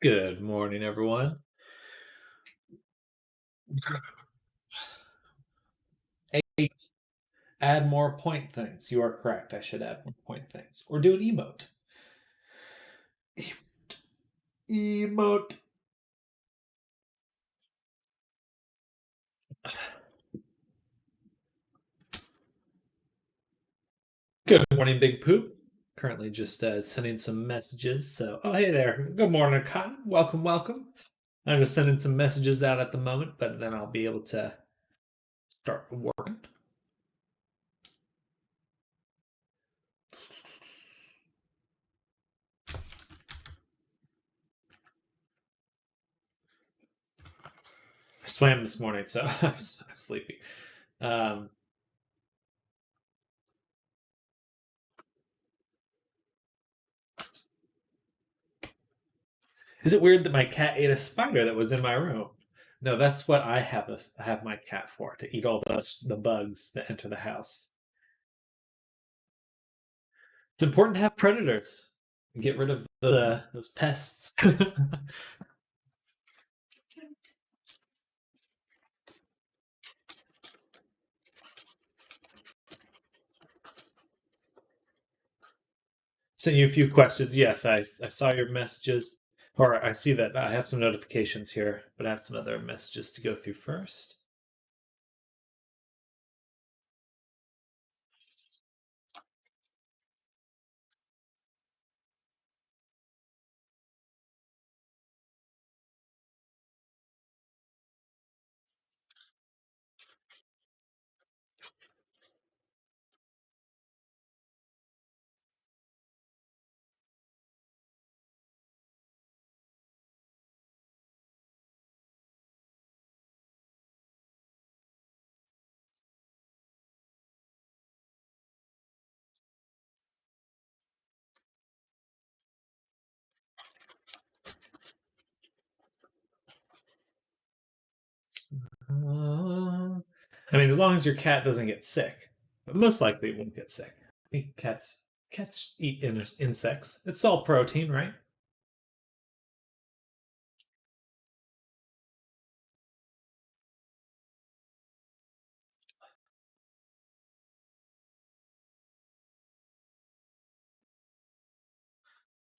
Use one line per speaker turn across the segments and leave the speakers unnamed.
Good morning, everyone. Hey, add more point things. You are correct. I should add more point things. Or do an emote. Emote. Good morning, Big Poop. Currently just sending some messages. So, oh, hey there. Good morning, Cotton. Welcome, welcome. I'm just sending some messages out at the moment, but then I'll be able to start working. I swam this morning, so I'm sleepy. Um, Is it weird that my cat ate a spider that was in my room? No, that's what I have my cat for, to eat all the bugs that enter the house. It's important to have predators. Get rid of those pests. Sent you a few questions. Yes, I saw your messages, or I see that I have some notifications here, but I have some other messages to go through first. I mean, as long as your cat doesn't get sick, but most likely it won't get sick. I think cats eat insects. It's all protein, right?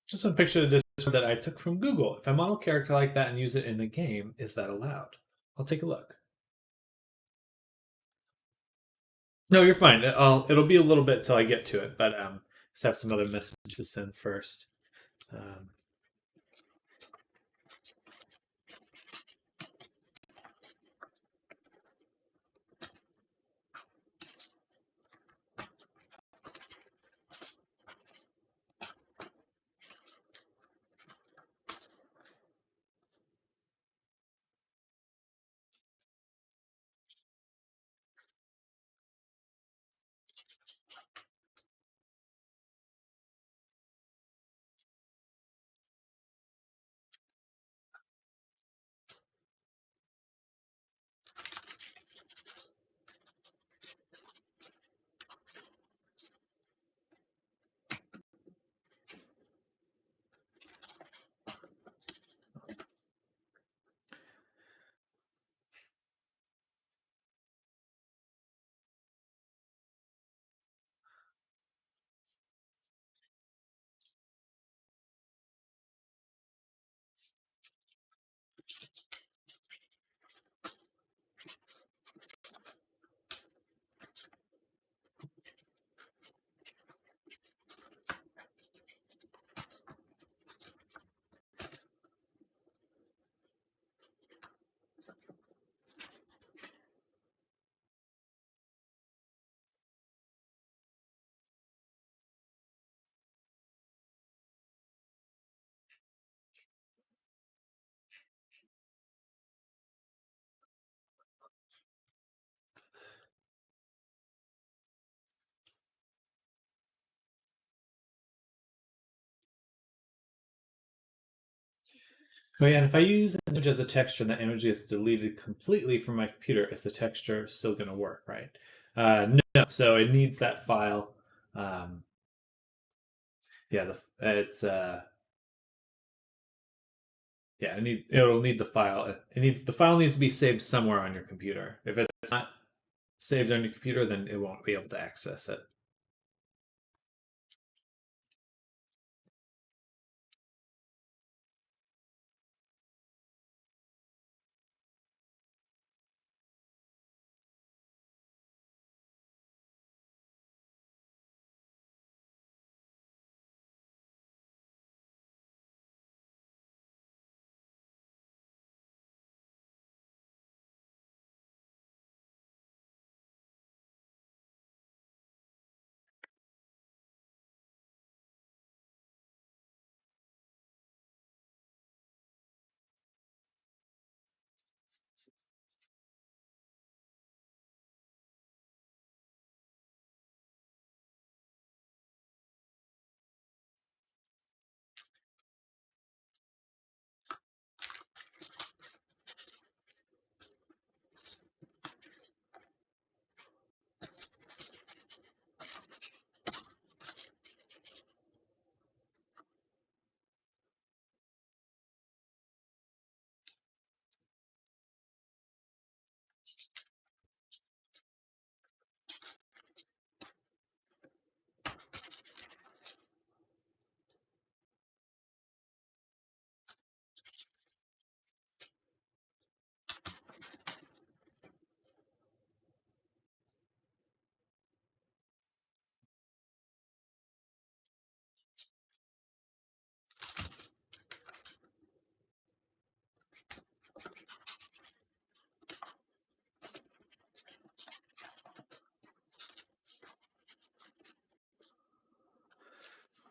Just a picture of this that I took from Google. If I model a character like that and use it in a game, is that allowed? I'll take a look. No, you're fine. It'll be a little bit till I get to it, but just have some other messages to send first. Um, oh yeah, and if I use an image as a texture and that image is deleted completely from my computer, is the texture still going to work, right? No, so it needs that file. Um, yeah, it's Yeah, it'll need the file. The file needs to be saved somewhere on your computer. If it's not saved on your computer, then it won't be able to access it.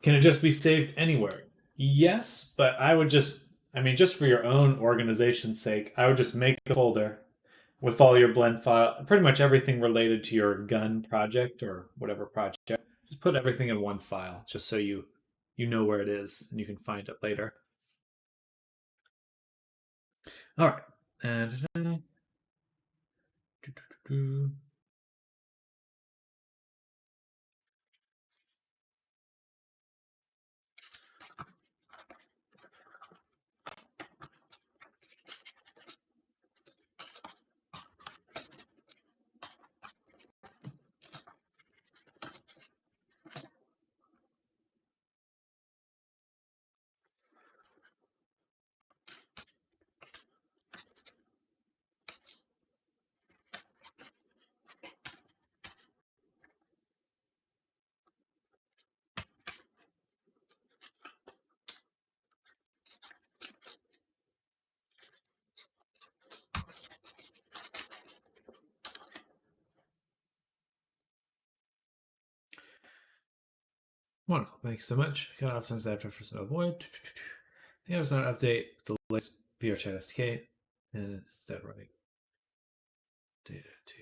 Can it just be saved anywhere? Yes, but just for your own organization's sake, I would just make a folder with all your blend file, pretty much everything related to your gun project or whatever project. Just put everything in one file, just so you know where it is and you can find it later. All right, and wonderful. Thank you so much. Can optimize after for some avoid. The other side update the latest VRChat SDK and instead running data to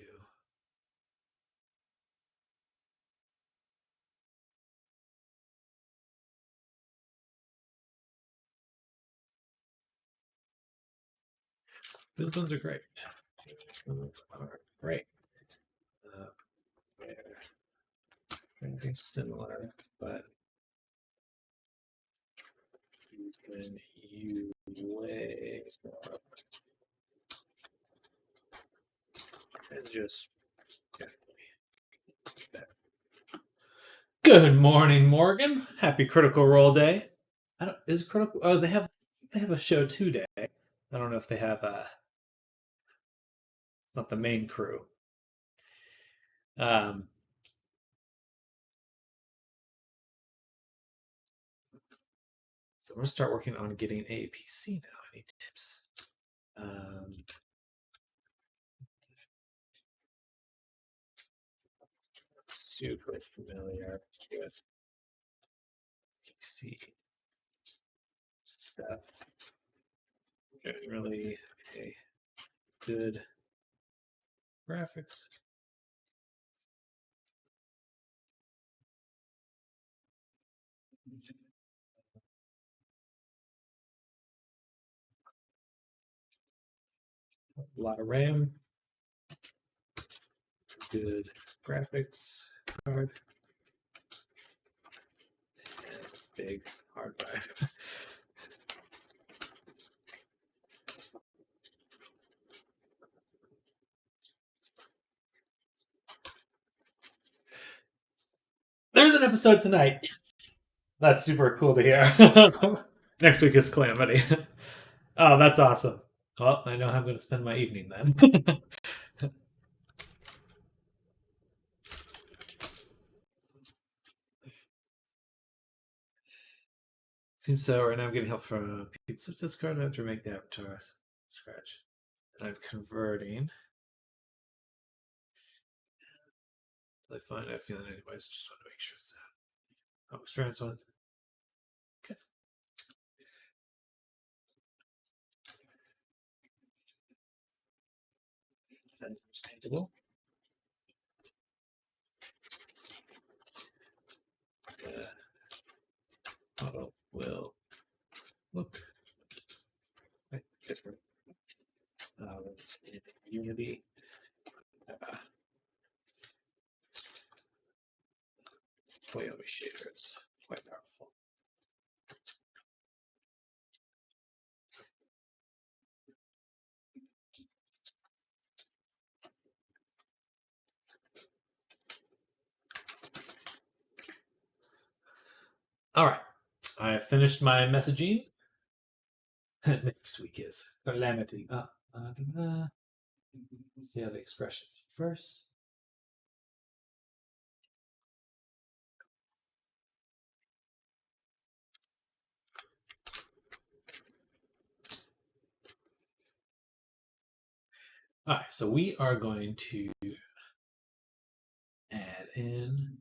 build ones are great. Build are great. They're very similar, but when you way it's just good morning, Morgan. Happy Critical Role Day. Is Critical? Oh, they have a show today. I don't know if they have not the main crew. Um, so I'm gonna start working on getting APC now. I need tips. Super familiar with PC stuff. Generally, a good graphics. A lot of RAM. Good graphics card. And big hard drive. there's an episode tonight. That's super cool to hear. Next week is Calamity. Oh, that's awesome. Well, I know how I'm going to spend my evening then. Seems so. Right now, I'm getting help from Pizza Discard. I have to make the avatar scratch. And I'm converting. I find I feel it anyways. Just want to make sure it's experience one. Okay. That's understandable. Auto will look different. Let's see. Unity. Toyomi shader is quite powerful. All right. I finished my messaging. Next week is Calamity. See how the expressions first. All right, so we are going to add in.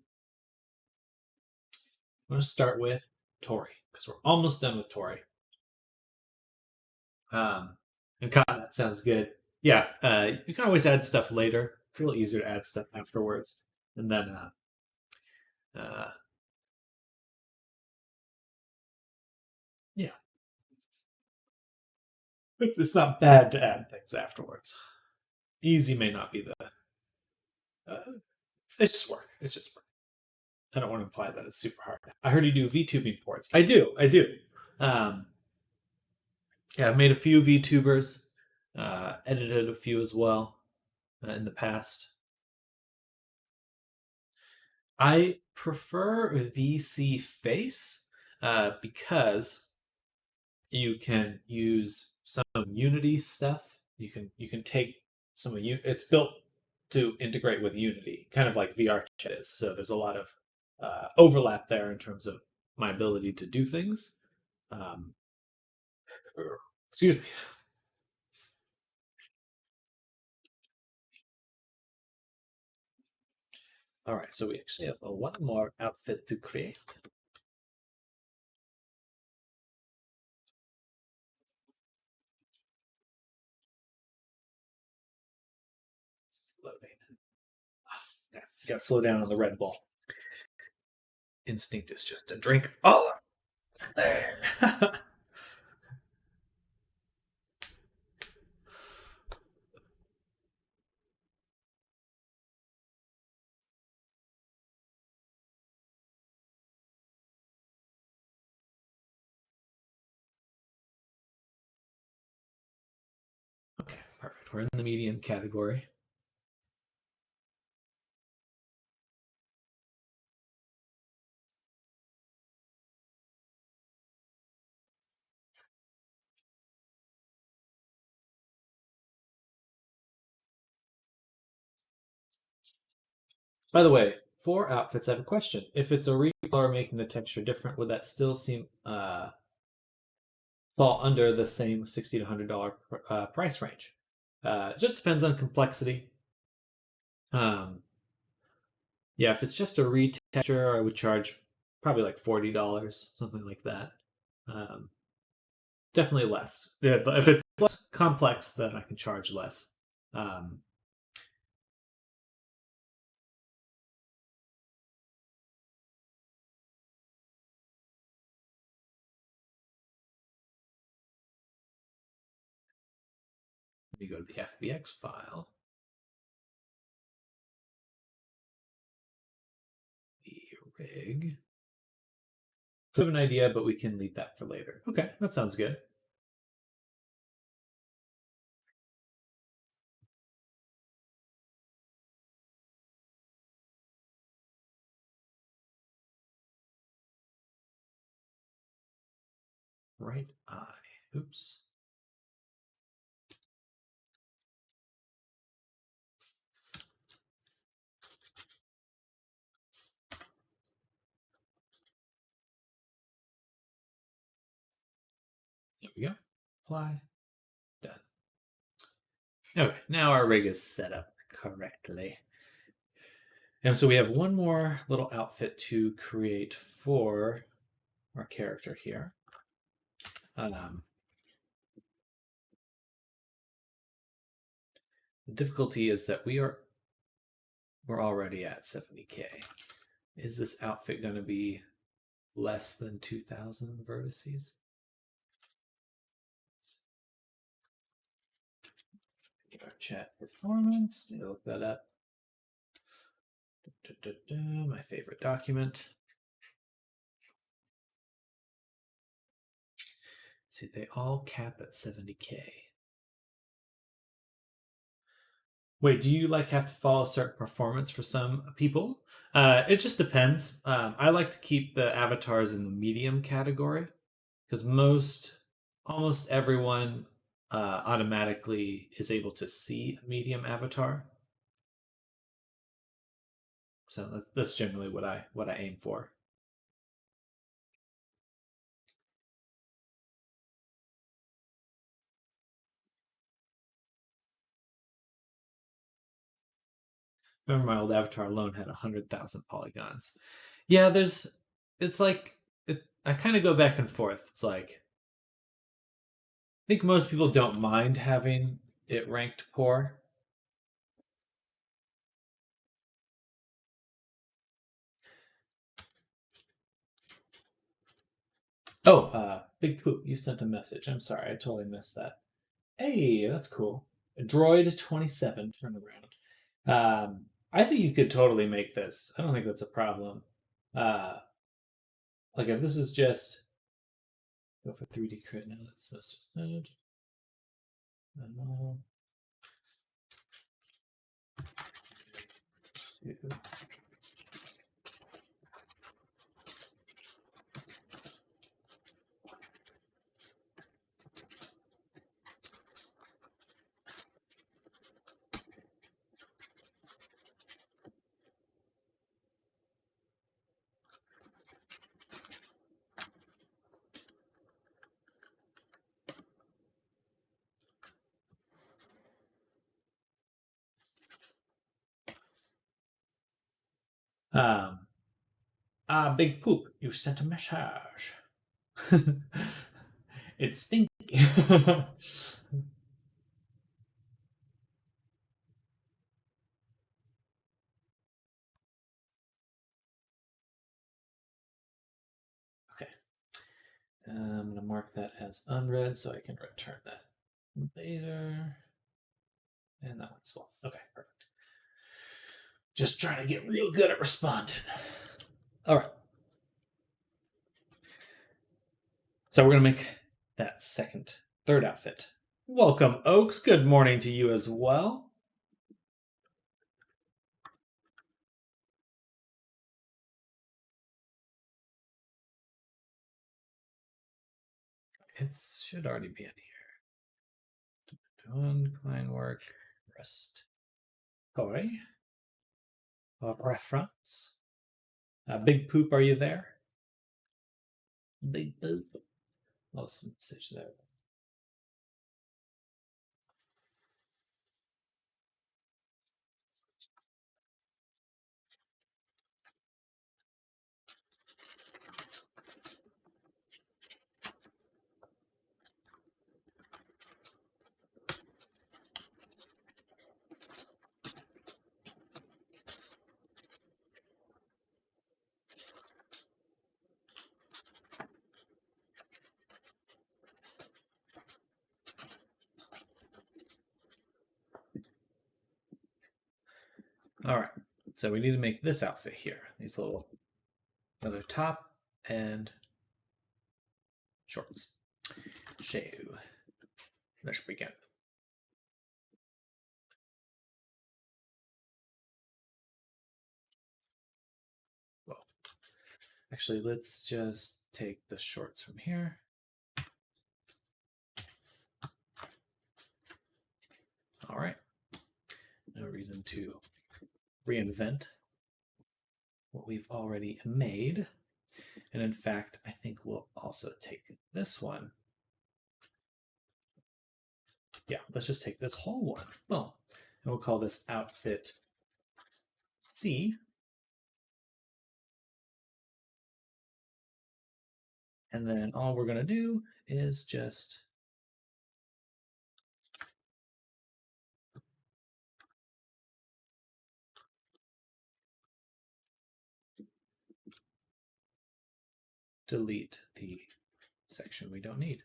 I'm going to start with Tori because we're almost done with Tori. And Cotton, that sounds good. Yeah, you can always add stuff later. It's a little easier to add stuff afterwards, and then yeah, it's not bad to add things afterwards. Easy may not be the. It's just work. It's just work. I don't want to imply that it's super hard. I heard you do VTubing ports. I do. Yeah, I've made a few VTubers, edited a few as well in the past. I prefer VC Face because you can use some Unity stuff. You can take some of it's built to integrate with Unity, kind of like VR Chat is. So there's a lot of overlap there in terms of my ability to do things. Excuse me. All right, so we actually have one more outfit to create. It's loading. Yeah, you got to slow down on the Red Bull. Instinct is just to drink all there. Okay, perfect. We're in the medium category. By the way, for outfits, I have a question. If it's a recolor making the texture different, would that still seem fall under the same $60 to $100 price range? Just depends on complexity. Yeah, if it's just a retexture, I would charge probably like $40, something like that. Definitely less. Yeah, but if it's less complex, then I can charge less. Let me go to the FBX file. The rig. So I have an idea, but we can leave that for later. Okay, that sounds good. right eye. Oops. There we go. Apply. Done. Okay, now our rig is set up correctly. And so we have one more little outfit to create for our character here. The difficulty is that we're already at 70k. Is this outfit going to be less than 2,000 vertices? Get our chat performance. Look that up. My favorite document. See, they all cap at 70k. Wait, do you like have to follow a certain performance for some people? It just depends. I like to keep the avatars in the medium category because almost everyone automatically is able to see a medium avatar. So that's generally what I aim for. Remember, my old avatar alone had 100,000 polygons. Yeah, it's like I kind of go back and forth. It's like I think most people don't mind having it ranked poor. Oh, Big Poop, you sent a message. I'm sorry, I totally missed that. Hey, that's cool. Droid 27 turn around. I think you could totally make this. I don't think that's a problem. Like if this is just go for 3D crit now. That's just node. Big Poop, you sent a message. It's stinky. Okay. I'm going to mark that as unread so I can return that later. And that one's full. Okay, perfect. Just trying to get real good at responding. All right. So we're going to make that third outfit. Welcome, Oaks. Good morning to you as well. It should already be in here. Doing client work, rest. Toy. Reference. Big Poop, are you there? Big Poop. Let's message there. All right, so we need to make this outfit here. These little leather top and shorts. So let's begin. Well, actually, let's just take the shorts from here. All right. No reason to reinvent what we've already made. And in fact, I think we'll also take this one. Yeah, let's just take this whole one. Well, and we'll call this outfit C. And then all we're going to do is just delete the section we don't need.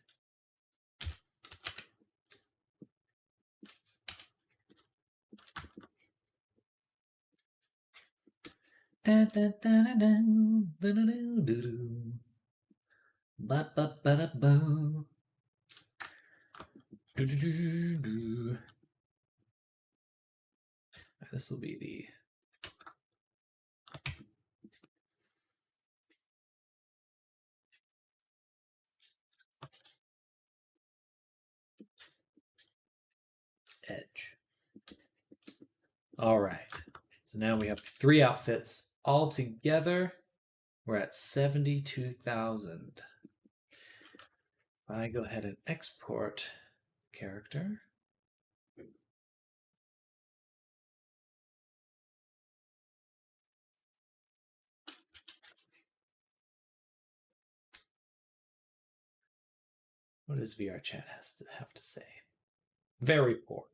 This will be the edge. All right. So now we have 3 outfits all together. We're at 72,000. I go ahead and export character. What does VRChat have to say? Very poor.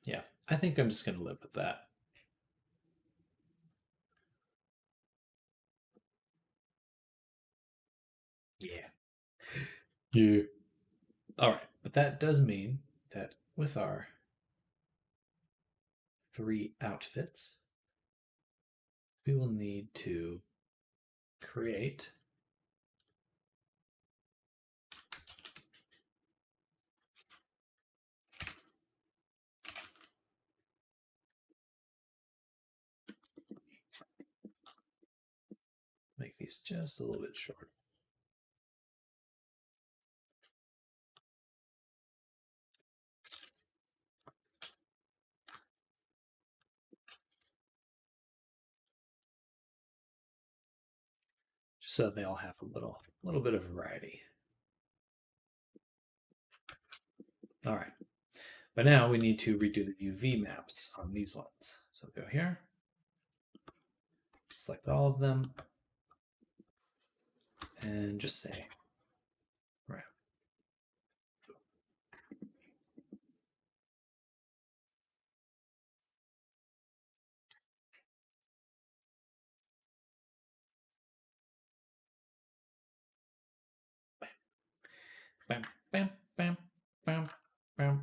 Yeah, I think I'm just going to live with that. Yeah. Yeah. All right, but that does mean that with our 3 outfits, we will need to create make these just a little bit shorter. Just so they all have a little bit of variety. All right. But now we need to redo the UV maps on these ones. So go here, select all of them, and just say right. Bam, bam, bam, bam, bam.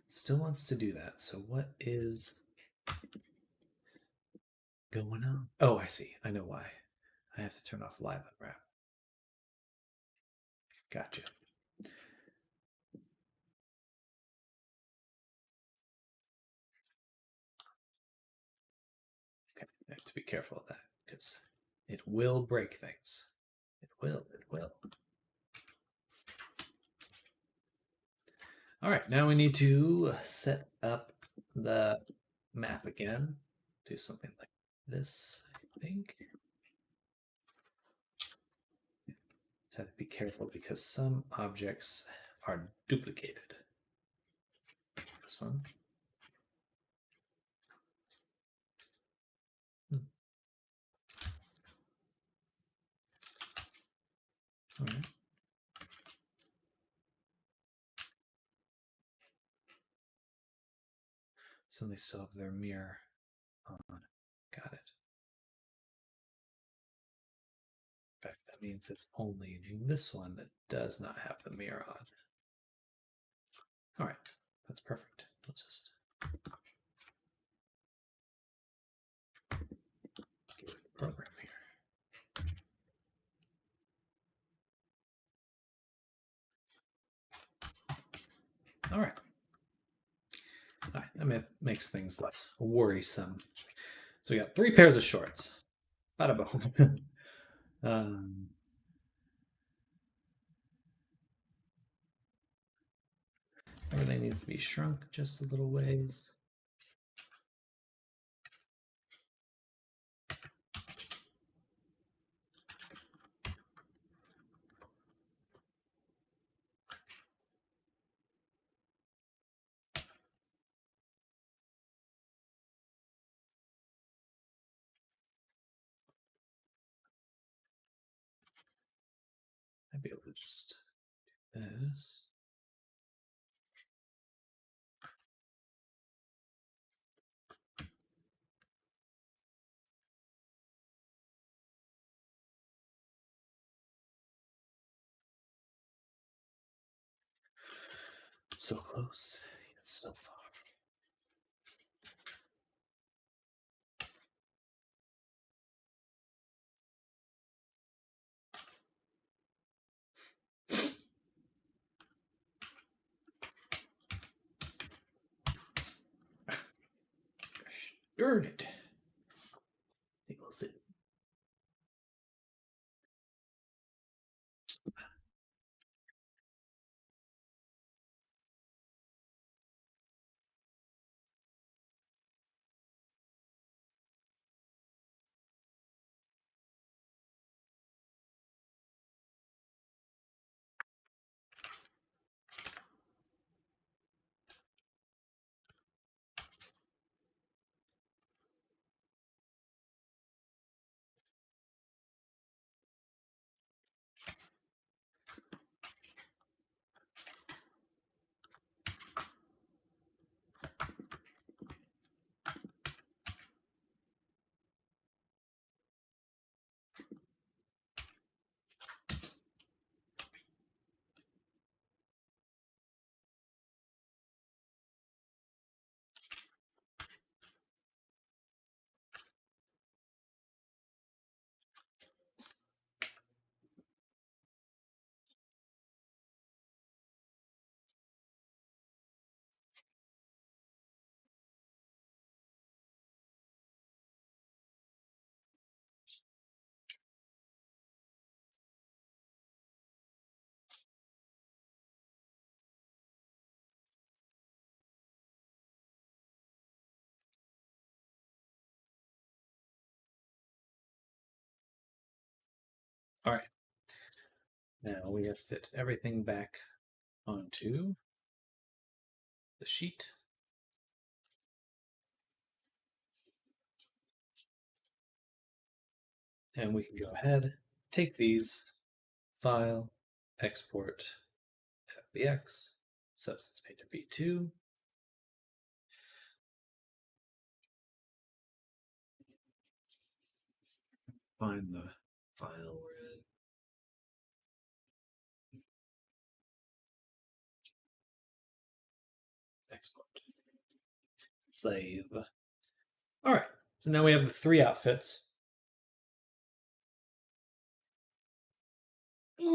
Still wants to do that. So what is going on? Oh, I see. I know why. I have to turn off live unwrap. Gotcha. Okay, I have to be careful of that because it will break things. It will. It will. All right, now we need to set up the map again. Do something like this, I think. So have to be careful because some objects are duplicated. This one. All right. So they still have their mirror on. Got it. In fact, that means it's only this one that does not have the mirror on. All right, that's perfect. Let's just get the program here. All right. makes things less worrisome. So we got 3 pairs of shorts. Bada boom. Everything needs to be shrunk just a little ways. I'd be able to just do this. So close, yet so far. Darn it. I think we'll see. All right. Now we have fit everything back onto the sheet. And we can go ahead, take these, file, export, FBX, Substance Painter V2. Find the file we're in. Export. Save. All right, so now we have the 3 outfits. Take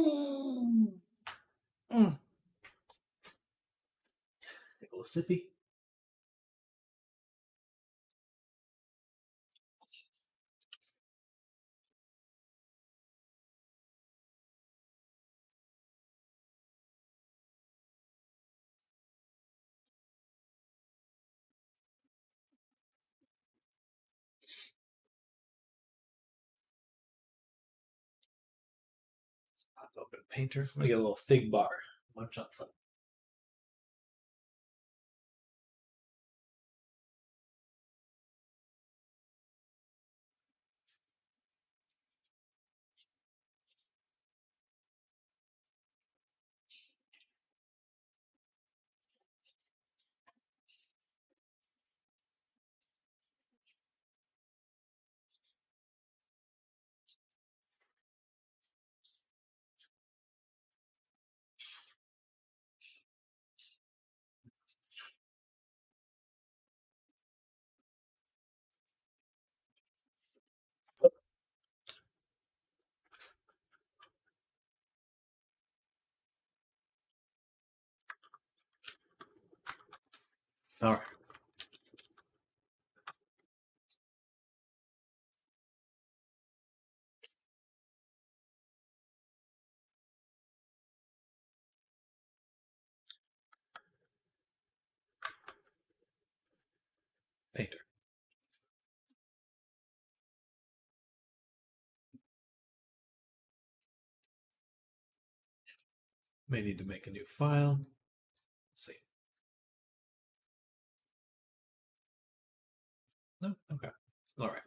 a little sippy. Let's pop open Painter. I'm gonna get a little fig bar. Munch on some. All right. painter. May need to make a new file. Let's see. No? Okay. All right.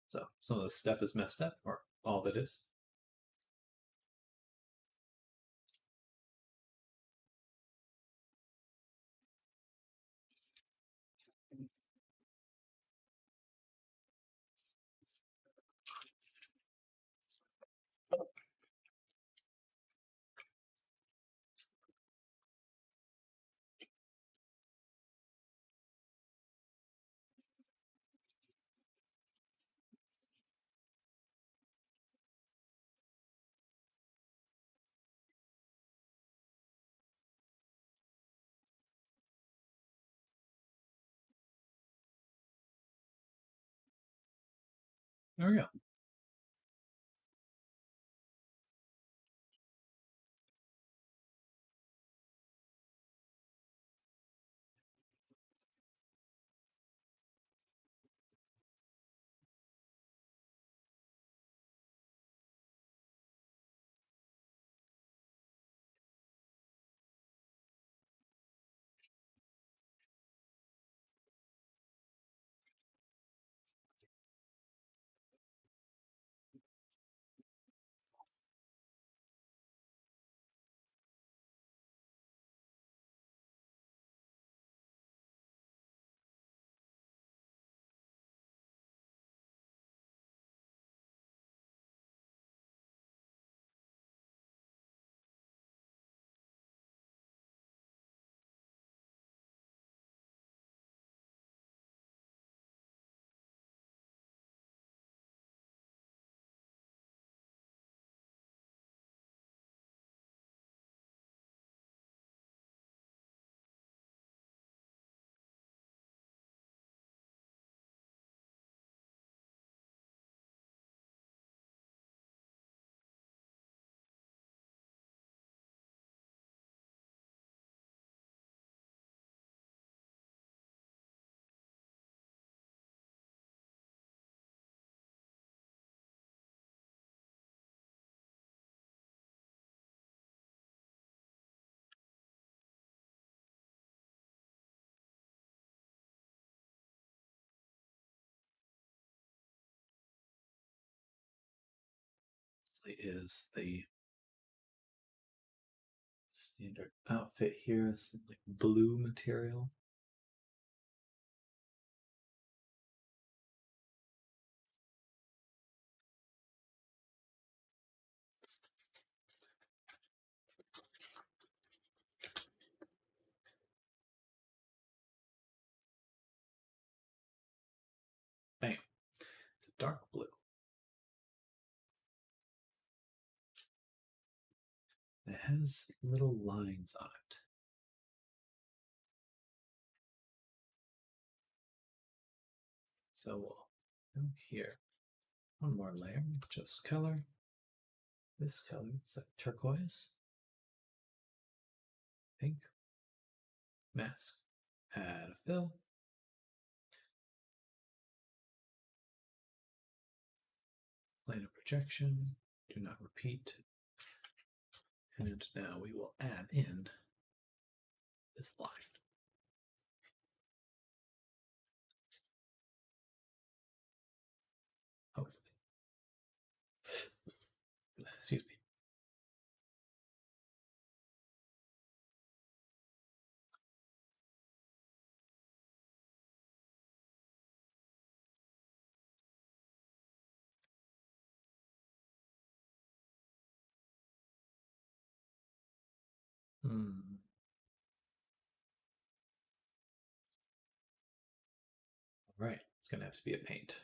So some of the stuff is messed up, or all that is. There we go. This is the standard outfit here. It's like blue material. Bam. It's a dark blue. It has little lines on it. So we'll go here. One more layer, just color. This color is like turquoise. Pink. Mask. Add a fill. Plane of projection. Do not repeat. And now we will add in this line. Hopefully. Excuse me. All right, it's going to have to be a paint.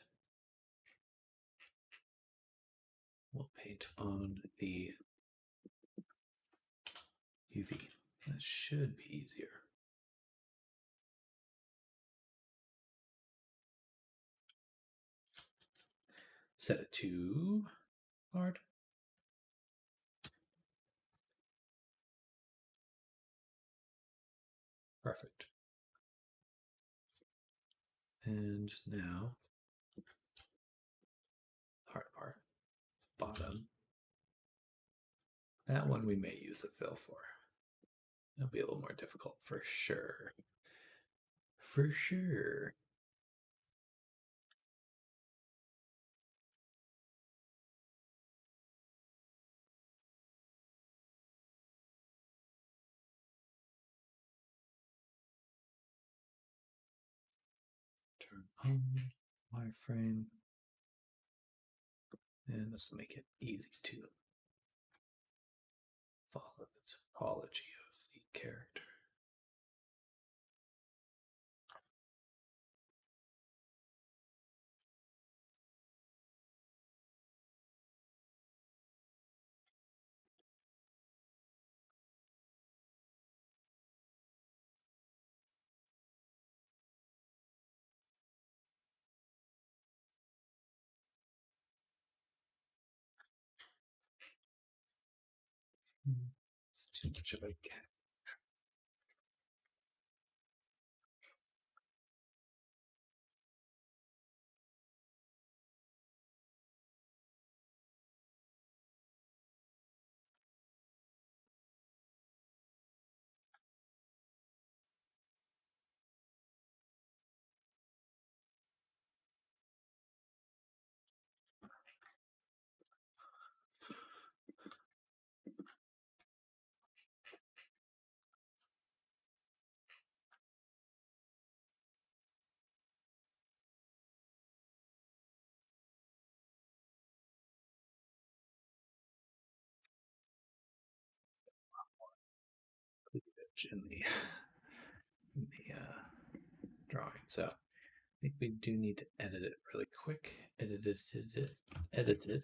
We'll paint on the UV. That should be easier. Set it to hard. Perfect. And now, hard part, bottom. That one we may use a fill for. It'll be a little more difficult for sure. For sure. Turn on wireframe. And this will make it easy to follow the topology of the character. It's too much of a gap. Cleavage in the drawing. So I think we do need to edit it really quick. Edit it.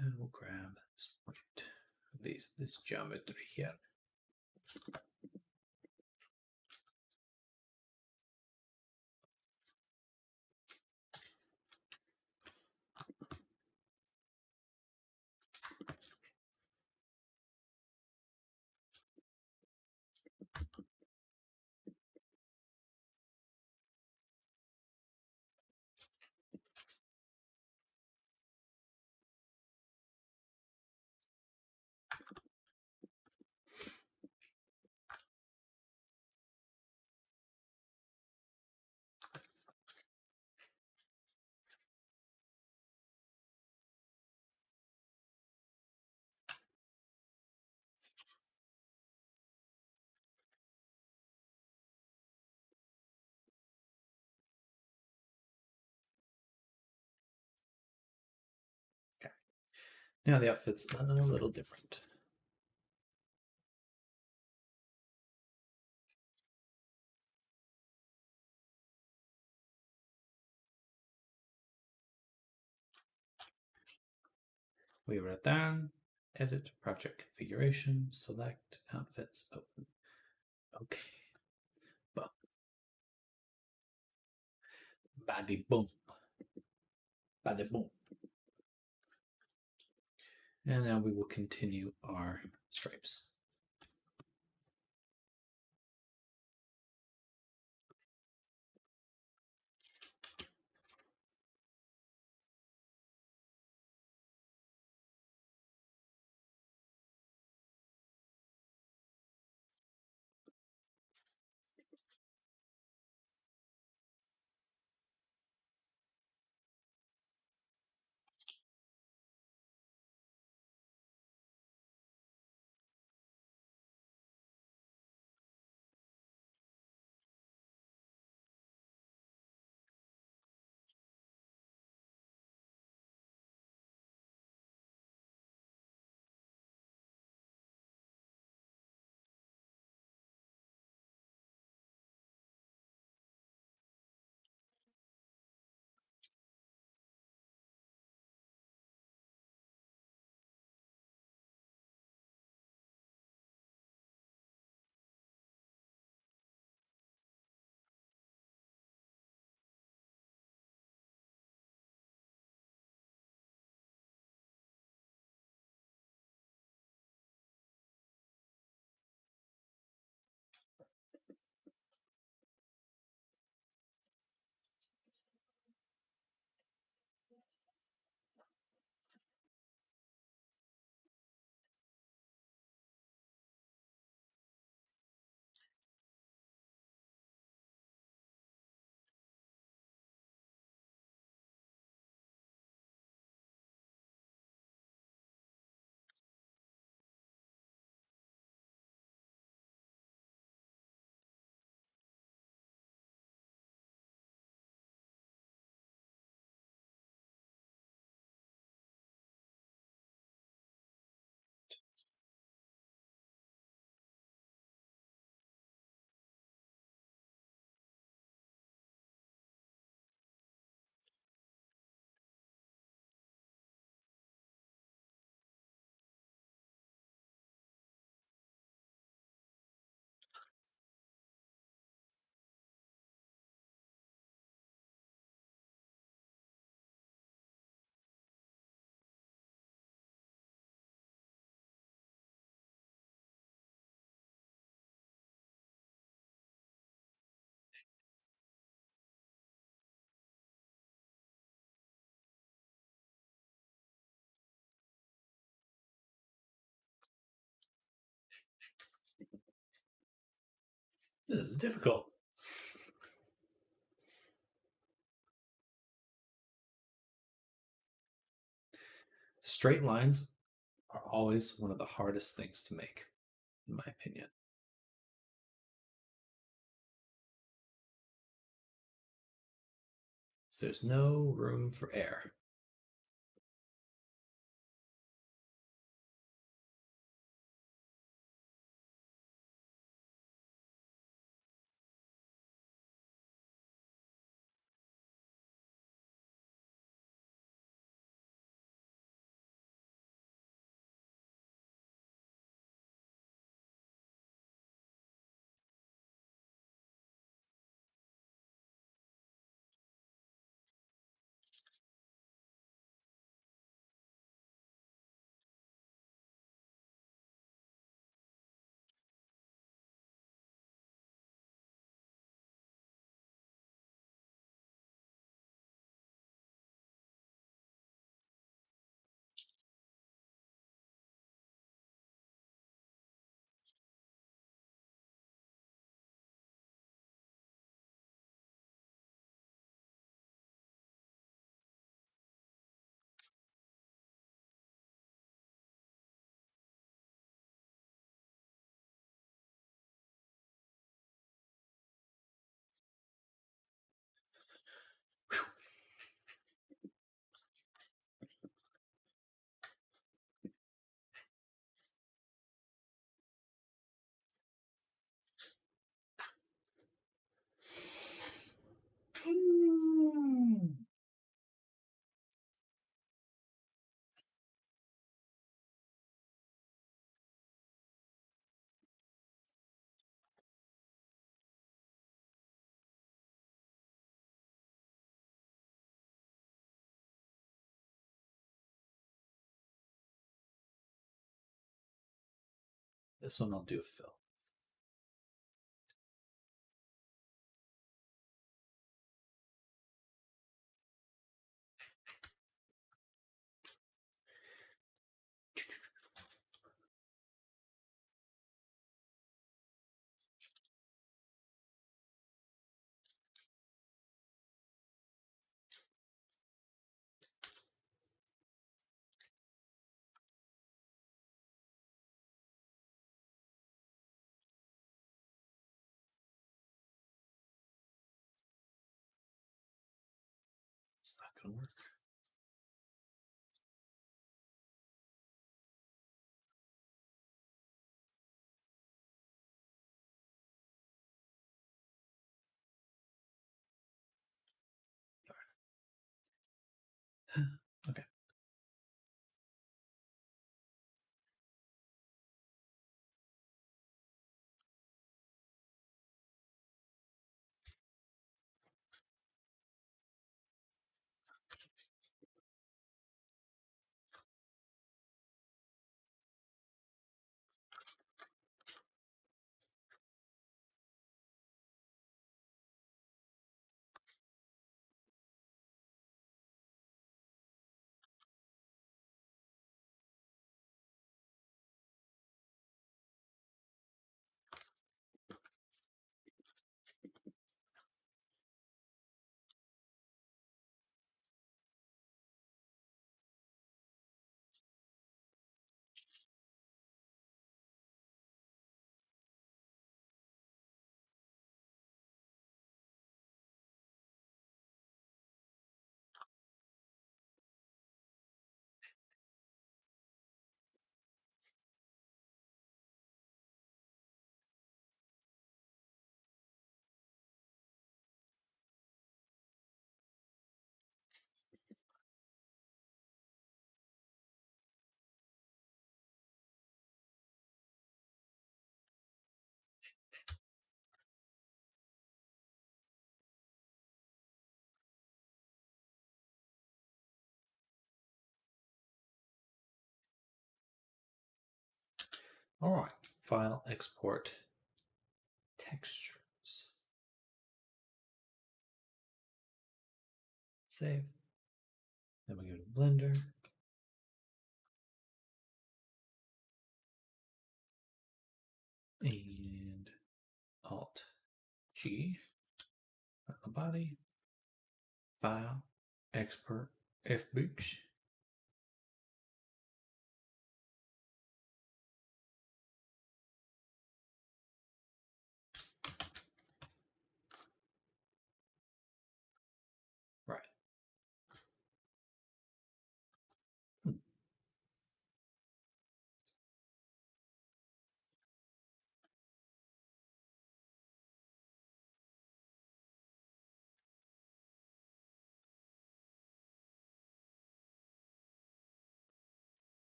And we'll grab this point, this geometry here. Okay. Now the outfit's a little different. We write down, edit project configuration, select outfits, open. Okay. Boom. Badi boom. Badi boom. And now we will continue our stripes. This is difficult. Straight lines are always one of the hardest things to make, in my opinion. So there's no room for error. This one I'll do a fill. It's not going to work. Okay. All right. File, export, textures. Save. Then we go to Blender. And Alt G on the body. File. Export FBooks. Right.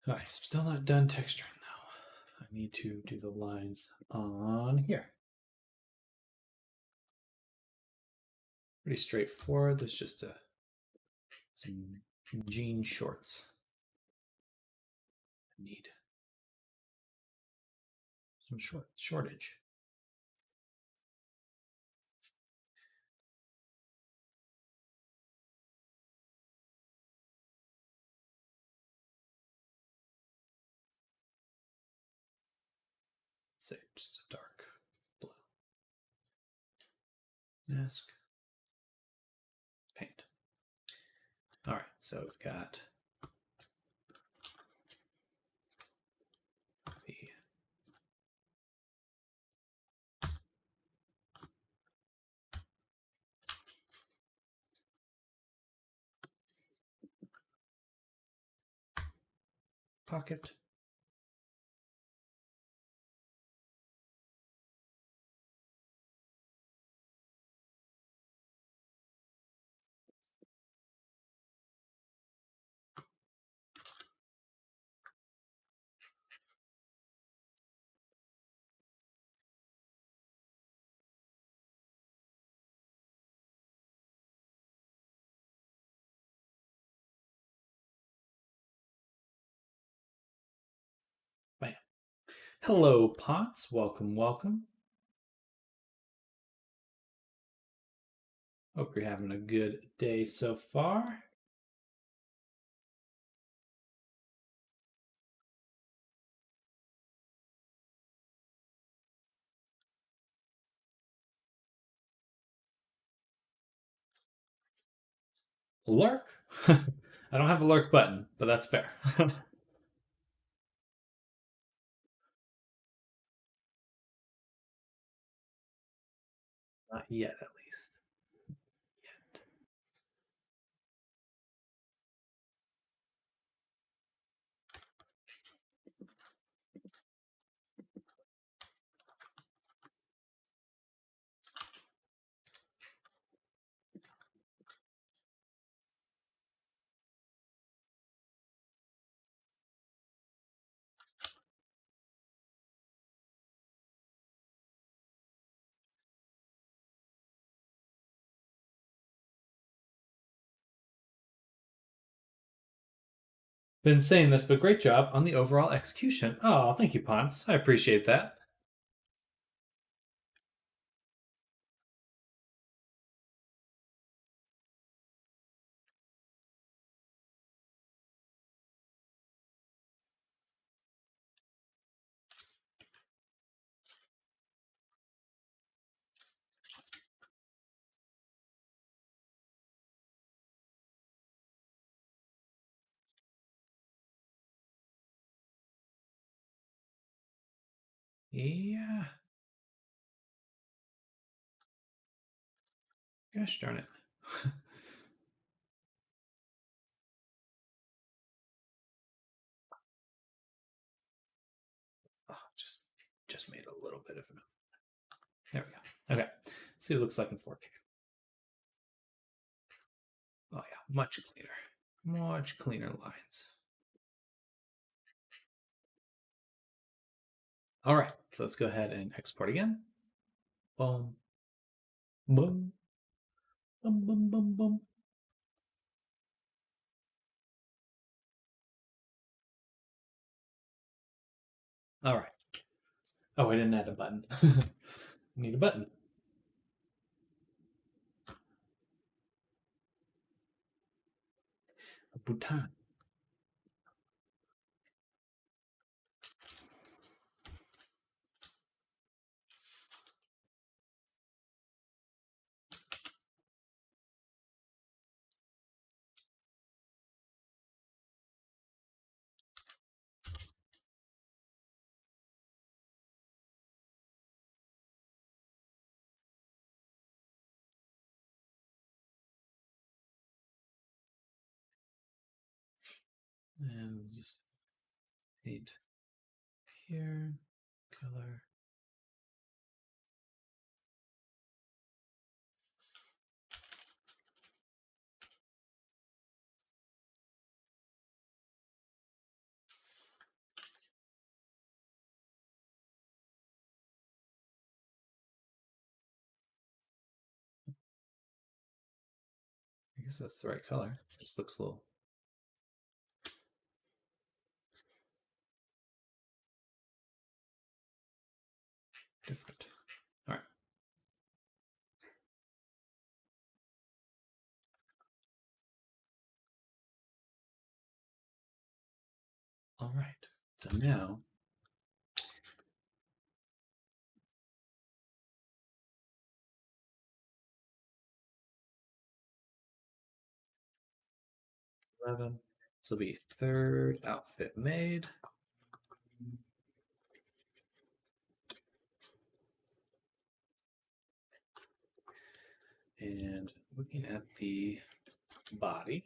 Alright, still not done texturing though. I need to do the lines on here. Pretty straightforward. There's just some jean shorts. I need some shortage. Let's say just a dark blue. Mask. Paint. All right, so we've got the pocket. Bam. Hello, Pots. Welcome, welcome. Hope you're having a good day so far. Lurk? I don't have a lurk button, but that's fair. Not yet, at least. Yet. Been saying this, but great job on the overall execution. Oh, thank you, Ponce. I appreciate that. Yeah. Gosh darn it. Oh, just made a little bit of an. There we go. Okay. See what it looks like in 4K. Oh yeah, much cleaner. Much cleaner lines. All right, so let's go ahead and export again. Boom. Boom. Boom, boom, boom, boom. All right. Oh, I didn't add a button. Need a button. A button. And just paint here, color. I guess that's the right color. Just looks a little different. All right. All right. So now this will be third outfit made. And looking at the body,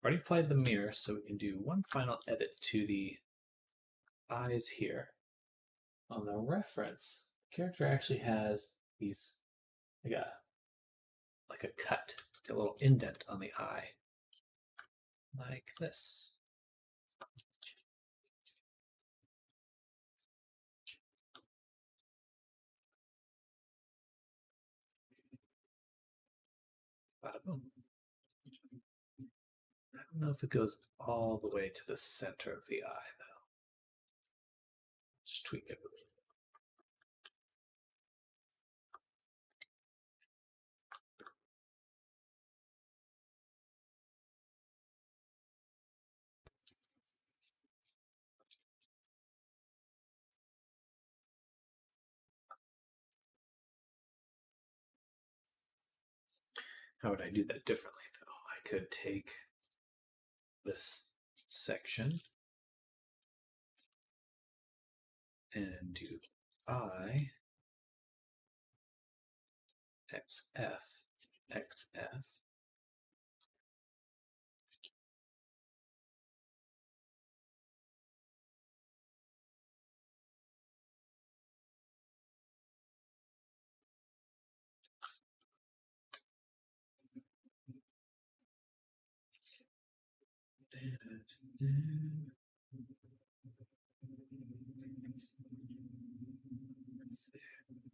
already applied the mirror, so we can do one final edit to the eyes here. On the reference, the character actually has these like a cut, a little indent on the eye, like this. Bada boom. I don't know if it goes all the way to the center of the eye, though. Just tweak it. How would I do that differently, though? I could take this section and do I XF XF.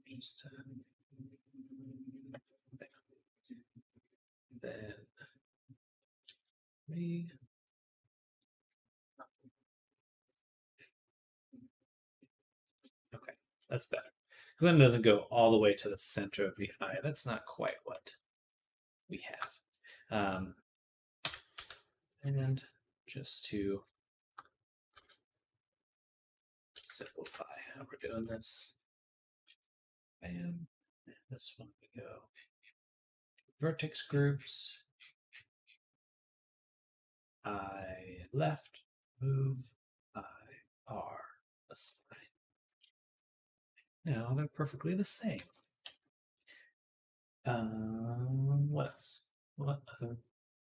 Just then me. Okay, that's better. Because then it doesn't go all the way to the center of the eye. That's not quite what we have. And just to simplify how we're doing this, bam, and this one we go vertex groups, I left, move, I R, assign. Now they're perfectly the same. What else? What other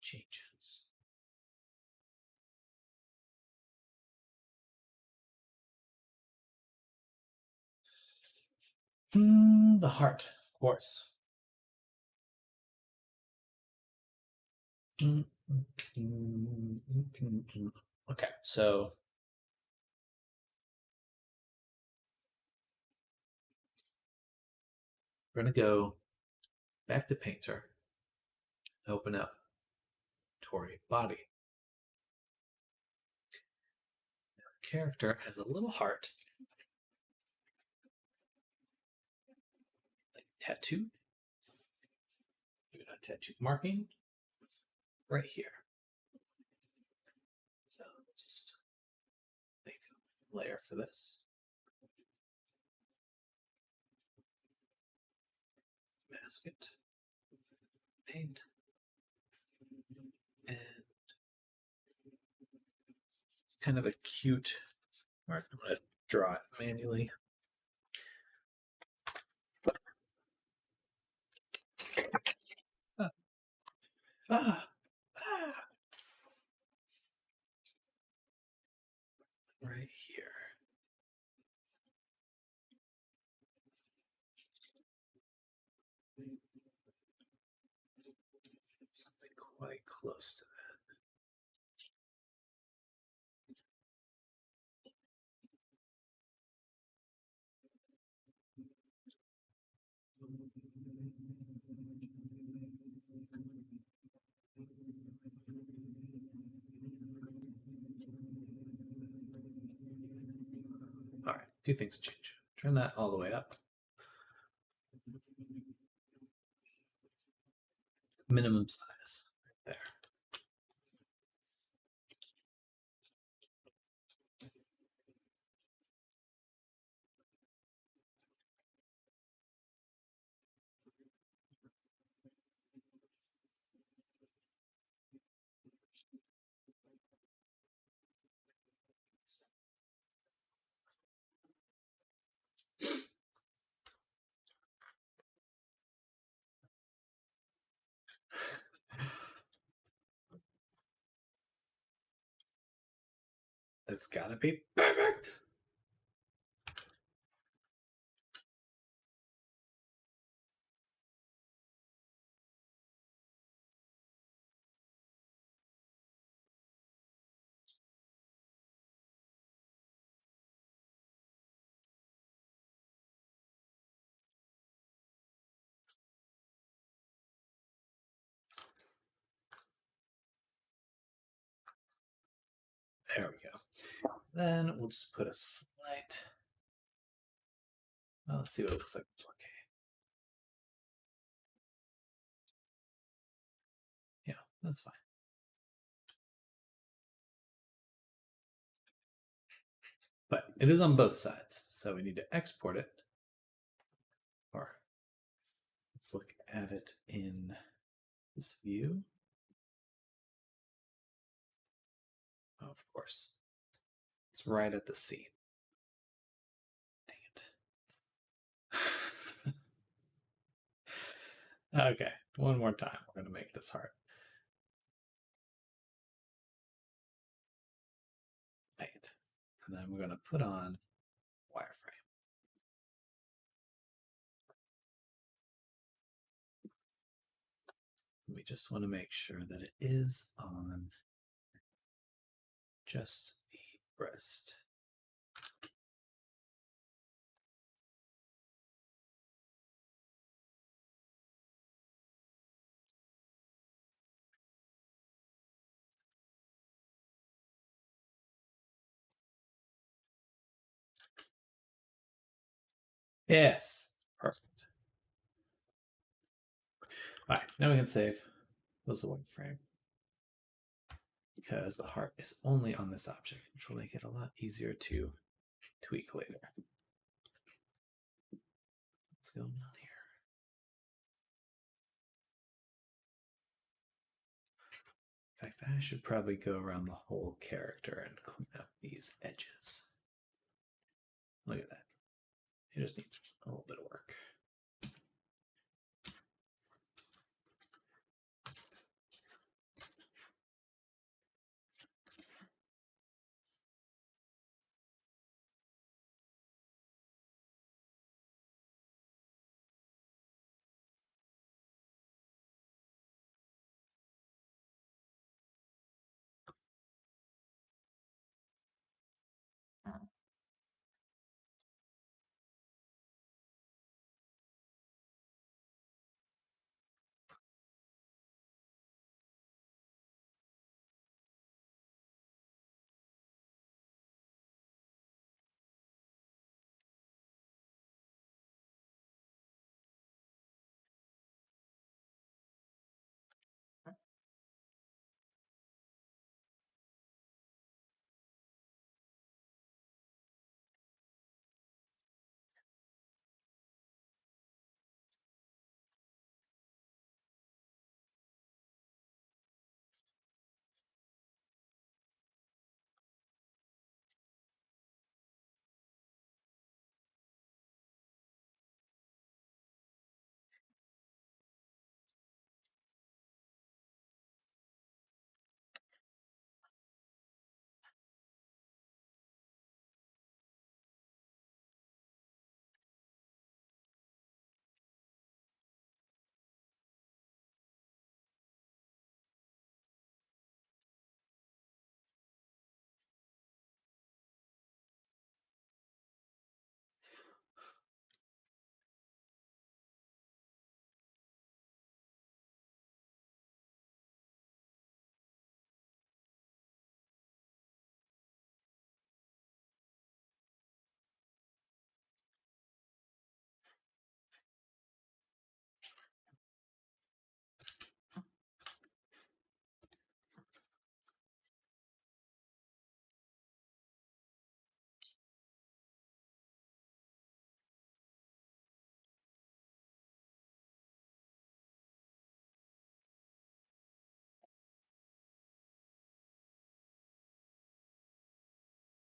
changes? The heart, of course. Okay, so we're going to go back to Painter, open up Tori body. Now, the character has a little heart, like tattoo. Maybe not tattoo, marking right here. So just make a layer for this. Mask it, paint, and it's kind of a cute art. I'm going to draw it manually. Ah, ah. right here. Something quite close to that. All right, a few things change. Turn that all the way up. Minimum size, right there. It's gotta be perfect. There we go. Then we'll just put a slight. Well, let's see what it looks like. Okay. Yeah, that's fine. But it is on both sides, so we need to export it. Or let's look at it in this view. Oh, of course. It's right at the seam. Dang it. Okay, one more time. We're going to make this hard. Dang it. And then we're going to put on wireframe. We just want to make sure that it is on just the breast. Yes, perfect. All right, now we can save. Close the wireframe. Because the heart is only on this object, which will make it a lot easier to tweak later. What's going on here? In fact, I should probably go around the whole character and clean up these edges. Look at that. It just needs a little bit of work.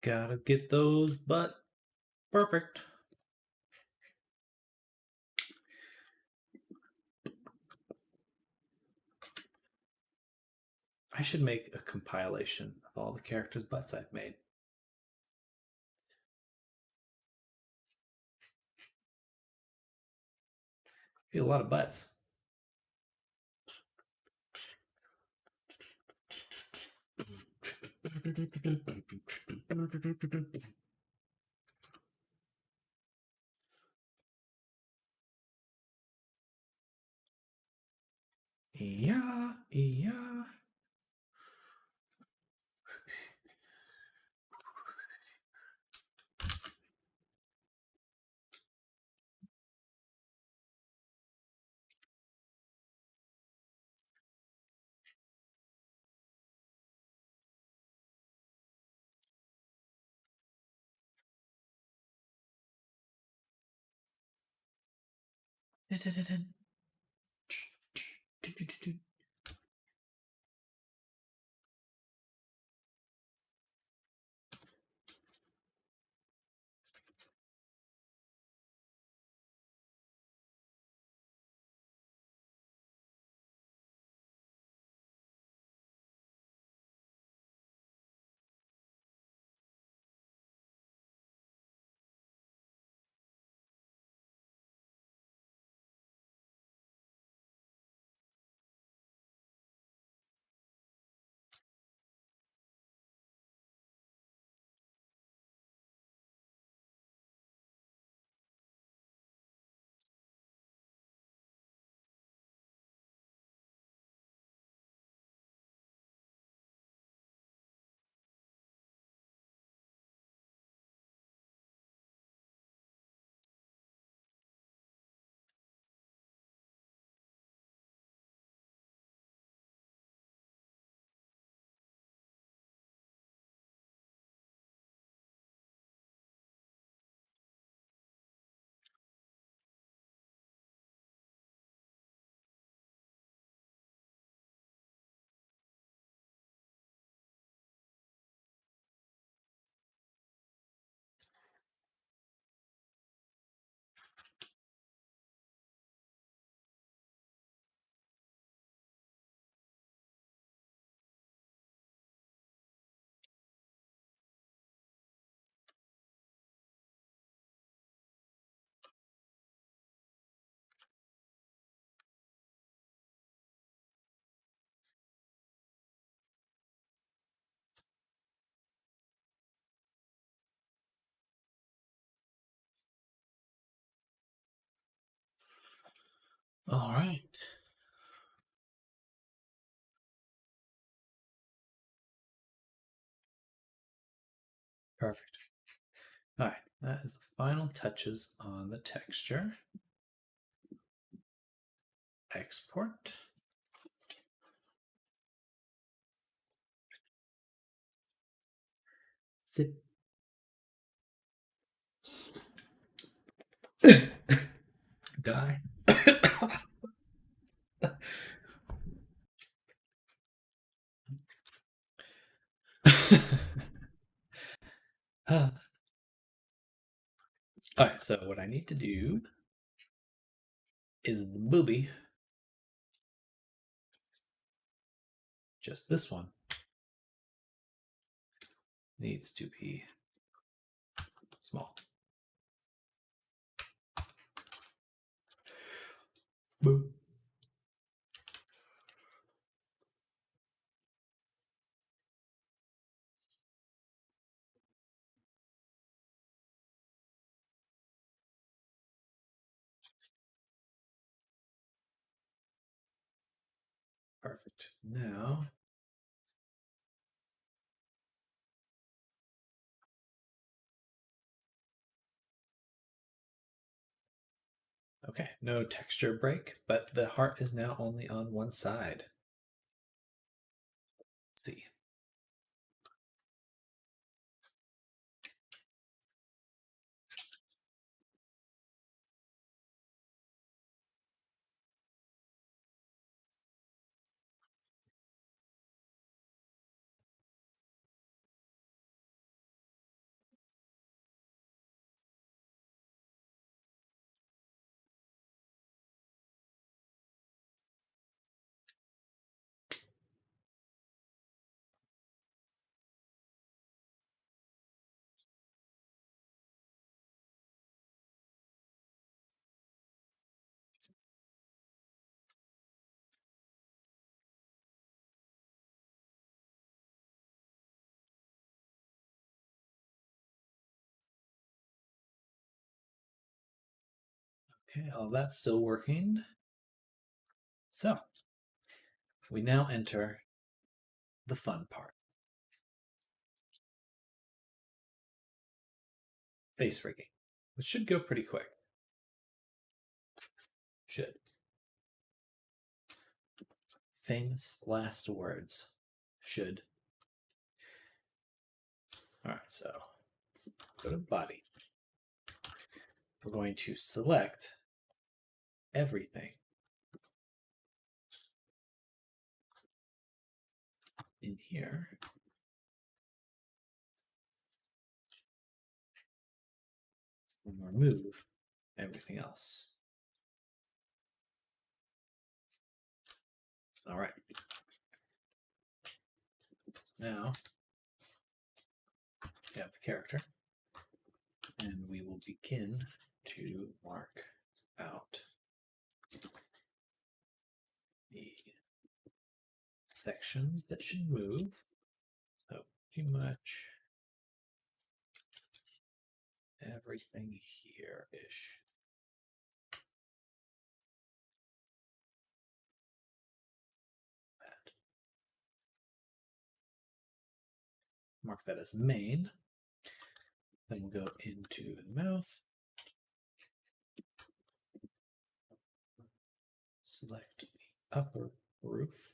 Gotta get those butt perfect. I should make a compilation of all the characters' butts I've made. Be a lot of butts. Yeah, yeah. All right. Perfect. All right. That is the final touches on the texture. Export. Zip. Die. All right, so what I need to do is the booby, just this one, needs to be small. Boo. Perfect. Now, okay, no texture break, but the heart is now only on one side. Let's see. Okay, all that's still working. So, we now enter the fun part. Face rigging, which should go pretty quick. Should. Famous last words. Should. All right, so go to body. We're going to select everything in here. And remove everything else. All right. Now we have the character, and we will begin to mark out the sections that should move. So pretty much everything here-ish. That. Mark that as main. Then we'll go into the mouth. Select the upper roof.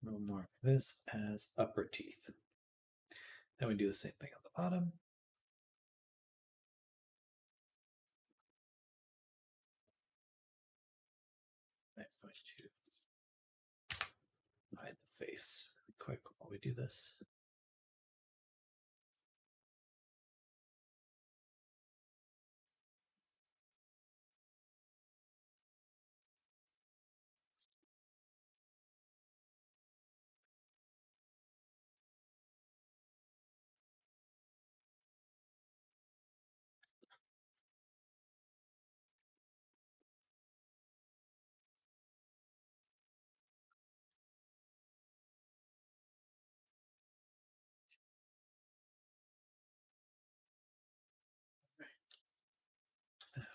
We'll mark this as upper teeth. Then we do the same thing on the bottom. I'm going to hide the face really quick while we do this.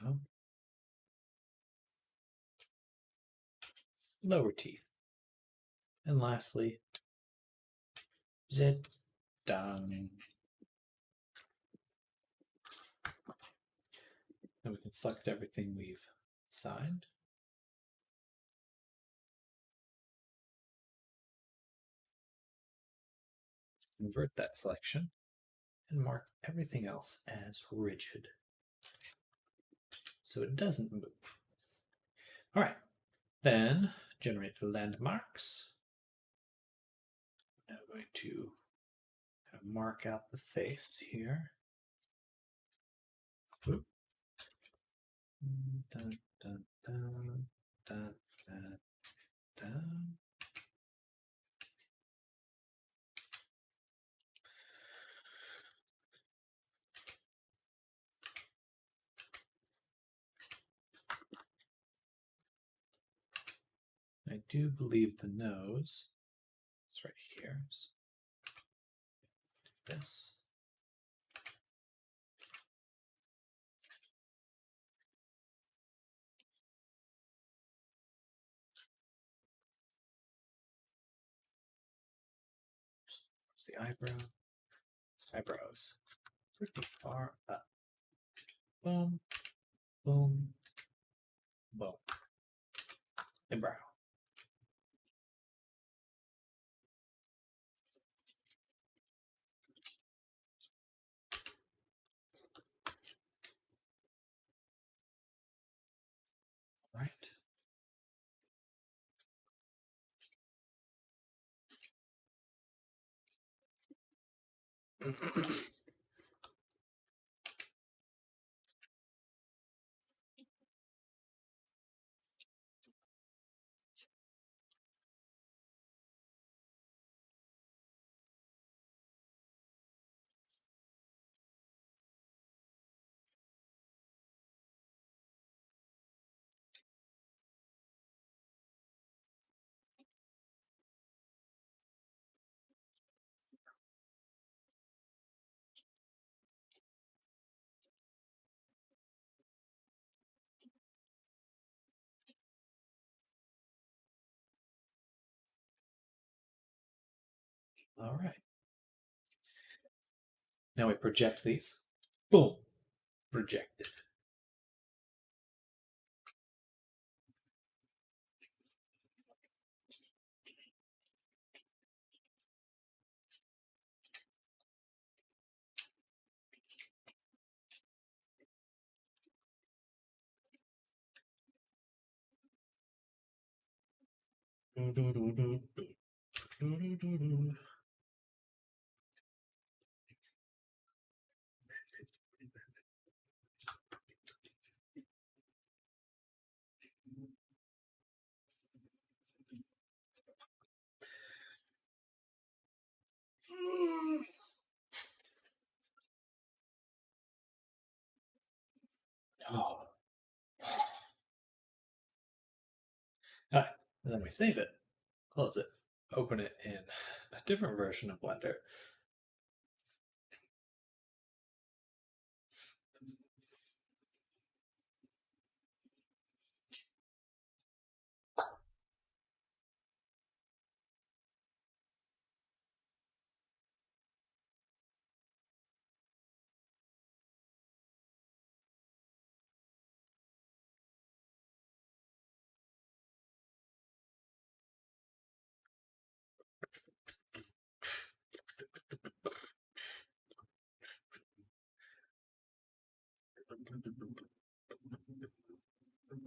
Now, lower teeth. And lastly, zit down. And we can select everything we've signed. Invert that selection and mark everything else as rigid so it doesn't move. All right, then generate the landmarks. Now I'm going to kind of mark out the face here. Dun, dun, dun, dun, dun, dun. I do believe the nose is right here. So this. Where's the eyebrow? Eyebrows. Pretty far up. Boom, boom, boom. And brow. Right. All right. Now we project these. Boom. Projected. Oh. Ah, and then we save it, close it, open it in a different version of Blender.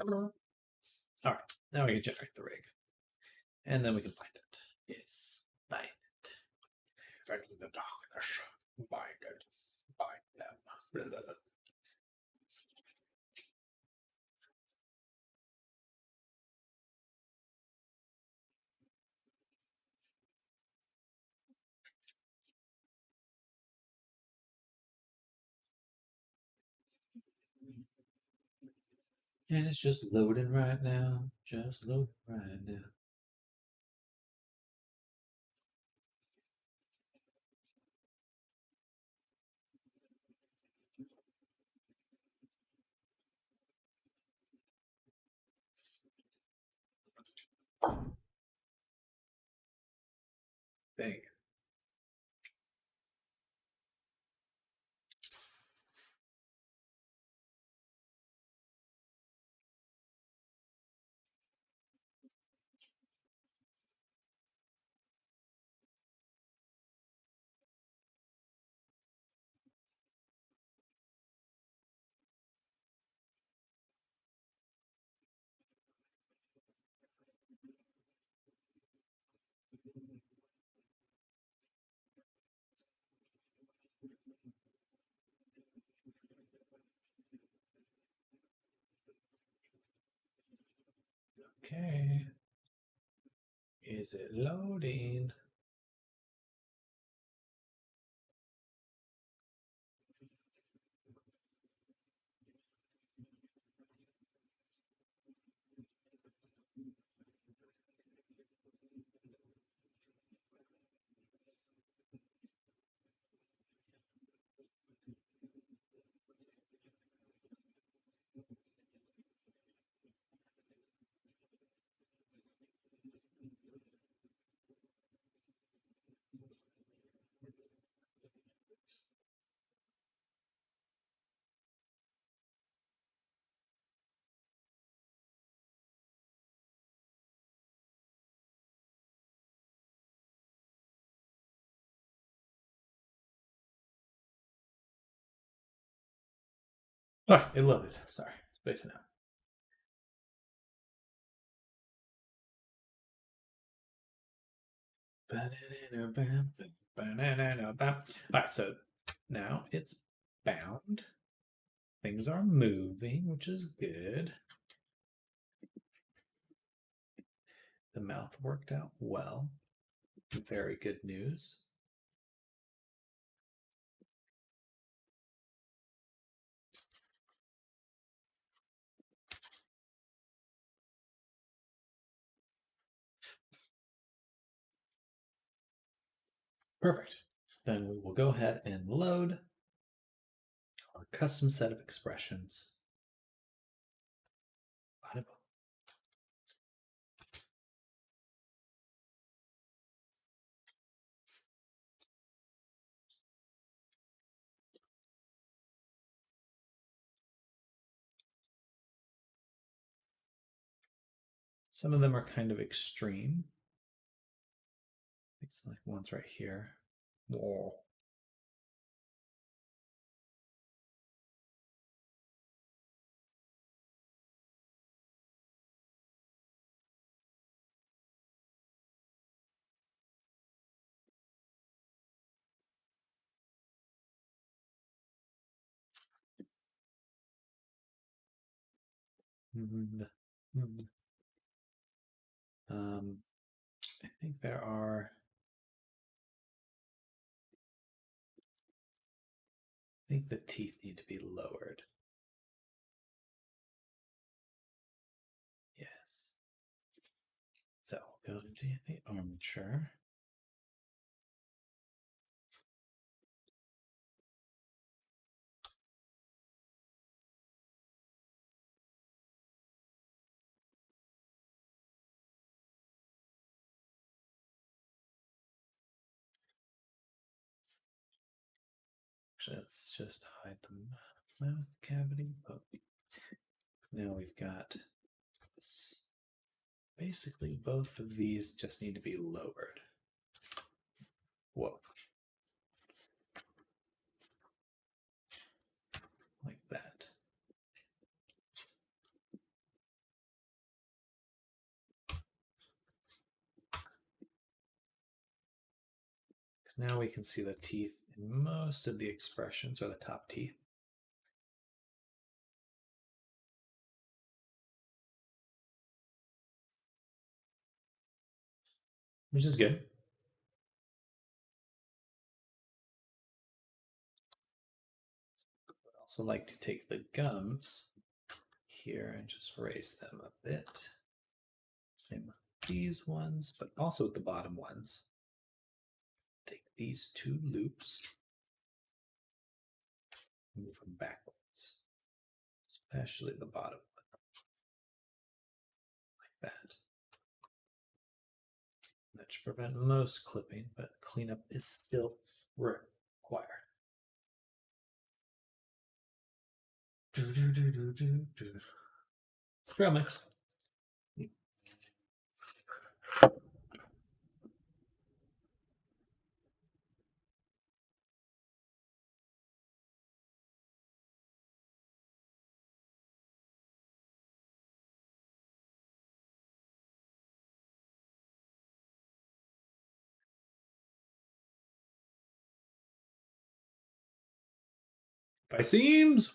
All right, now we can generate the rig, and then we can find it. Yes, find it. Right in the darkness, find it, find them. And it's just loading right now. Just loading right now. Thing. Okay. Is it loading? Oh, it loaded. Sorry, spacing out. Alright, so now it's bound. Things are moving, which is good. The mouth worked out well. Very good news. Perfect. Then we will go ahead and load our custom set of expressions. Bada boom. Some of them are kind of extreme. It's like one's right here. Whoa. I think there are. I think the teeth need to be lowered. Yes. So we'll go to the armature. Actually, let's just hide the mouth cavity. Oh. Now we've got this. Basically, both of these just need to be lowered. Whoa. Like that. Because now we can see the teeth in most of the expressions, or the top teeth. Which is good. I'd also like to take the gums here and just raise them a bit. Same with these ones, but also with the bottom ones. Take these two loops, move them backwards, especially the bottom one, like that. That should prevent most clipping, but cleanup is still required. Trail mix. By seams.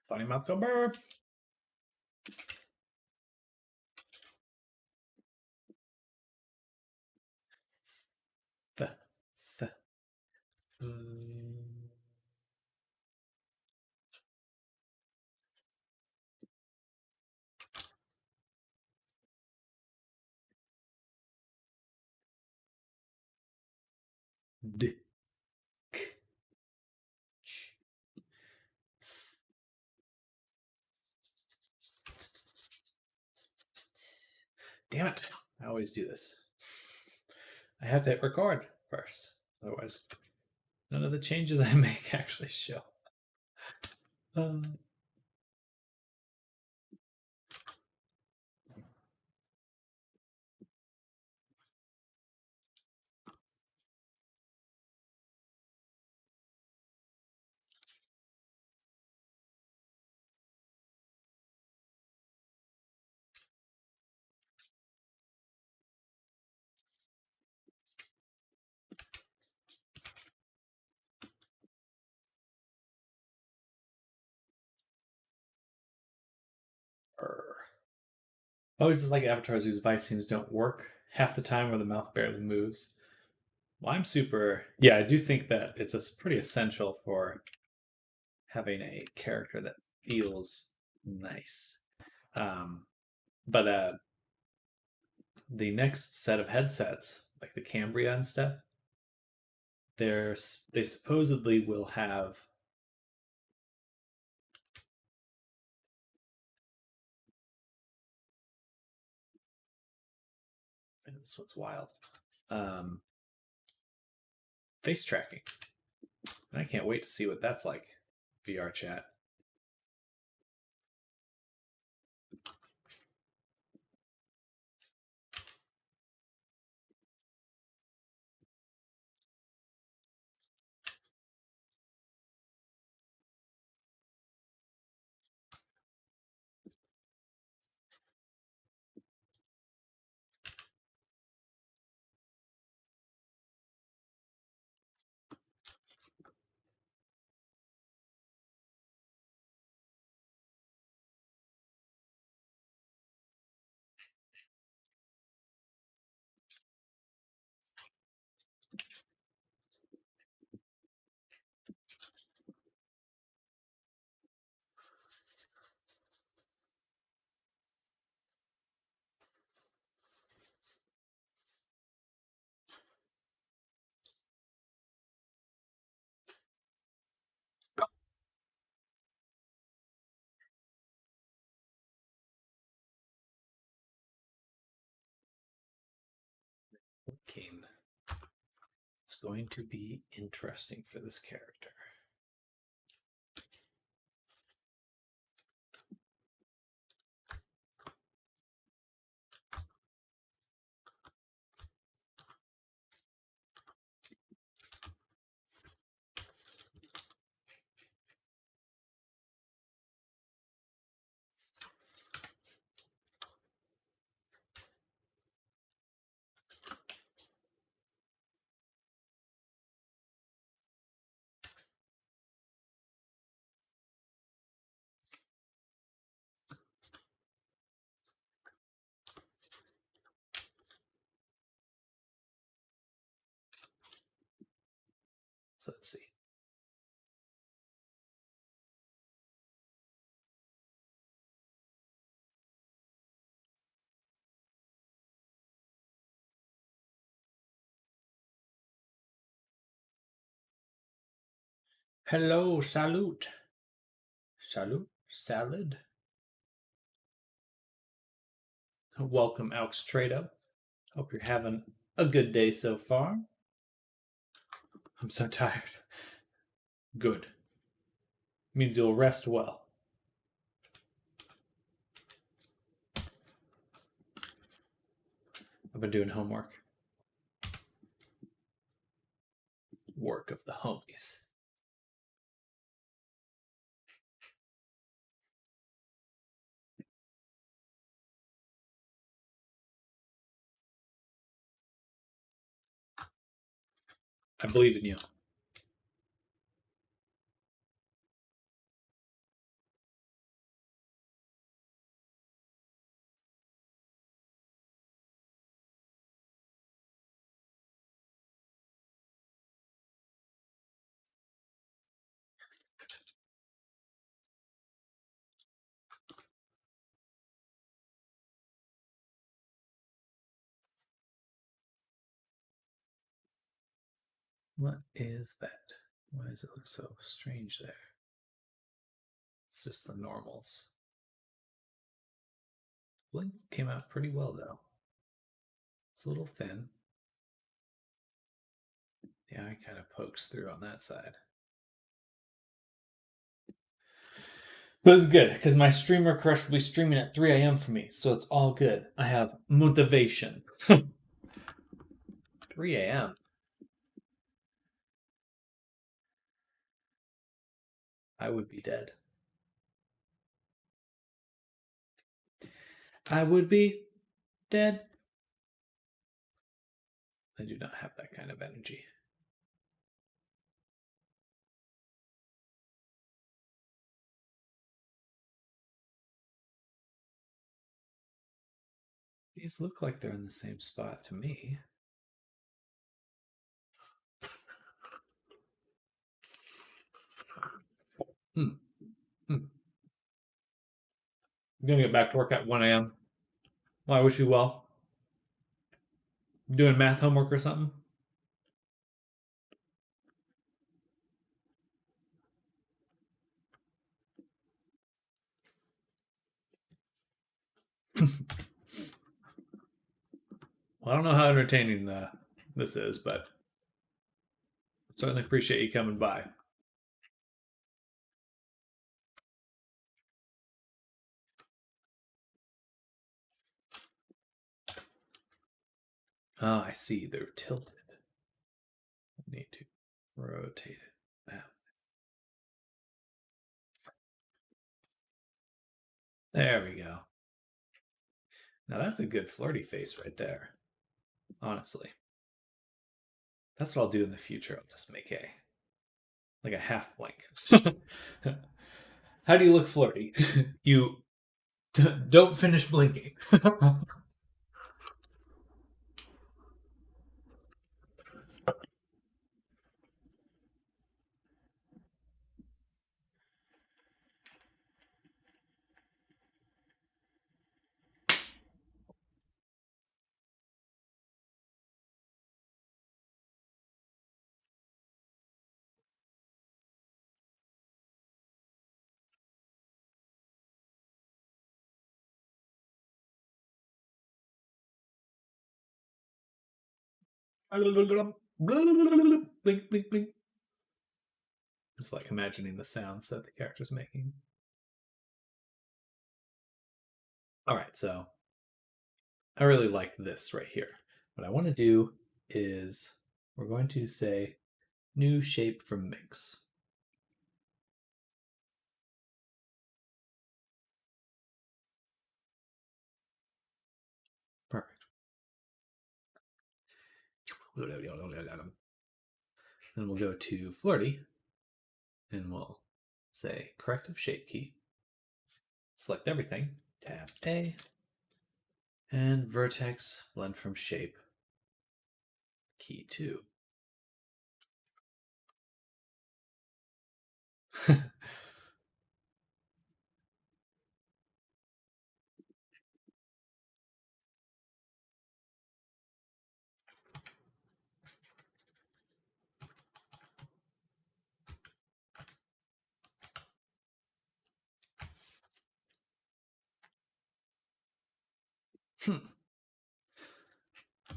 Funny mouth go burr. D. Damn it. I always do this. I have to hit record first. Otherwise, none of the changes I make actually show. Always just like avatars whose vice seams don't work half the time, or the mouth barely moves. Well, I'm super. Yeah, I do think that it's pretty essential for having a character that feels nice. But the next set of headsets, like the Cambria and stuff, they supposedly will have this one's wild. Face tracking. I can't wait to see what that's like. VR chat. King. It's going to be interesting for this character. So let's see. Hello, salute. Salute, salad. Welcome, Alex Trado. Hope you're having a good day so far. I'm so tired. Good. Means you'll rest well. I've been doing homework. Work of the homies. I believe in you. What is that? Why does it look so strange there? It's just the normals. Blink came out pretty well though. It's a little thin. The eye kind of pokes through on that side. But it's good because my streamer crush will be streaming at 3 a.m. for me, so it's all good. I have motivation. 3 a.m. I would be dead. I would be dead. I do not have that kind of energy. These look like they're in the same spot to me. I'm gonna get back to work at 1 a.m. Well, I wish you well. Doing math homework or something? Well, I don't know how entertaining this is, but certainly appreciate you coming by. Oh, I see. They're tilted. I need to rotate it that. There we go. Now that's a good flirty face right there. Honestly. That's what I'll do in the future. I'll just make a half blank. How do you look flirty? You don't finish blinking. Blink, blink, blink. Just like imagining the sounds that the character's making. All right, so I really like this right here. What I want to do is we're going to say new shape from mix. Perfect. Then we'll go to flirty and we'll say corrective shape key. Select everything, tab A, and vertex blend from shape key 2.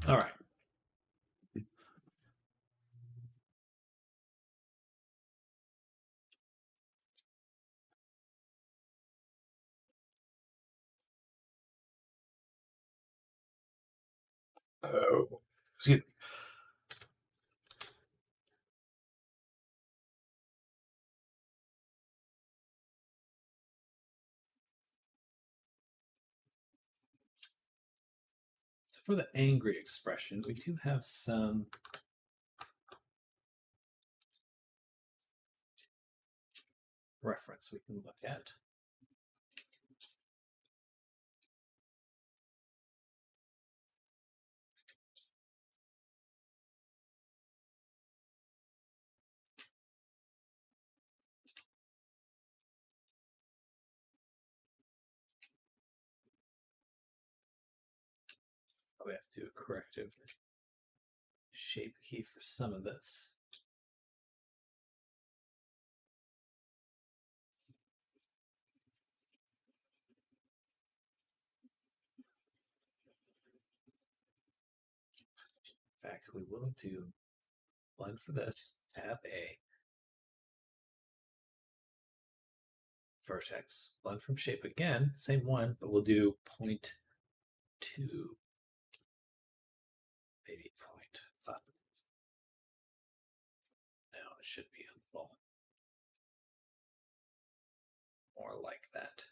All right. Oh, excuse me. So for the angry expression, we do have some reference we can look at. We have to do a corrective shape key for some of this. In fact, we will do blend for this, tab A, vertex, blend from shape again, same one, but we'll do 0.2, maybe 0.5. Now it should be a little more like that.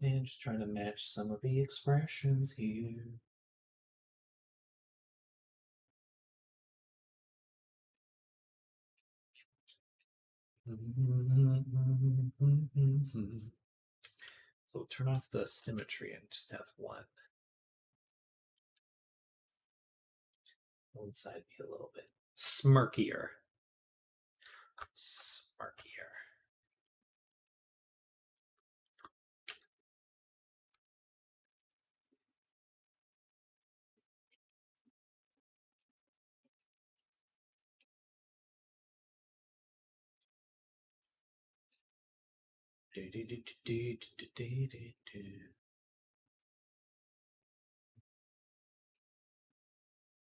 And just trying to match some of the expressions here. So we'll turn off the symmetry and just have one side be a little bit smirkier. Smirkier.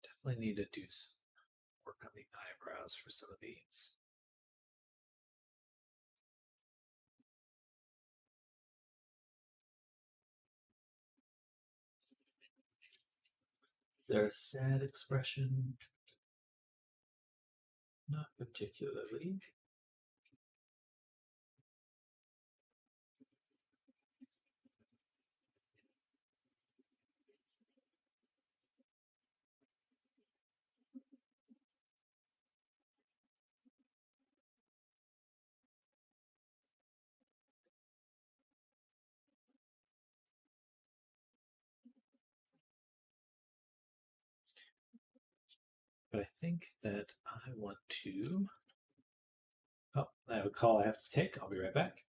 Definitely need to do some work on the eyebrows for some of these. Is there a sad expression? Not particularly. But I think that I want to. Oh, I have a call I have to take. I'll be right back.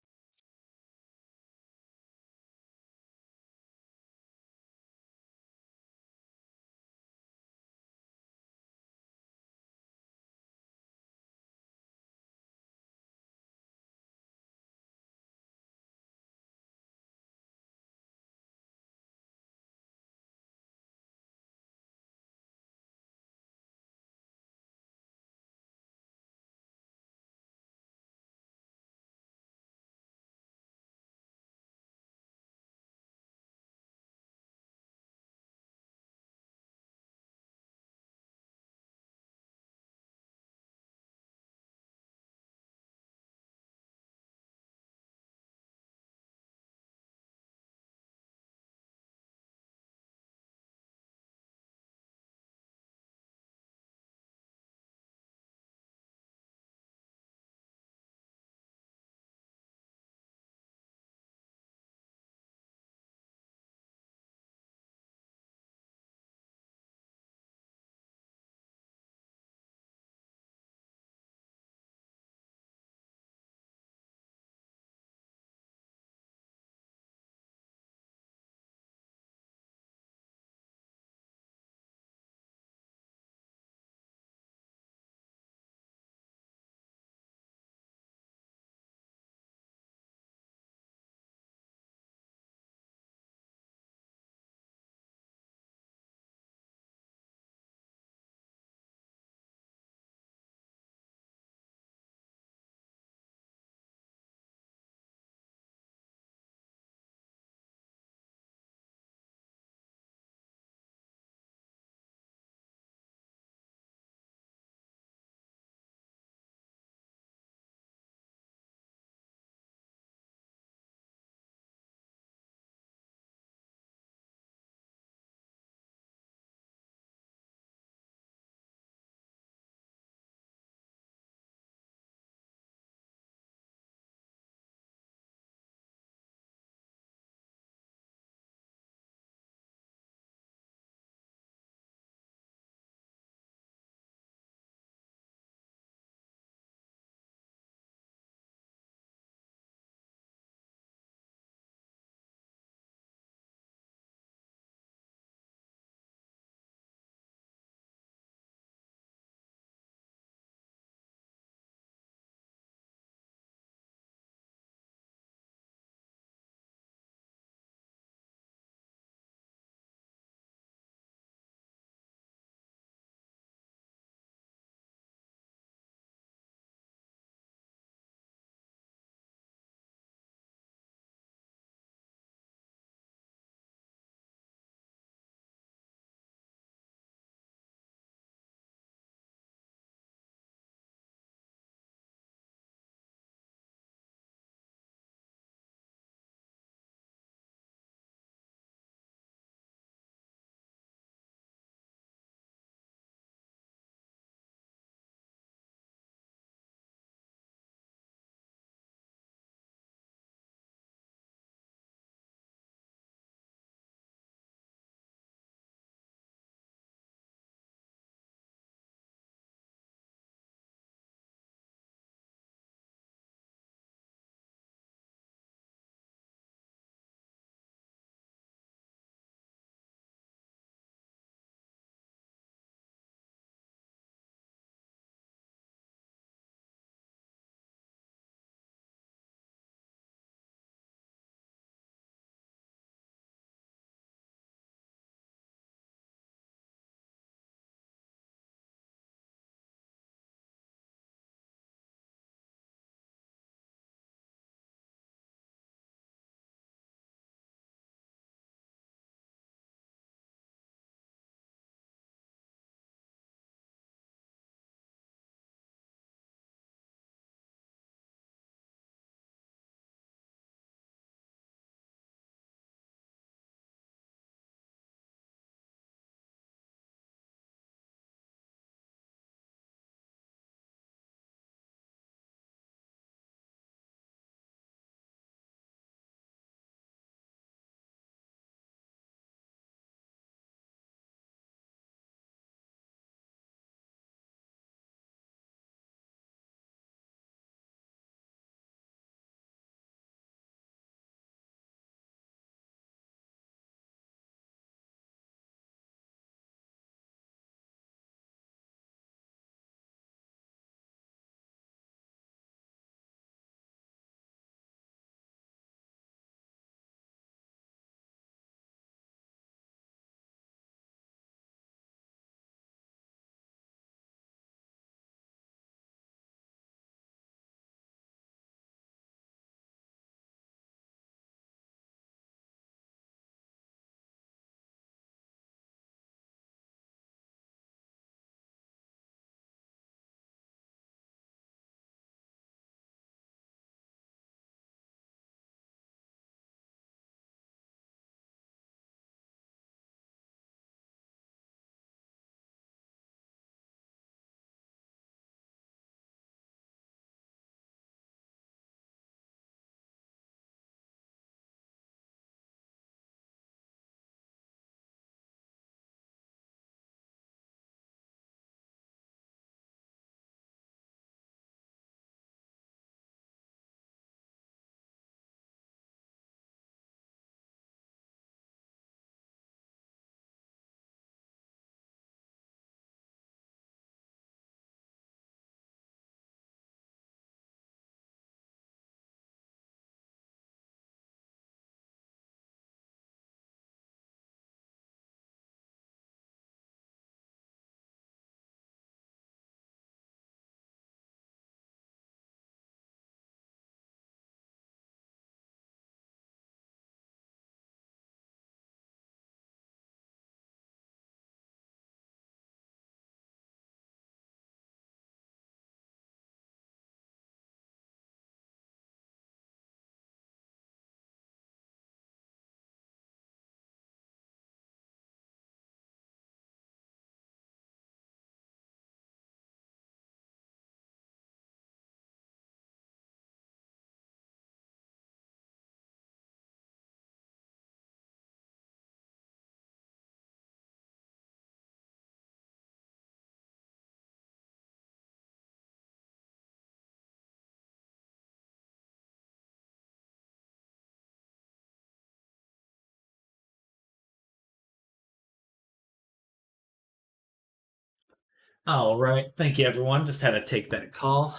All right. Thank you, everyone. Just had to take that call.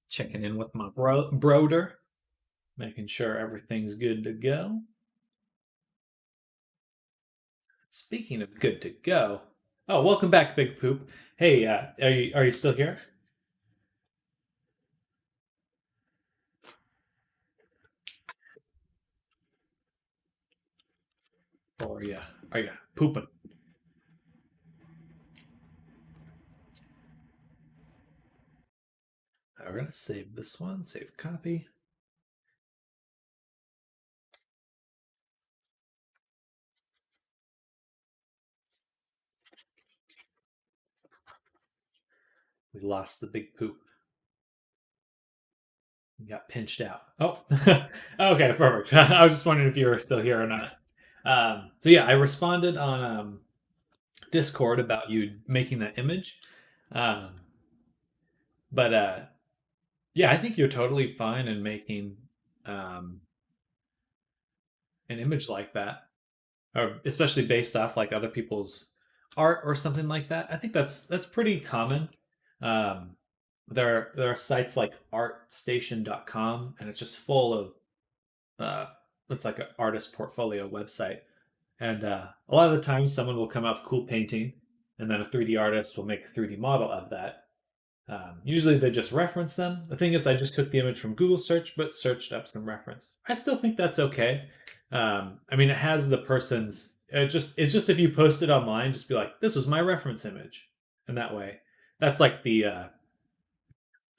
Checking in with my broder, making sure everything's good to go. Speaking of good to go, oh, welcome back, Big Poop. Hey, are you still here? Or are you pooping? We're gonna save this one. Save copy. We lost the Big Poop. We got pinched out. Oh, okay, perfect. I was just wondering if you were still here or not. So yeah, I responded on Discord about you making that image. Um, but yeah, I think you're totally fine in making um, an image like that, or especially based off like other people's art or something like that. I think that's pretty common. Um, there are sites like artstation.com, and it's just full of it's like an artist portfolio website. And a lot of the times, someone will come up with cool painting, and then a 3D artist will make a 3D model of that. Usually, they just reference them. The thing is, I just took the image from Google search, but searched up some reference. I still think that's okay. I mean, it has the person's. It's just if you post it online, just be like, "This was my reference image," and that way, that's like the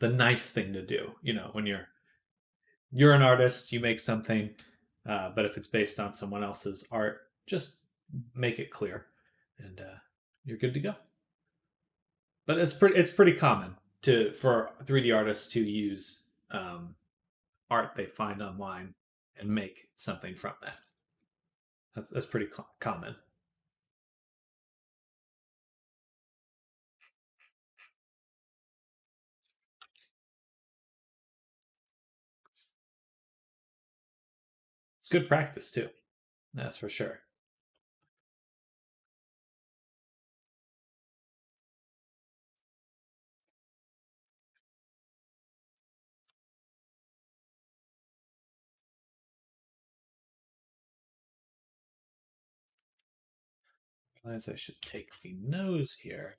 nice thing to do. When you're an artist, you make something, but if it's based on someone else's art, just make it clear, and you're good to go. But it's pretty common for 3D artists to use art they find online and make something from that. That's pretty common. It's good practice too. That's for sure. Realize I should take the nose here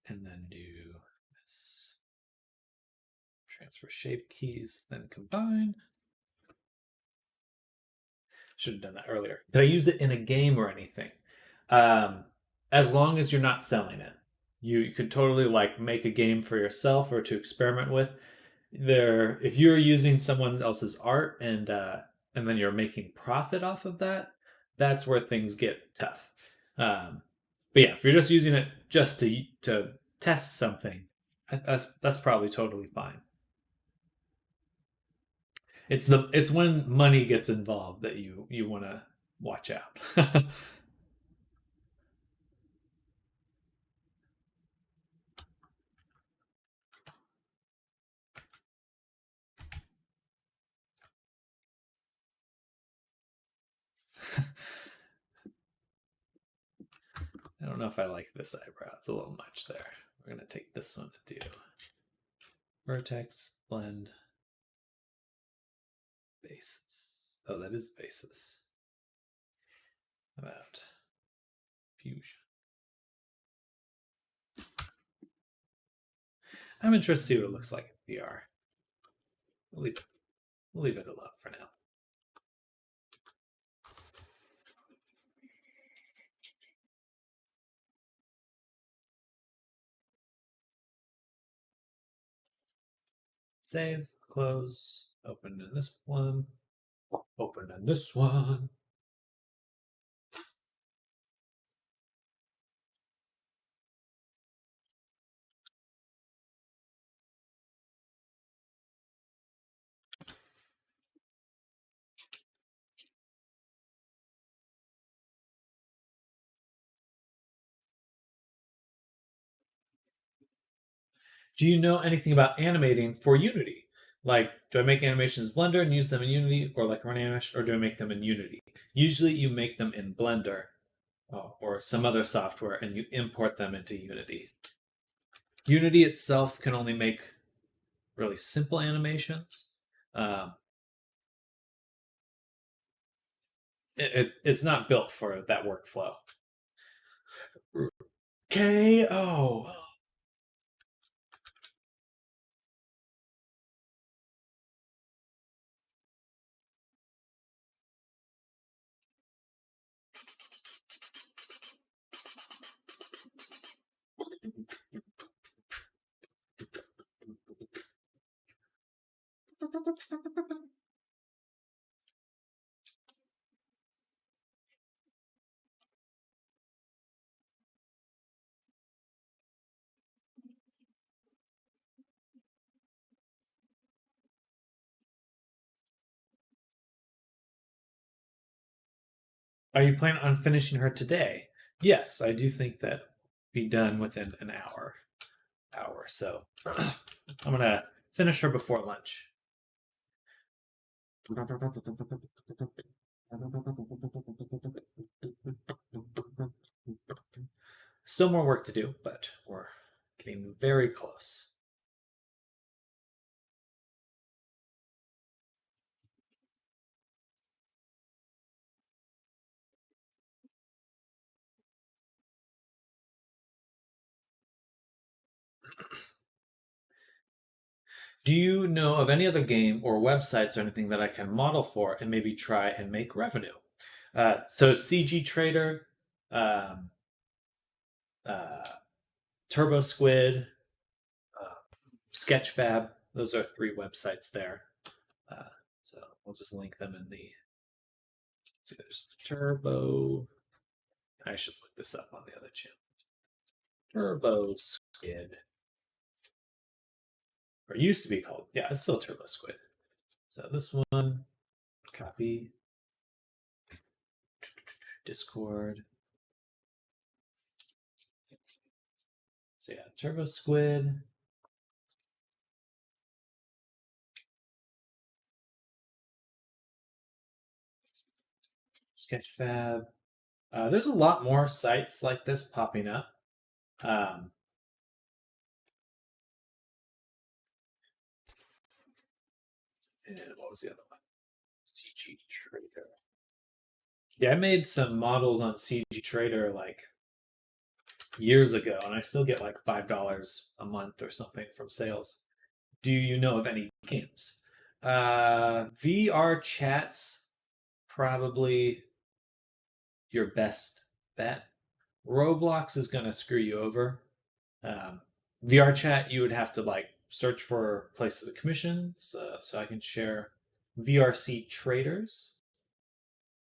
and then do this. Transfer shape keys, then combine. Should have done that earlier. Could I use it in a game or anything? Um, as long as you're not selling it, you could totally like make a game for yourself or to experiment with. If you're using someone else's art and then you're making profit off of that, that's where things get tough. Um, but yeah, if you're just using it just to test something, that's probably totally fine. It's when money gets involved that you want to watch out. I don't know if I like this eyebrow. It's a little much there. We're gonna take this one to do vertex, blend, basis. Oh, that is basis. How about fusion? I'm interested to see what it looks like in VR. We'll leave it alone for now. Save, close, open in this one, open in this one. Do you know anything about animating for Unity? Like, do I make animations in Blender and use them in Unity, or like Run Animation, or do I make them in Unity? Usually, you make them in Blender or some other software, and you import them into Unity. Unity itself can only make really simple animations. Um, it's not built for that workflow. KO. Are you planning on finishing her today? Yes, I do think that be done within an hour. So I'm gonna finish her before lunch. Still more work to do, but we're getting very close. Do you know of any other game or websites or anything that I can model for and maybe try and make revenue? So CG Trader, um, uh, Turbo Squid, uh, Sketchfab. Those are 3 websites there. Uh, so we'll just link them in the. So there's Turbo. I should look this up on the other channel. Turbo Squid. Or used to be called. Yeah, it's still Turbo Squid. So this one, copy. Discord. So yeah, Turbo Squid. Sketchfab. There's a lot more sites like this popping up. Um, and what was the other one? CG Trader. Yeah, I made some models on CG Trader like years ago, and I still get like $5 a month or something from sales. Do you know of any games? VR chats, probably your best bet. Roblox is going to screw you over. Um, VR chat, you would have to like search for places of commissions. So I can share VRC Traders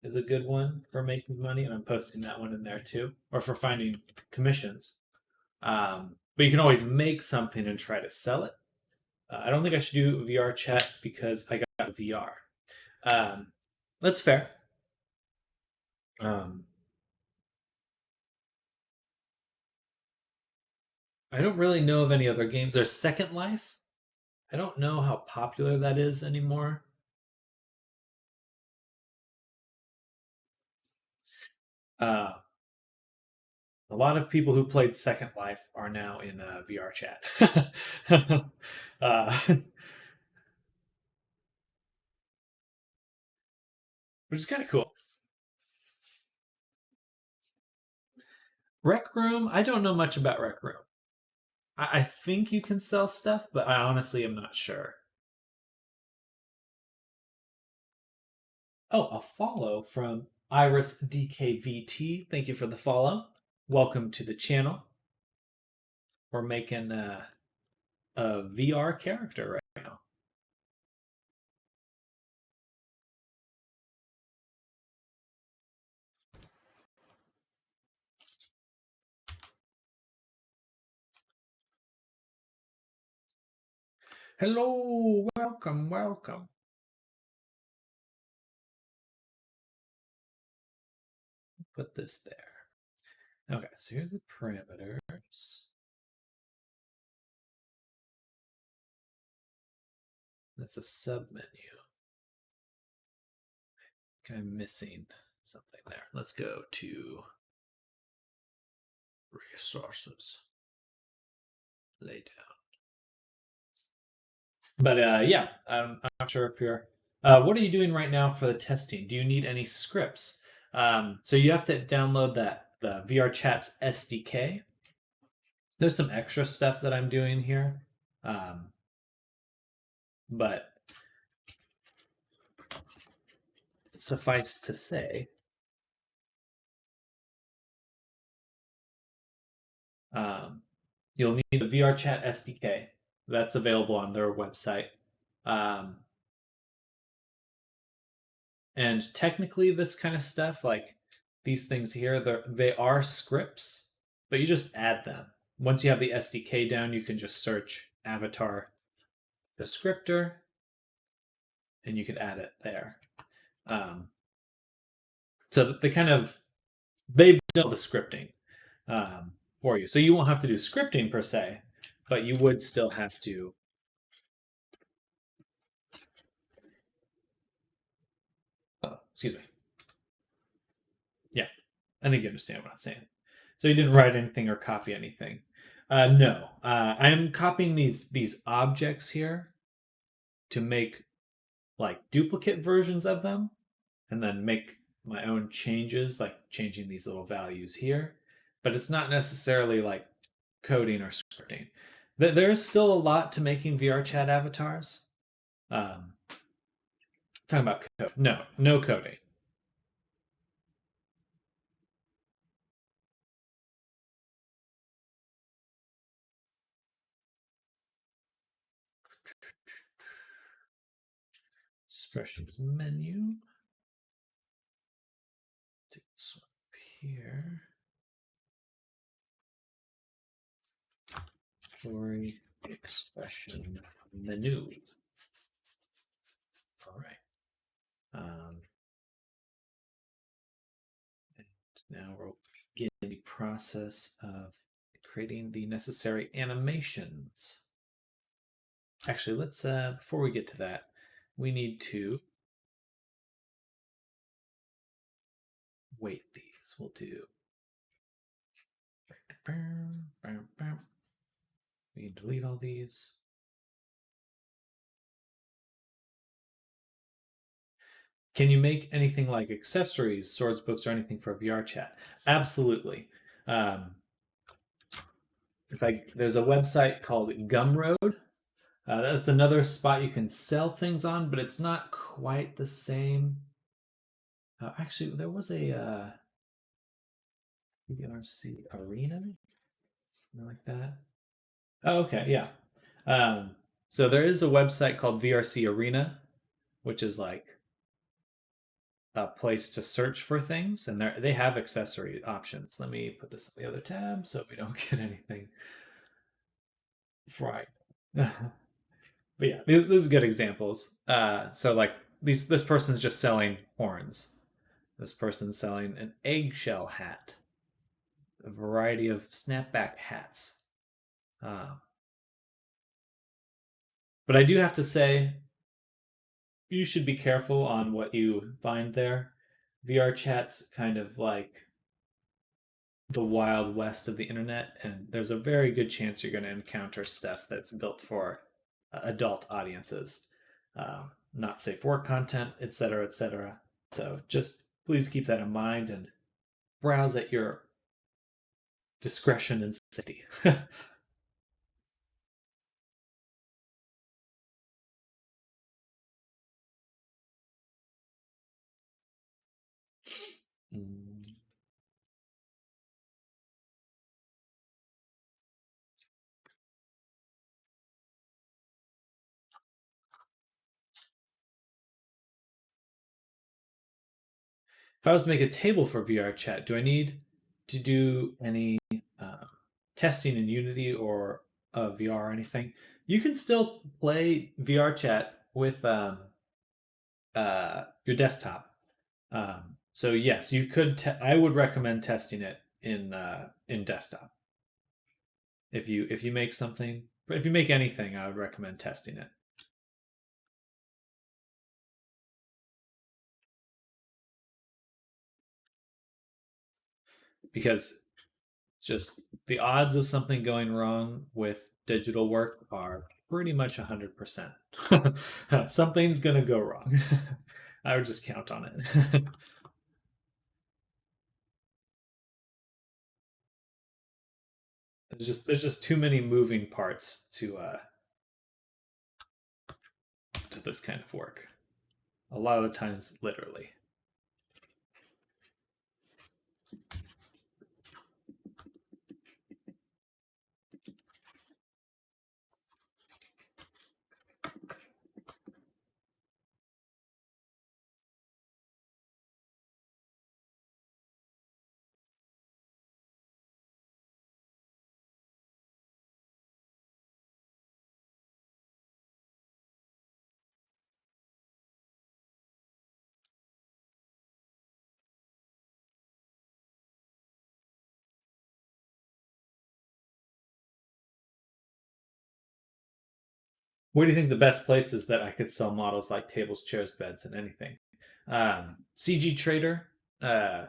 is a good one for making money, and I'm posting that one in there too, or for finding commissions. But you can always make something and try to sell it. I don't think I should do VR chat because I got VR. That's fair. Um, I don't really know of any other games. There's Second Life. I don't know how popular that is anymore. Uh, a lot of people who played Second Life are now in VR chat, uh, which is kind of cool. Rec Room. I don't know much about Rec Room. I think you can sell stuff, but I honestly am not sure. Oh, a follow from Iris DKVT. Thank you for the follow. Welcome to the channel. We're making a VR character right now. Hello, welcome, welcome. Put this there. Okay, so here's the parameters. That's a submenu. Okay, I'm missing something there. Let's go to resources. lay down. But yeah, I'm not sure if you're. What are you doing right now for the testing? Do you need any scripts? So you have to download the VR Chats SDK. There's some extra stuff that I'm doing here, but suffice to say, you'll need the VR Chat SDK. That's available on their website. And technically, this kind of stuff, like these things here, they are scripts, but you just add them. Once you have the SDK down, you can just search avatar descriptor, and you can add it there. So they've done the scripting for you. So you won't have to do scripting per se, but you would still have to. Oh, excuse me. Yeah, I think you understand what I'm saying. So you didn't write anything or copy anything. No, I'm copying these objects here to make like duplicate versions of them, and then make my own changes, like changing these little values here. But it's not necessarily like coding or scripting. There's still a lot to making VR chat avatars. Talking about code. No coding. Expressions menu. Take this one up here. Story expression menu. All right. And now we'll begin the process of creating the necessary animations. Actually, let's before we get to that, we need to weight these. We'll do. We can delete all these. Can you make anything like accessories, swords, books, or anything for VR chat? Absolutely. There's a website called Gumroad. That's another spot you can sell things on, but it's not quite the same. Actually, there was a VRC Arena, something like that. Oh, okay, yeah. So there is a website called VRC Arena, which is like a place to search for things, and they have accessory options. Let me put this in the other tab so we don't get anything fried. But yeah, these are good examples. So like this person's just selling horns. This person's selling an eggshell hat, a variety of snapback hats. But I do have to say, you should be careful on what you find there. VR chat's kind of like the wild west of the internet, and there's a very good chance you're going to encounter stuff that's built for adult audiences, not safe for work content, etc., etc. So just please keep that in mind and browse at your discretion and safety. If I was to make a table for VR chat, do I need to do any testing in Unity or VR or anything? You can still play VR chat with your desktop. So yes, you could. I would recommend testing it in desktop. If you make something, if you make anything, I would recommend testing it. Because just the odds of something going wrong with digital work are pretty much 100%. Something's gonna go wrong. I would just count on it. There's just too many moving parts to this kind of work. A lot of the times, literally. Where do you think the best places that I could sell models like tables, chairs, beds, and anything? CG Trader. Uh,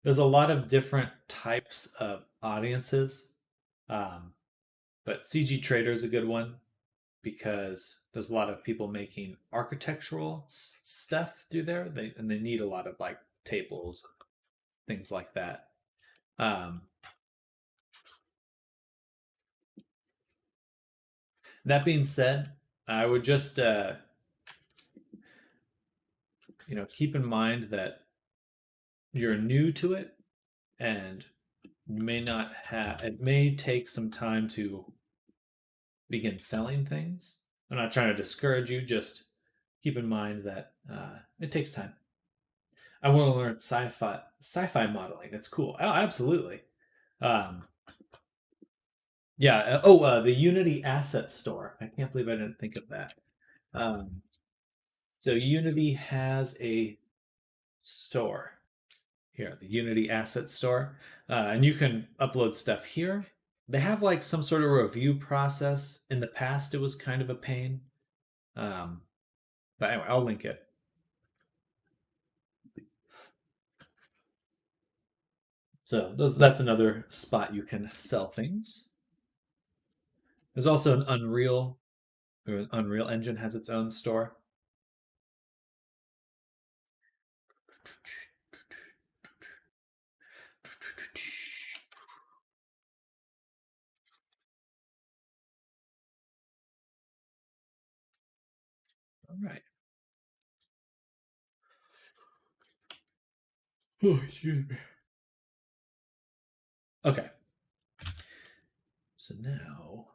there's a lot of different types of audiences, um, but CG Trader is a good one because there's a lot of people making architectural stuff through there. They need a lot of like tables, things like that. Um, that being said, I would just keep in mind that you're new to it and you may not have it may take some time to begin selling things. I'm not trying to discourage you, just keep in mind that it takes time. I want to learn sci-fi modeling. It's cool. Oh, absolutely. Um, yeah. The Unity Asset Store. I can't believe I didn't think of that. Um, so Unity has a store here, the Unity Asset Store, and you can upload stuff here. They have like some sort of review process. In the past, it was kind of a pain, um, but anyway, I'll link it. So that's another spot you can sell things. There's also an Unreal Engine has its own store. All right. Oh, excuse me. Okay. So now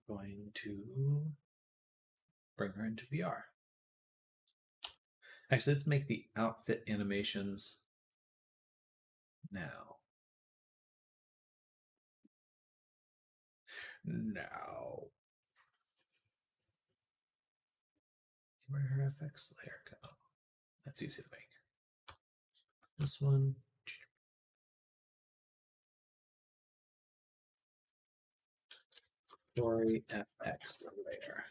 I'm going to bring her into VR. Actually, let's make the outfit animations now. Now. Where her FX layer go? That's easy to make. This one. Story FX layer.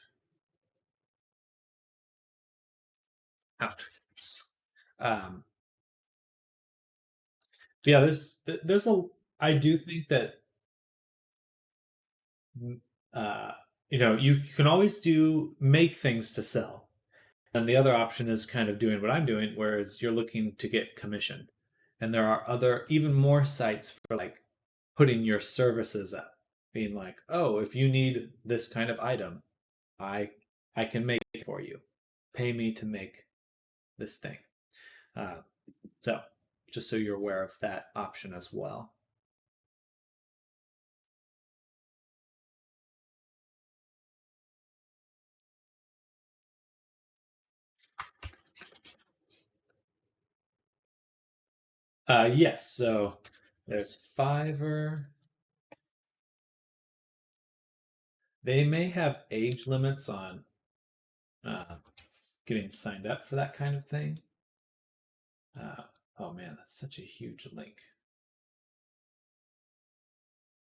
Outfits. Yeah, there's a. I do think that uh, you can always make things to sell, and the other option is kind of doing what I'm doing, whereas you're looking to get commission, and there are other even more sites for like putting your services up, being like, oh, if you need this kind of item, I I can make it for you. Pay me to make this thing. Uh, so just so you're aware of that option as well. Yes, so there's Fiverr. They may have age limits on uh, getting signed up for that kind of thing. Oh man, that's such a huge link.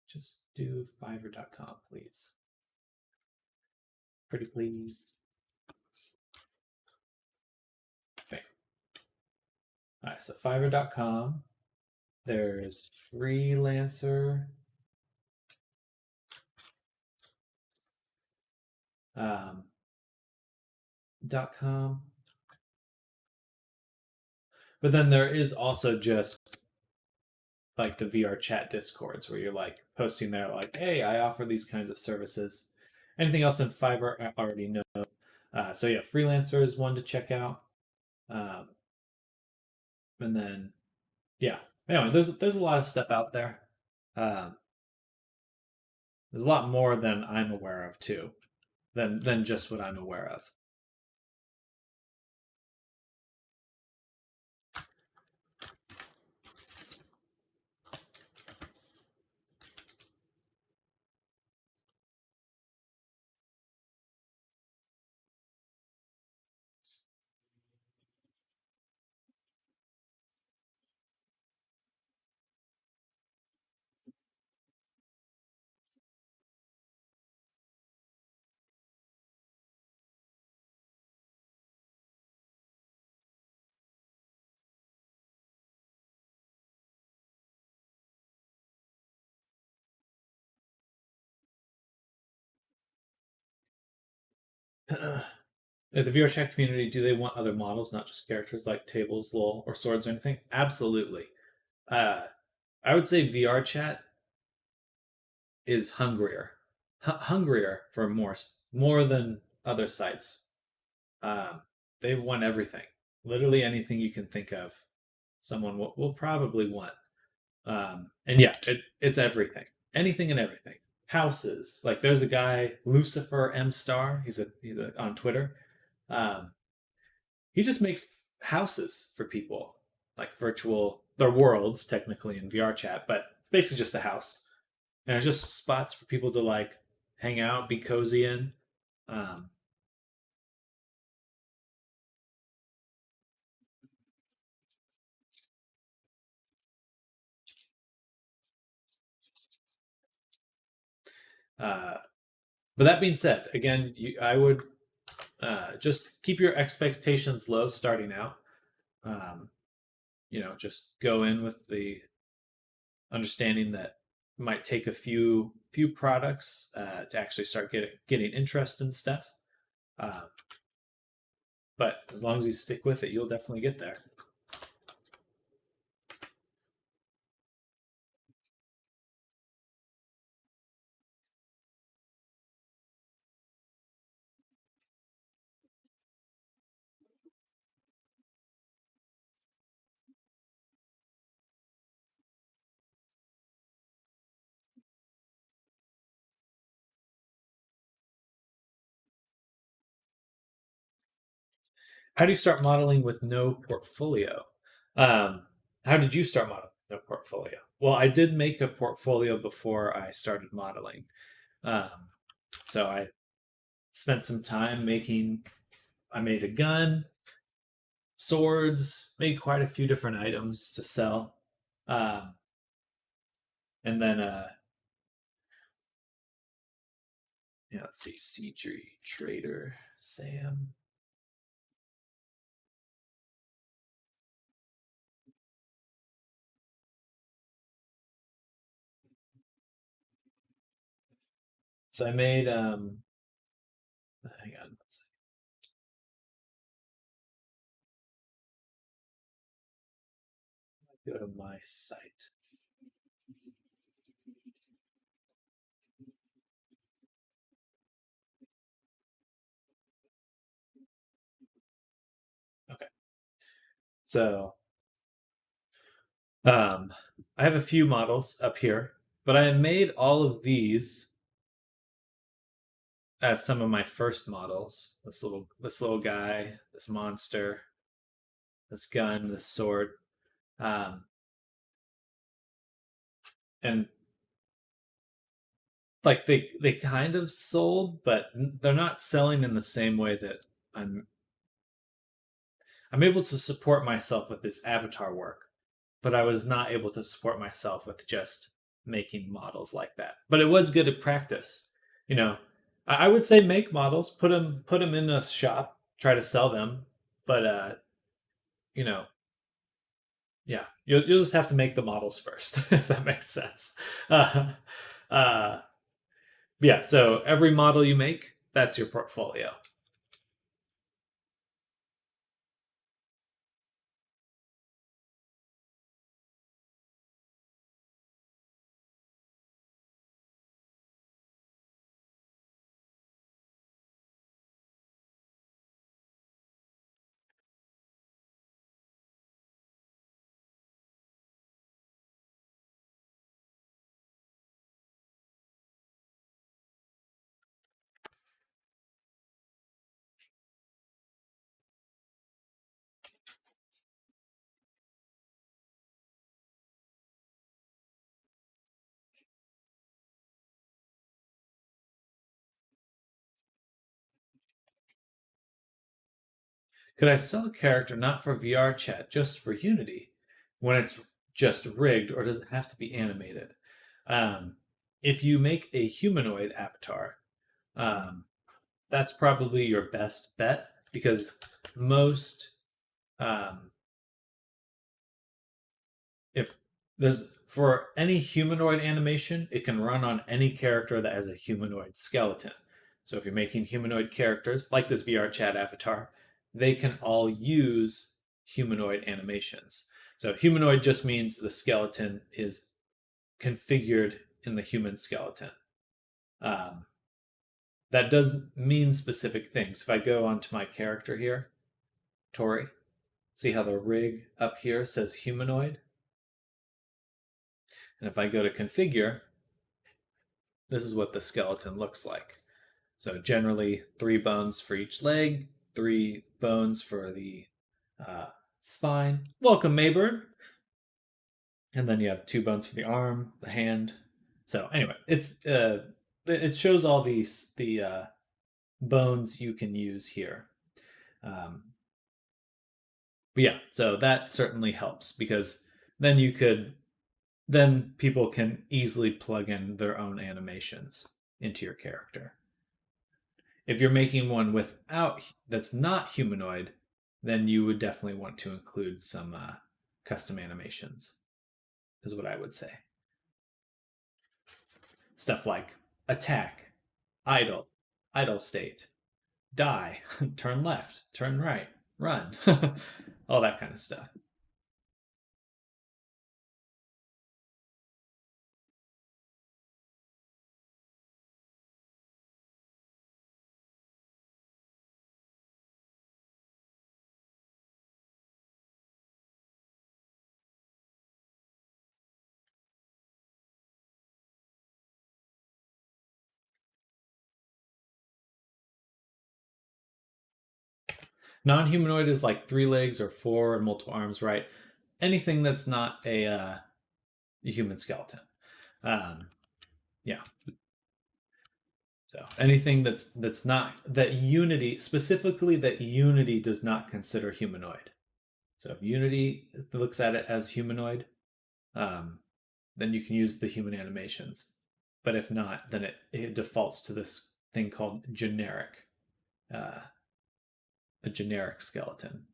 Just do fiverr.com, please. Pretty please. All right, so Fiverr.com. There's Freelancer. Um, .com. But then there is also just like the VR chat discords where you're like posting there like, hey, I offer these kinds of services. Anything else in Fiverr, I already know. So yeah, Freelancer is one to check out. Um, and then yeah, anyway, there's a lot of stuff out there. Um, there's a lot more than I'm aware of too, than just what I'm aware of. The VR chat community, do they want other models, not just characters like tables, lol, or swords or anything? Absolutely. Uh, I would say VR chat is hungrier for more than other sites. Um, they want everything, literally anything you can think of. Someone will probably want, and yeah, it's everything, anything and everything. Houses, like there's a guy Lucifer M Star. He's on Twitter. Um, he just makes houses for people, like virtual. They're worlds technically in VR chat, but it's basically just a house and it's just spots for people to like hang out, be cozy in. Um, uh, but that being said, again, I would just keep your expectations low starting out. Um, just go in with the understanding that it might take a few products to actually start getting interest in stuff. Uh, but as long as you stick with it, you'll definitely get there. How do you start modeling with no portfolio? Um, how did you start modeling with no portfolio? Well, I did make a portfolio before I started modeling. Um, so I spent some time making, I made a gun, swords, made quite a few different items to sell. Um, and then, let's see, Seedry, Trader, Sam. So I made, hang on, let's go to my site. Okay. So Um, I have a few models up here, but I made all of these as some of my first models. This little guy, this monster, this gun, this sword, um, and like they kind of sold, but they're not selling in the same way that I'm. I'm able to support myself with this avatar work, but I was not able to support myself with just making models like that. But it was good at practice. You know, I would say make models, put them in a shop, try to sell them, but you know, Yeah, you'll just have to make the models first, if that makes sense. Uh, uh, yeah, so every model you make, that's your portfolio. Could I sell a character not for VR chat, just for Unity, when it's just rigged, or does it have to be animated? Um, if you make a humanoid avatar, um, that's probably your best bet because most um, if there's for any humanoid animation, it can run on any character that has a humanoid skeleton. So if you're making humanoid characters like this VR chat avatar, they can all use humanoid animations. So humanoid just means the skeleton is configured in the human skeleton. Um, that does mean specific things. If I go onto my character here, Tori, see how the rig up here says humanoid? And if I go to configure, this is what the skeleton looks like. So generally 3 bones for each leg, 3 bones for the uh, spine. Welcome, Mayburn. And then you have 2 bones for the arm, the hand. So anyway, it shows all the bones you can use here. Um, but yeah, so that certainly helps because then you could then people can easily plug in their own animations into your character. If you're making one without that's not humanoid, then you would definitely want to include some custom animations, is what I would say. Stuff like attack, idle, idle state, die, turn left, turn right, run, all that kind of stuff. Non humanoid is like 3 legs or 4 and multiple arms, right? Anything that's not a human skeleton. Um, yeah. So anything that's not that Unity specifically that Unity does not consider humanoid. So if Unity looks at it as humanoid, um, then you can use the human animations. But if not, then it defaults to this thing called generic, uh, a generic skeleton.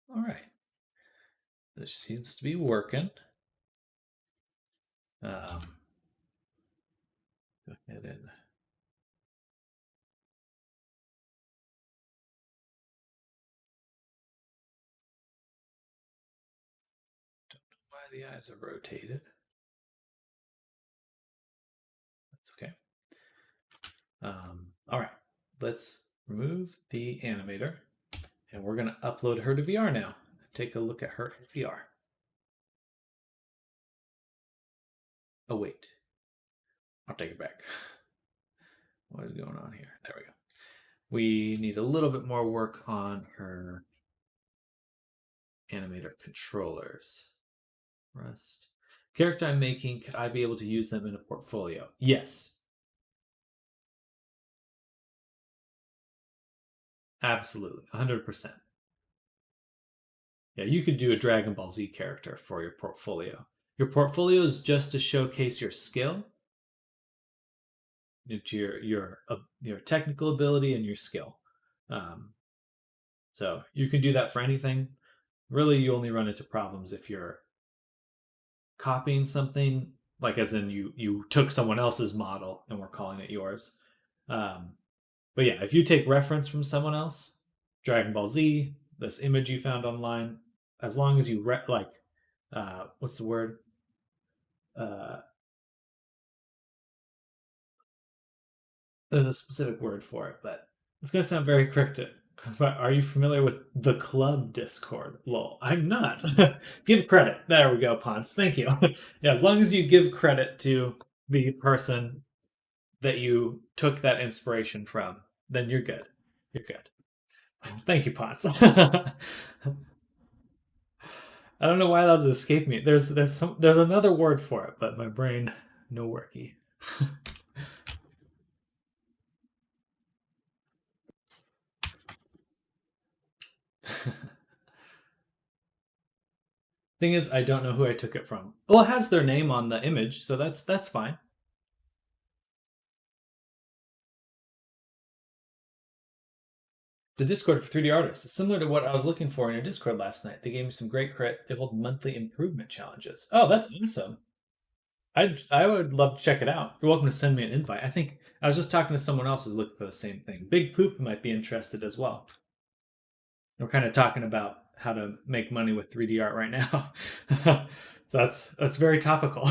All right, this seems to be working. Um, go ahead and why the eyes are rotated. That's okay. All right, let's remove the animator and we're going to upload her to VR now. Take a look at her in VR. Oh, wait. I'll take it back. What is going on here? There we go. We need a little bit more work on her animator controllers. Rust. Character I'm making, could I be able to use them in a portfolio? Yes. Absolutely, 100%. Yeah, you could do a Dragon Ball Z character for your portfolio. Your portfolio is just to showcase your skill, your technical ability and your skill. Um, so you can do that for anything. Really, you only run into problems if you're copying something, like as in you took someone else's model and we're calling it yours. Um, but yeah, if you take reference from someone else, Dragon Ball Z, this image you found online, as long as you what's the word? Uh, there's a specific word for it, but it's gonna sound very cryptic. But are you familiar with the club Discord? Lol, I'm not. Give credit. There we go, Ponce. Thank you. Yeah, as long as you give credit to the person that you took that inspiration from, then you're good. You're good. Thank you, Ponce. I don't know why that was escaping me. There's another word for it, but my brain no worky. Thing is, I don't know who I took it from. Well, it has their name on the image, so that's fine. The Discord for 3D artists is similar to what I was looking for in your Discord last night. They gave me some great credit. They hold monthly improvement challenges. Oh, that's awesome. I would love to check it out. You're welcome to send me an invite. I think I was just talking to someone else who's looking for the same thing. Big Poop might be interested as well. We're kind of talking about how to make money with 3D art right now. So that's very topical.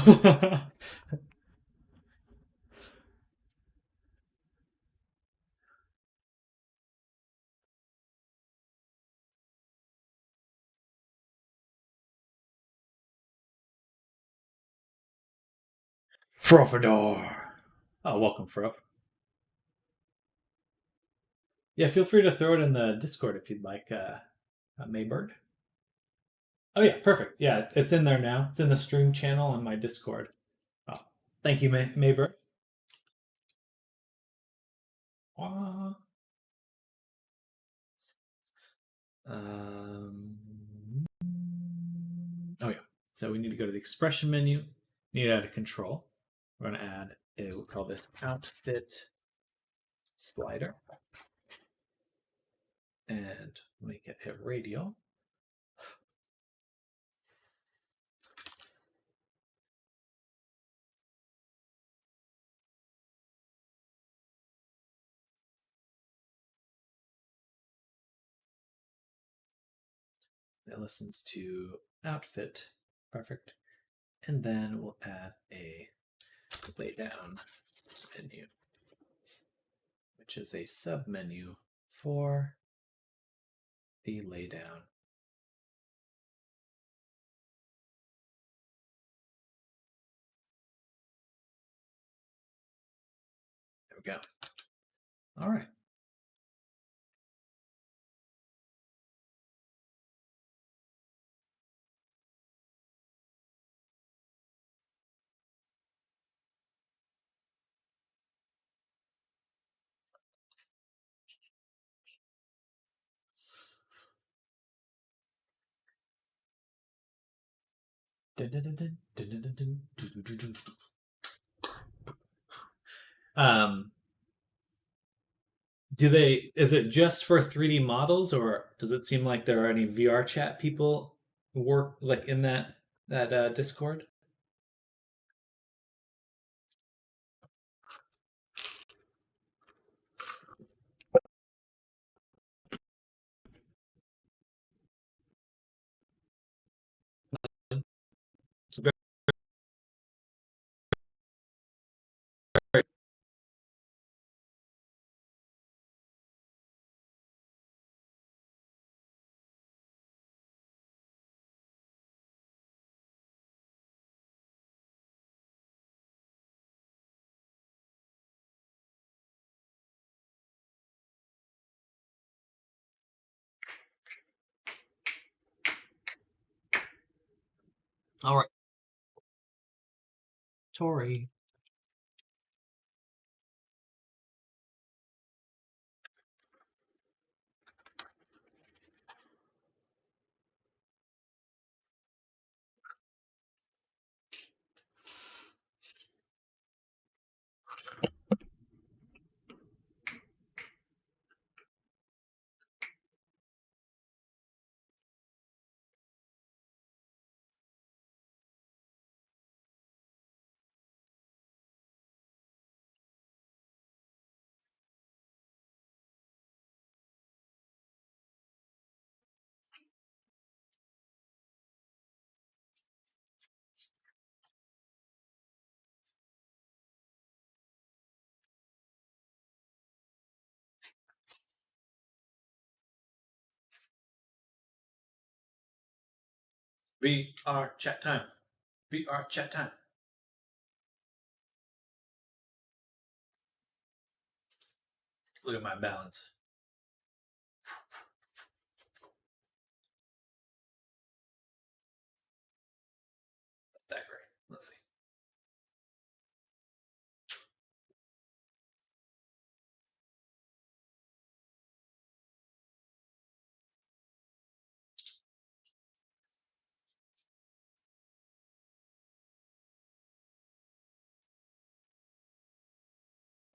Frofador. Oh, welcome, Fro. Yeah, feel free to throw it in the Discord if you'd like, Maybird. Oh yeah, perfect. Yeah, it's in there now. It's in the stream channel on my Discord. Oh, thank you, Maybird. Um, oh yeah. So we need to go to the expression menu. We need to add a control. We're going to add we'll call this outfit slider, and make it a radial. It listens to outfit. Perfect. And then we'll add a lay down menu, which is a sub menu for the lay down. There we go. All right. Um, is it just for 3D models, or does it seem like there are any VR chat people who work like in that Discord? All right, Tori. VR chat time. VR chat time. Look at my balance. Not that great. Let's see.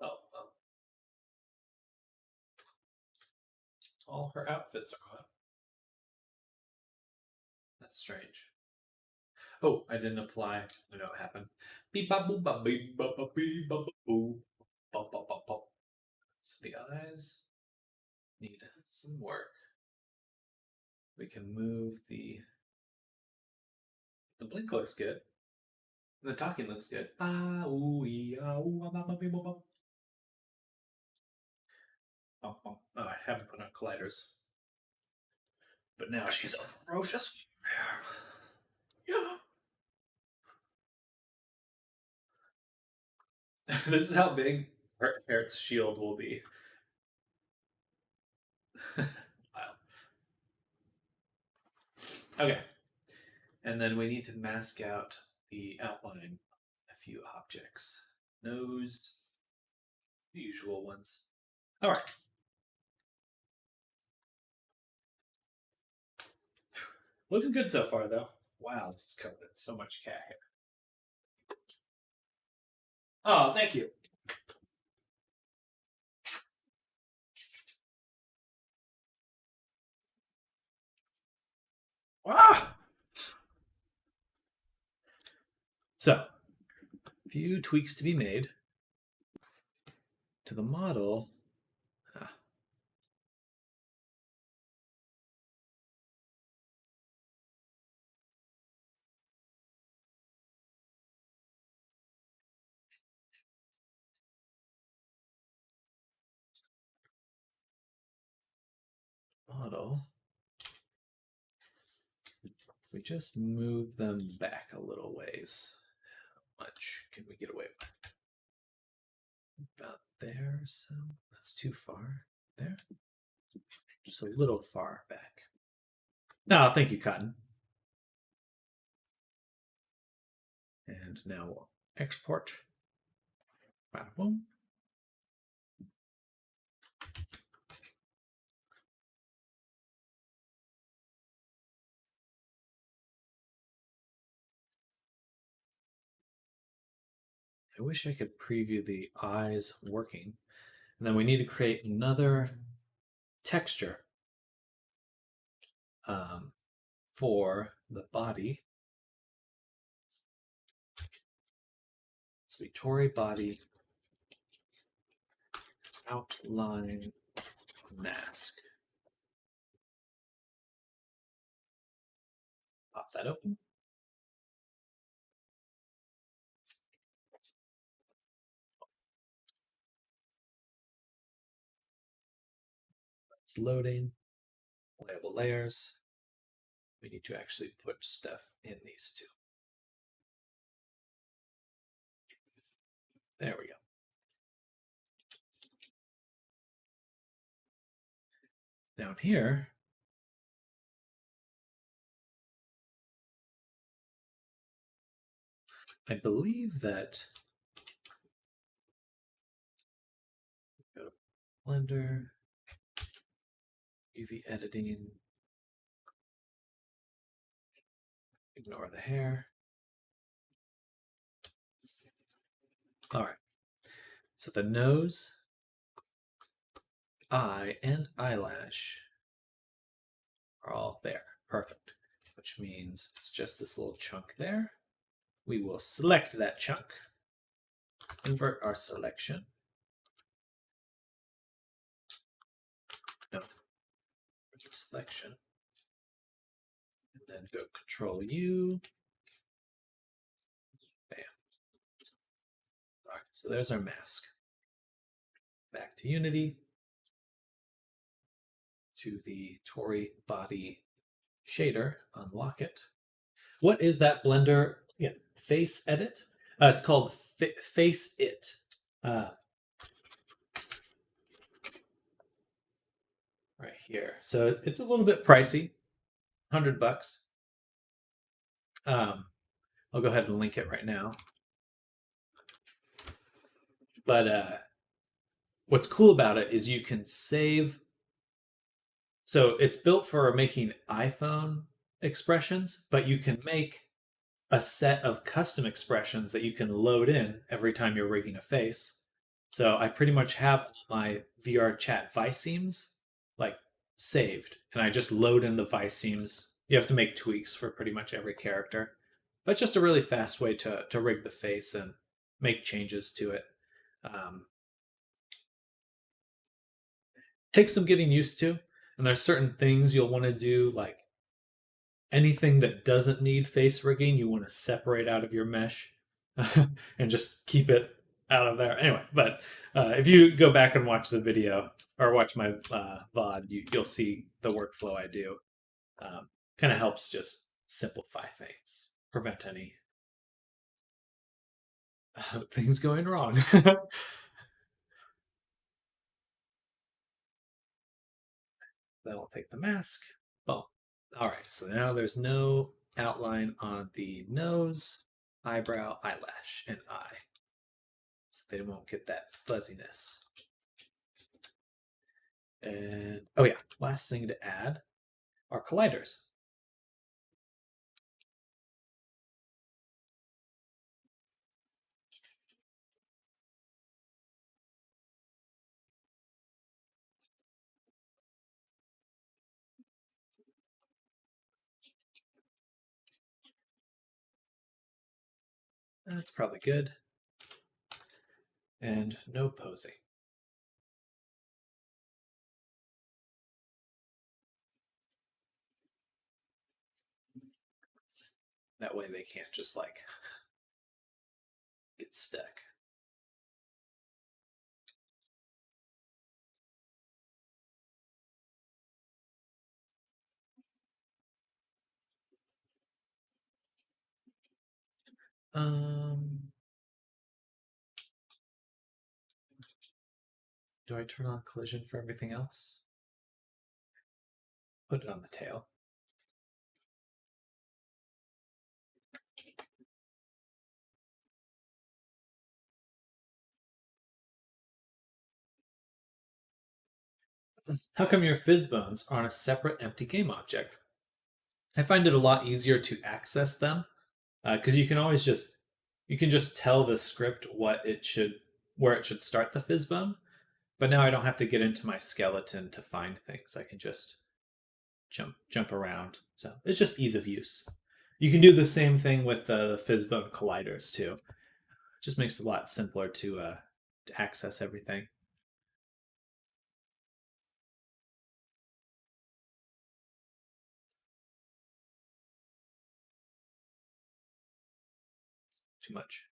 Oh, well. All her outfits are on. That's strange. Oh, I didn't apply. I know what happened. Beep bop boop bop beep bop bop beep bop bop boo. Bop bop bop bop. So the eyes need some work. We can move the blink looks good. The talking looks good. Ah, ooh, ah, ooh, ah, bah, beep, bop, bop. Oh, I haven't put on colliders. But now she's a ferocious. Yeah. This is how big Hert's shield will be. Wow. Okay. And then we need to mask out the outline of a few objects. Nose, the usual ones. All right. Looking good so far, though. Wow, this is covered in so much cat hair. Oh, thank you. Ah! So, a few tweaks to be made to the model. Model. We just move them back a little ways. How much can we get away with? About there, so that's too far. There? Just a little far back. No, thank you, Cotton. And now we'll export. Bada boom. I wish I could preview the eyes working. And then we need to create another texture for the body. So Tori body outline mask. Pop that open. It's loading. Label layers. We need to actually put stuff in these two. There we go. Down here, I believe that go to Blender, UV editing, ignore the hair. All right. So the nose, eye, and eyelash are all there. Perfect. Which means it's just this little chunk there. We will select that chunk, invert our selection. No, selection. And then go Control U. Bam. All right, so there's our mask. Back to Unity. To the Tori body shader, unlock it. What is that Blender? Yeah, Face Edit. It's called Face It. Right here. So it's a little bit pricey, $100. I'll go ahead and link it right now. But what's cool about it is you can save. So it's built for making iPhone expressions, but you can make a set of custom expressions that you can load in every time you're rigging a face. So I pretty much have my VR chat Visemes like saved, and I just load in the Visemes. You have to make tweaks for pretty much every character, but just a really fast way to rig the face and make changes to it. Takes some getting used to, and there's certain things you'll want to do, like anything that doesn't need face rigging, you want to separate out of your mesh and just keep it out of there. Anyway, but if you go back and watch the video or watch my VOD, you'll see the workflow I do. Kind of helps just simplify things, prevent any things going wrong. Then we'll take the mask. Boom. All right, so now there's no outline on the nose, eyebrow, eyelash, and eye. So they won't get that fuzziness. And, oh yeah, last thing to add are colliders. That's probably good. And no posing. That way they can't just like get stuck. Do I turn on collision for everything else? Put it on the tail. How come your fizz bones are on a separate empty game object? I find it a lot easier to access them because you can always just tell the script where it should start the fizz bone. But now I don't have to get into my skeleton to find things. I can just jump around. So it's just ease of use. You can do the same thing with the Fizzbone colliders too. It just makes it a lot simpler to access everything. Too much.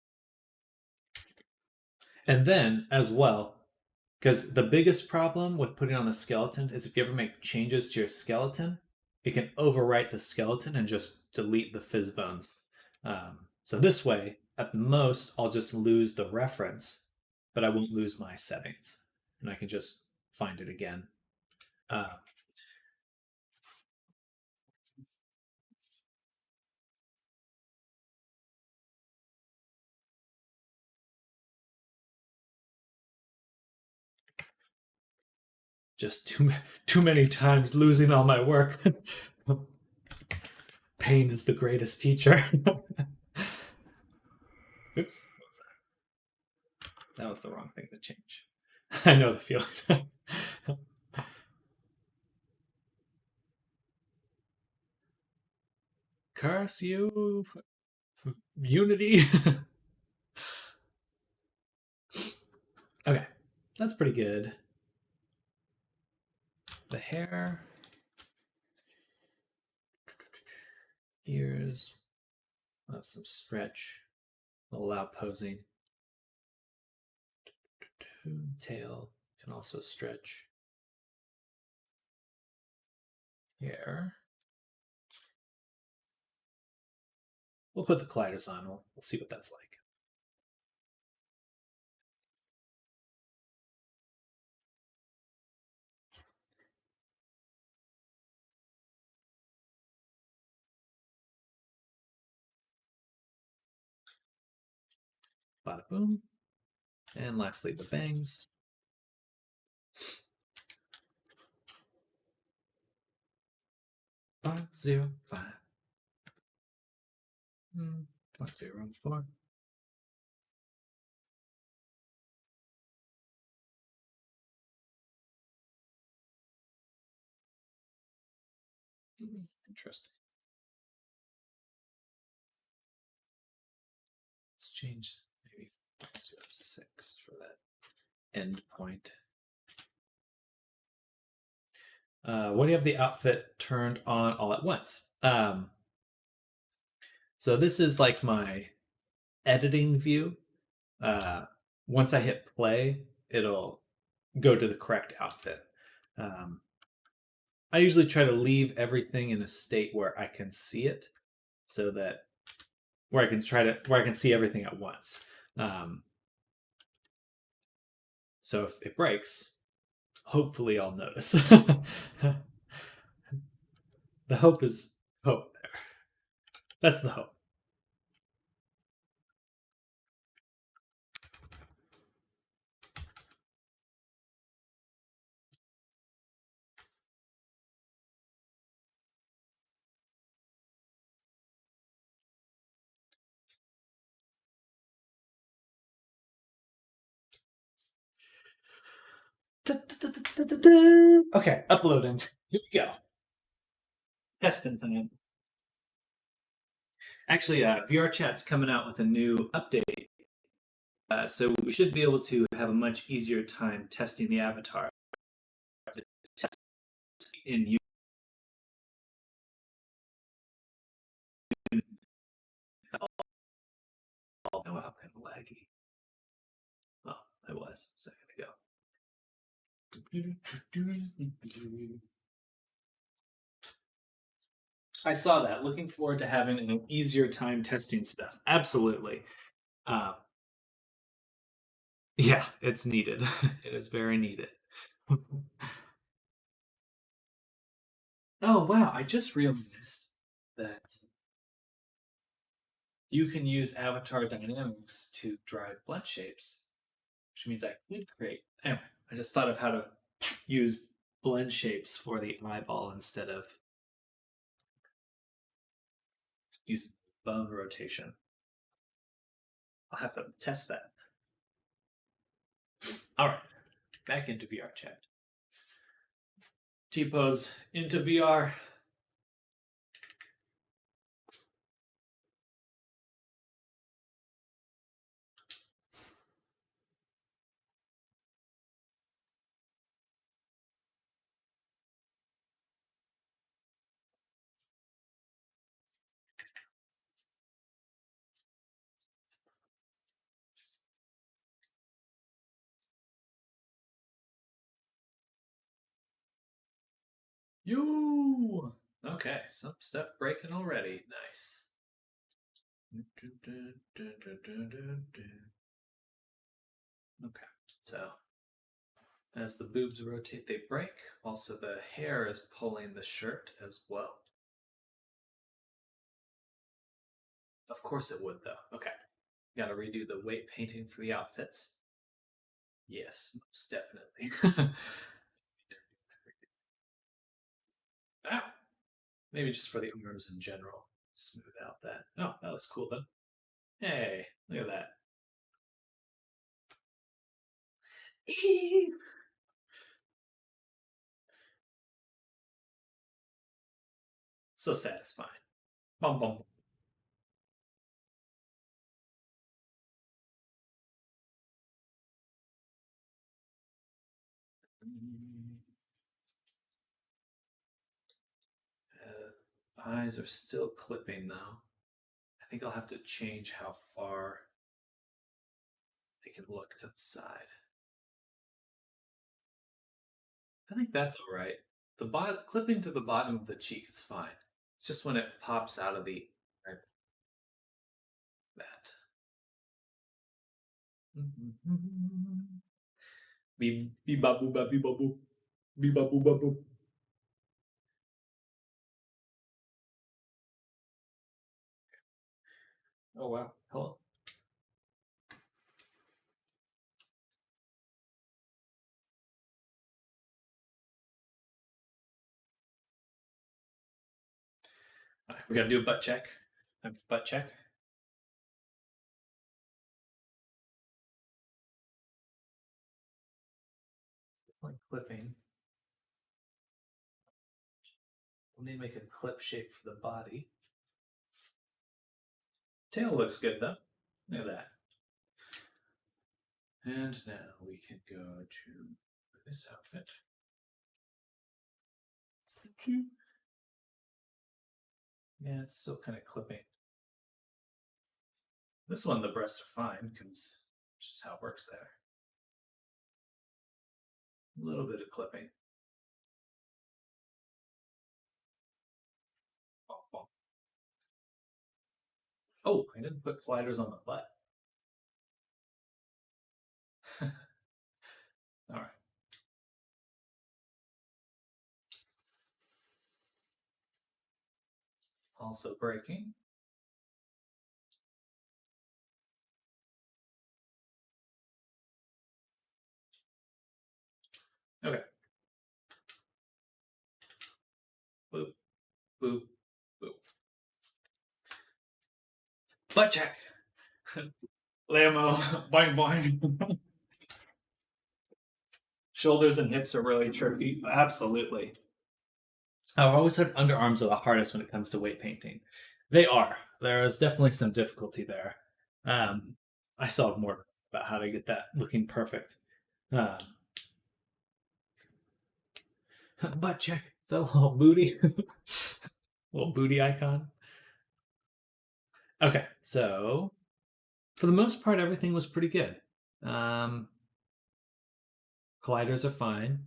And then as well, because the biggest problem with putting on the skeleton is if you ever make changes to your skeleton, it can overwrite the skeleton and just delete the fizz bones. So this way, at the most, I'll just lose the reference, but I won't lose my settings, and I can just find it again. Just too many times losing all my work. Pain is the greatest teacher. Oops. What was that was the wrong thing to change. I know the feeling. Curse you, Unity. Okay, that's pretty good. The hair, ears, have some stretch, allow posing. Tail can also stretch. Hair. We'll put the colliders on. We'll see what that's like. Bada boom. And lastly, the bangs. 505. 504. Interesting. Let's change maybe 506 for that end point. What do you have the outfit turned on all at once? So this is like my editing view. Once I hit play, it'll go to the correct outfit. I usually try to leave everything in a state where I can see it, so that where I can see everything at once. So if it breaks, hopefully I'll notice. The hope is hope there. That's the hope. Okay, uploading. Here we go. Testing time. Actually, VR Chat's coming out with a new update. So we should be able to have a much easier time testing the avatar in Oh, I'm kind of laggy. Oh, I was a second ago. I saw that. Looking forward to having an easier time testing stuff. Absolutely. Yeah, it's needed. It is very needed. Oh, wow. I just realized that you can use Avatar Dynamics to drive blend shapes, which means I could create. Anyway, I just thought of how to use blend shapes for the eyeball instead of using bone rotation. I'll have to test that. All right, back into VR chat. T-pose into VR. You. Okay, some stuff breaking already. Nice. Okay, so as the boobs rotate, they break. Also, the hair is pulling the shirt as well. Of course it would, though. Okay. Gotta redo the weight painting for the outfits. Yes, most definitely. Ow! Maybe just for the arms in general. Smooth out that. Oh, that was cool, though. Hey, look at that. So satisfying. Bum bum. Eyes are still clipping though. I think I'll have to change how far they can look to the side. I think that's all right. The clipping to the bottom of the cheek is fine. It's just when it pops out of the right, that. Beep beep ba boo ba beep ba boo. Beep ba boo ba boo. Oh wow. Hello. All right, we gotta do a butt check. Butt check. Like clipping. We'll need to make a clip shape for the body. Tail looks good though. Look at that. And now we can go to this outfit. Yeah, it's still kind of clipping. This one, the breasts are fine because it's just how it works there. A little bit of clipping. Oh, I didn't put sliders on the butt. All right. Also breaking. Okay. Boop, boop, boop. Butt check. Lambo, boing, boing. Shoulders and hips are really tricky. Absolutely. I've always heard underarms are the hardest when it comes to weight painting. They are. There is definitely some difficulty there. I saw more about how to get that looking perfect. Um, butt check. Is that a little booty? Little booty icon. Okay, so for the most part, everything was pretty good. Um, Colliders are fine.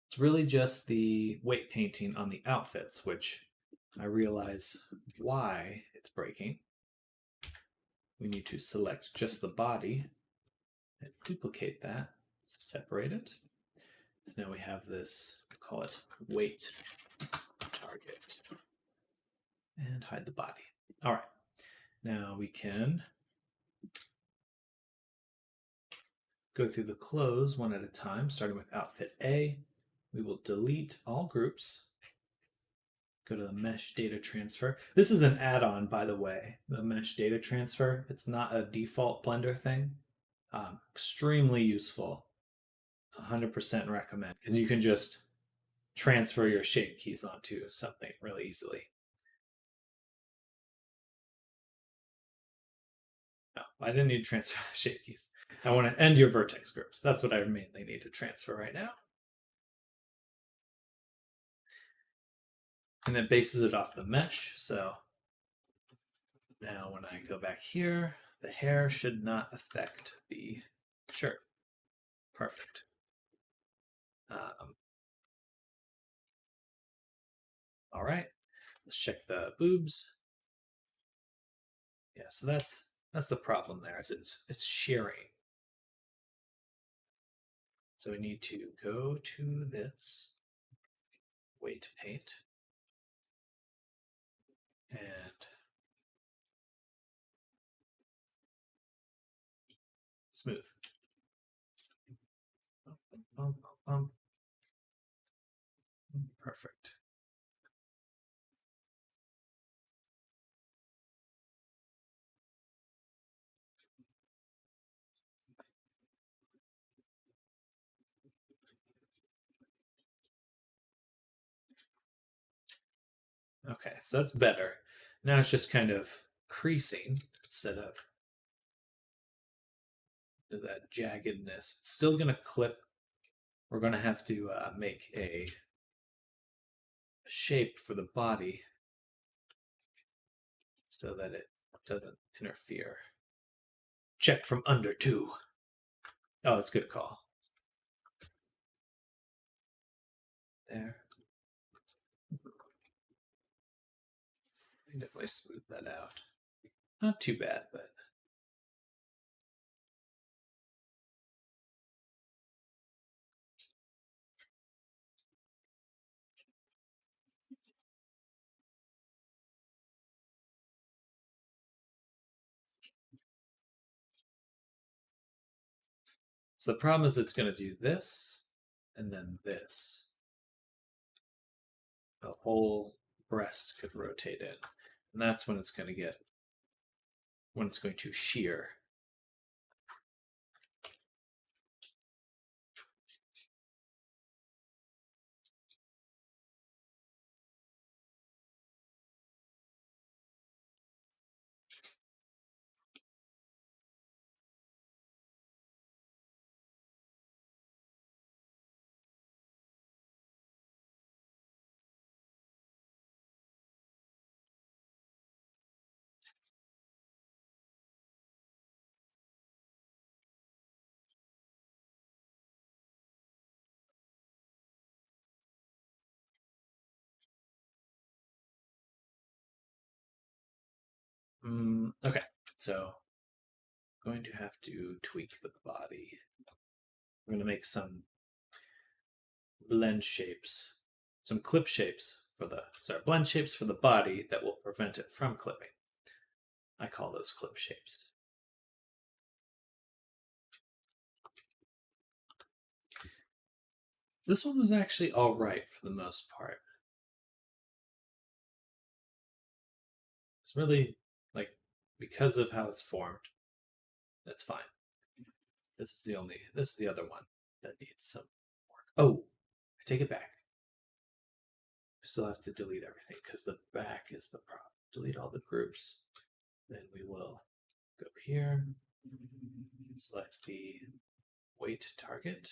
It's really just the weight painting on the outfits, which I realize why it's breaking. We need to select just the body and duplicate that, separate it. So now we have this, call it weight target, and hide the body. All right, now we can go through the clothes one at a time, starting with outfit A. We will delete all groups. Go to the mesh data transfer. This is an add-on, by the way, the mesh data transfer. It's not a default Blender thing. Extremely useful. 100% recommend, because you can just transfer your shape keys onto something really easily. No, I didn't need to transfer the shape keys. I want to end your vertex groups. That's what I mainly need to transfer right now. And it bases it off the mesh. So now when I go back here, the hair should not affect the shirt. Perfect. All right, let's check the boobs. Yeah, so that's the problem there. Is it's shearing. So we need to go to this weight paint and smooth. Perfect. Okay, so that's better. Now it's just kind of creasing instead of that jaggedness. It's still going to clip. We're going to have to make a shape for the body so that it doesn't interfere. Check from under, too. Oh, that's a good call. There. I can definitely smooth that out. Not too bad, but... So the problem is it's going to do this, and then this. The whole breast could rotate in. And that's when it's going to get... when it's going to shear. Okay, so I'm going to have to tweak the body. I'm going to make some blend shapes, some clip shapes for the, blend shapes for the body that will prevent it from clipping. I call those clip shapes. This one was actually all right for the most part. It's really, like, because of how it's formed, that's fine. This is the other one that needs some work. Oh, I take it back. We still have to delete everything because the back is the problem. Delete all the groups. Then we will go here, select the weight target,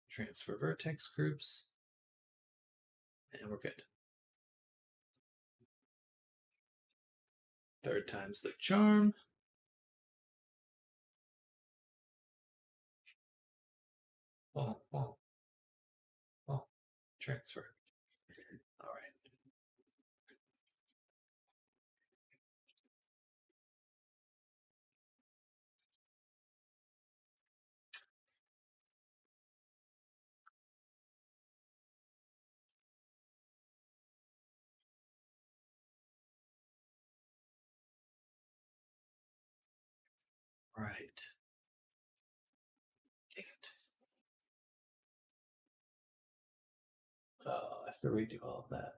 transfer vertex groups, and we're good. Third time's the charm. Oh, transfer. All right. Right. Dang it. Oh, I have to redo all of that.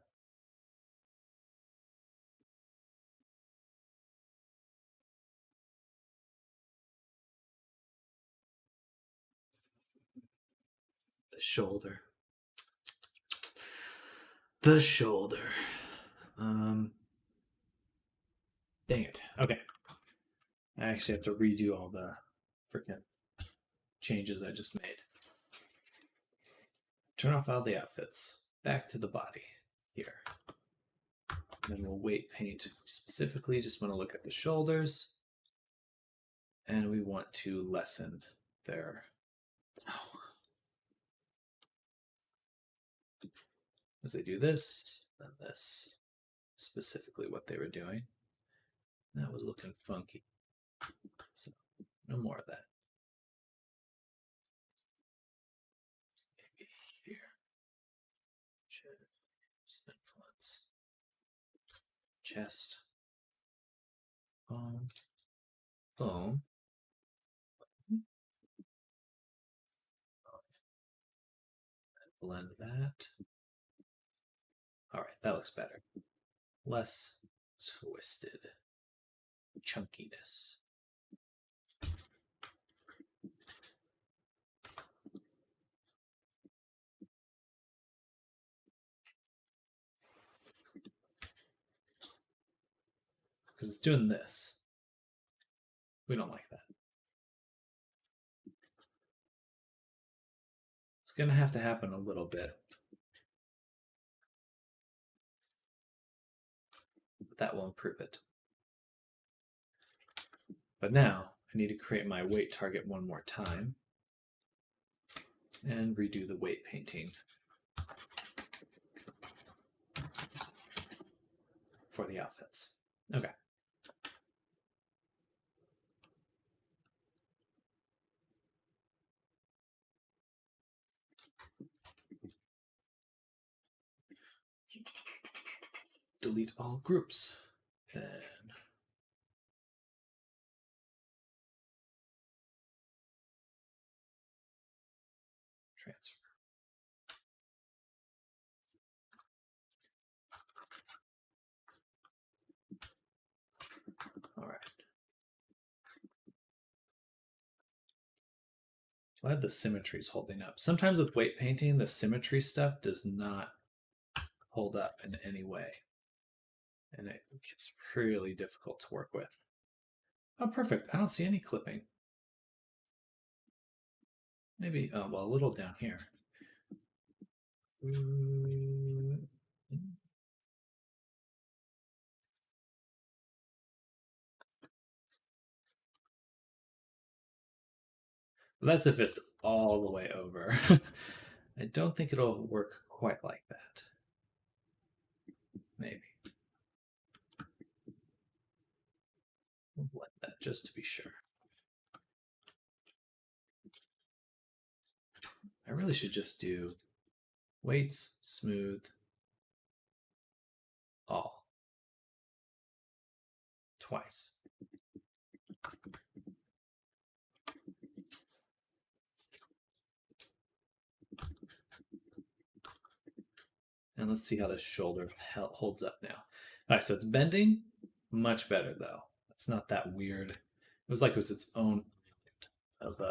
The shoulder. The shoulder. Dang it. Okay. I actually have to redo all the freaking changes I just made. Turn off all the outfits. Back to the body here. And then we'll weight paint. Specifically, just want to look at the shoulders. And we want to lessen their power. As they do this, and this. Specifically what they were doing. That was looking funky. So, no more of that. Maybe here. Influence. Chest. Bone. Bone. Blend that. All right, that looks better. Less twisted chunkiness. doing this. We don't like that. It's going to have to happen a little bit. But that will improve it. But now I need to create my weight target one more time and redo the weight painting for the outfits. Okay. Delete all groups. Then transfer. All right. Glad the symmetry is holding up. Sometimes with weight painting, the symmetry stuff does not hold up in any way. And it gets really difficult to work with. Oh, perfect. I don't see any clipping. Maybe, oh, well, a little down here. That's if it's all the way over. I don't think it'll work quite like that. Maybe. We'll blend that just to be sure. I really should just do weights, smooth, all. Twice. And let's see how this shoulder holds up now. All right, so it's bending. Much better, though. It's not that weird. It was like it was its own of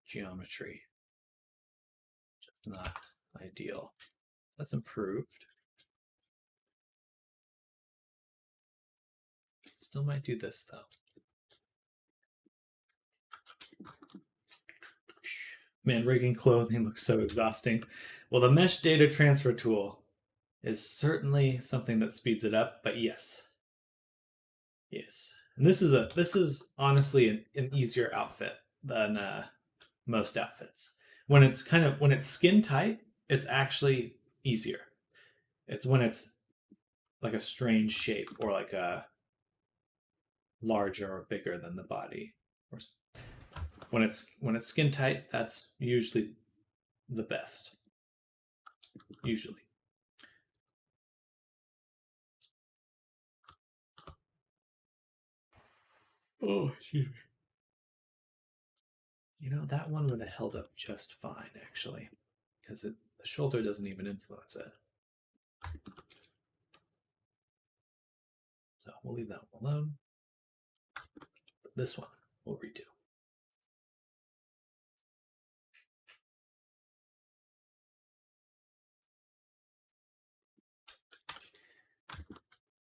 geometry. Just not ideal. That's improved. Still might do this, though. Man, rigging clothing looks so exhausting. Well, the mesh data transfer tool is certainly something that speeds it up, but yes. Yes. And this is honestly an easier outfit than most outfits. When it's skin tight, it's actually easier. It's when it's like a strange shape or like a larger or bigger than the body. When it's skin tight, that's usually the best. Usually. Oh, excuse me. You know, that one would have held up just fine, actually, because the shoulder doesn't even influence it. So we'll leave that one alone. But this one we'll redo.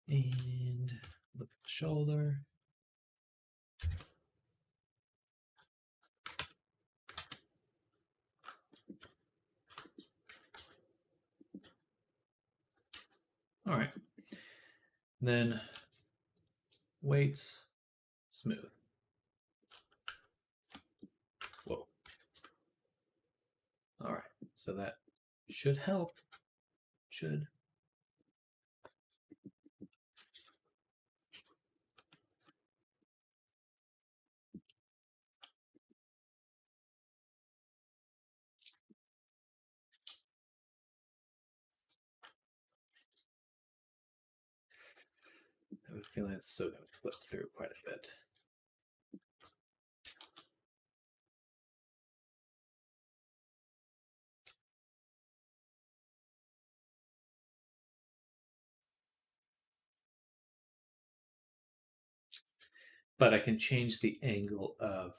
And look at the shoulder. All right. Then weights, smooth. Whoa. All right. So that should help. Should. I have a feeling it's still going to flip through quite a bit. But I can change the angle of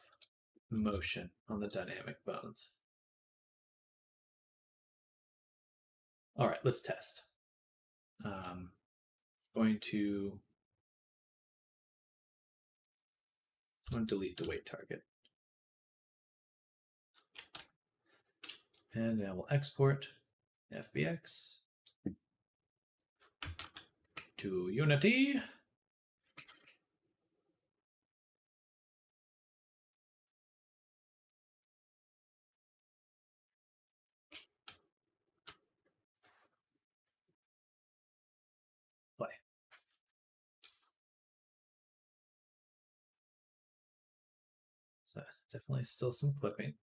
motion on the dynamic bones. All right, let's test. Going to going to delete the wait target. And I will export FBX to Unity. Play. So there's definitely still some clipping.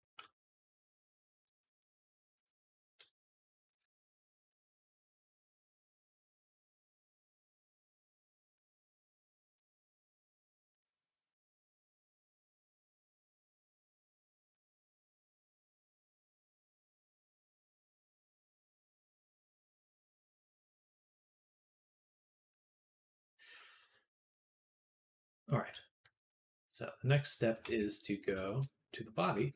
All right. So the next step is to go to the body.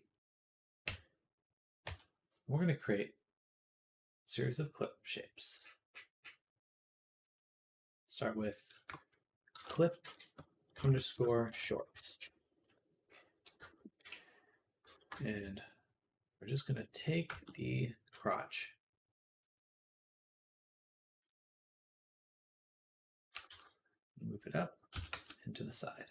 We're going to create a series of clip shapes. Start with clip underscore shorts. And we're just going to take the crotch, move it up and to the side.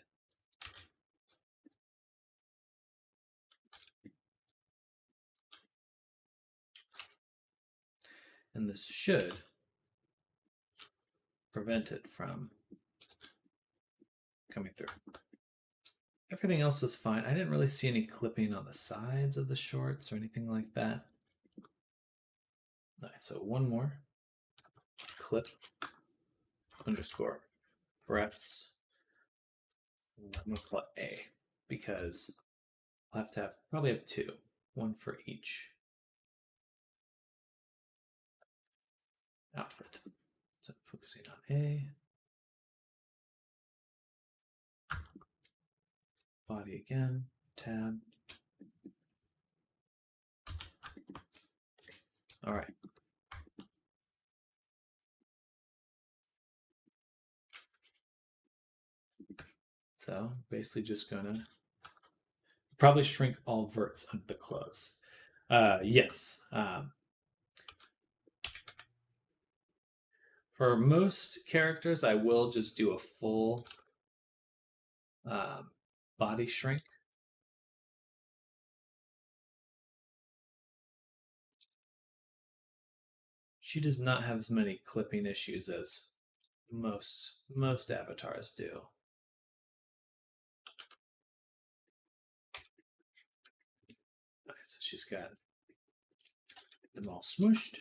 And this should prevent it from coming through. Everything else was fine. I didn't really see any clipping on the sides of the shorts or anything like that. All right, so one more. Clip underscore breasts. I'm going to call it A because I'll have to probably have two, one for each outfit. So focusing on A. Body again, tab. All right. So basically just gonna probably shrink all verts under the clothes. Yes. For most characters, I will just do a full body shrink. She does not have as many clipping issues as most avatars do. Okay, so she's got them all smooshed.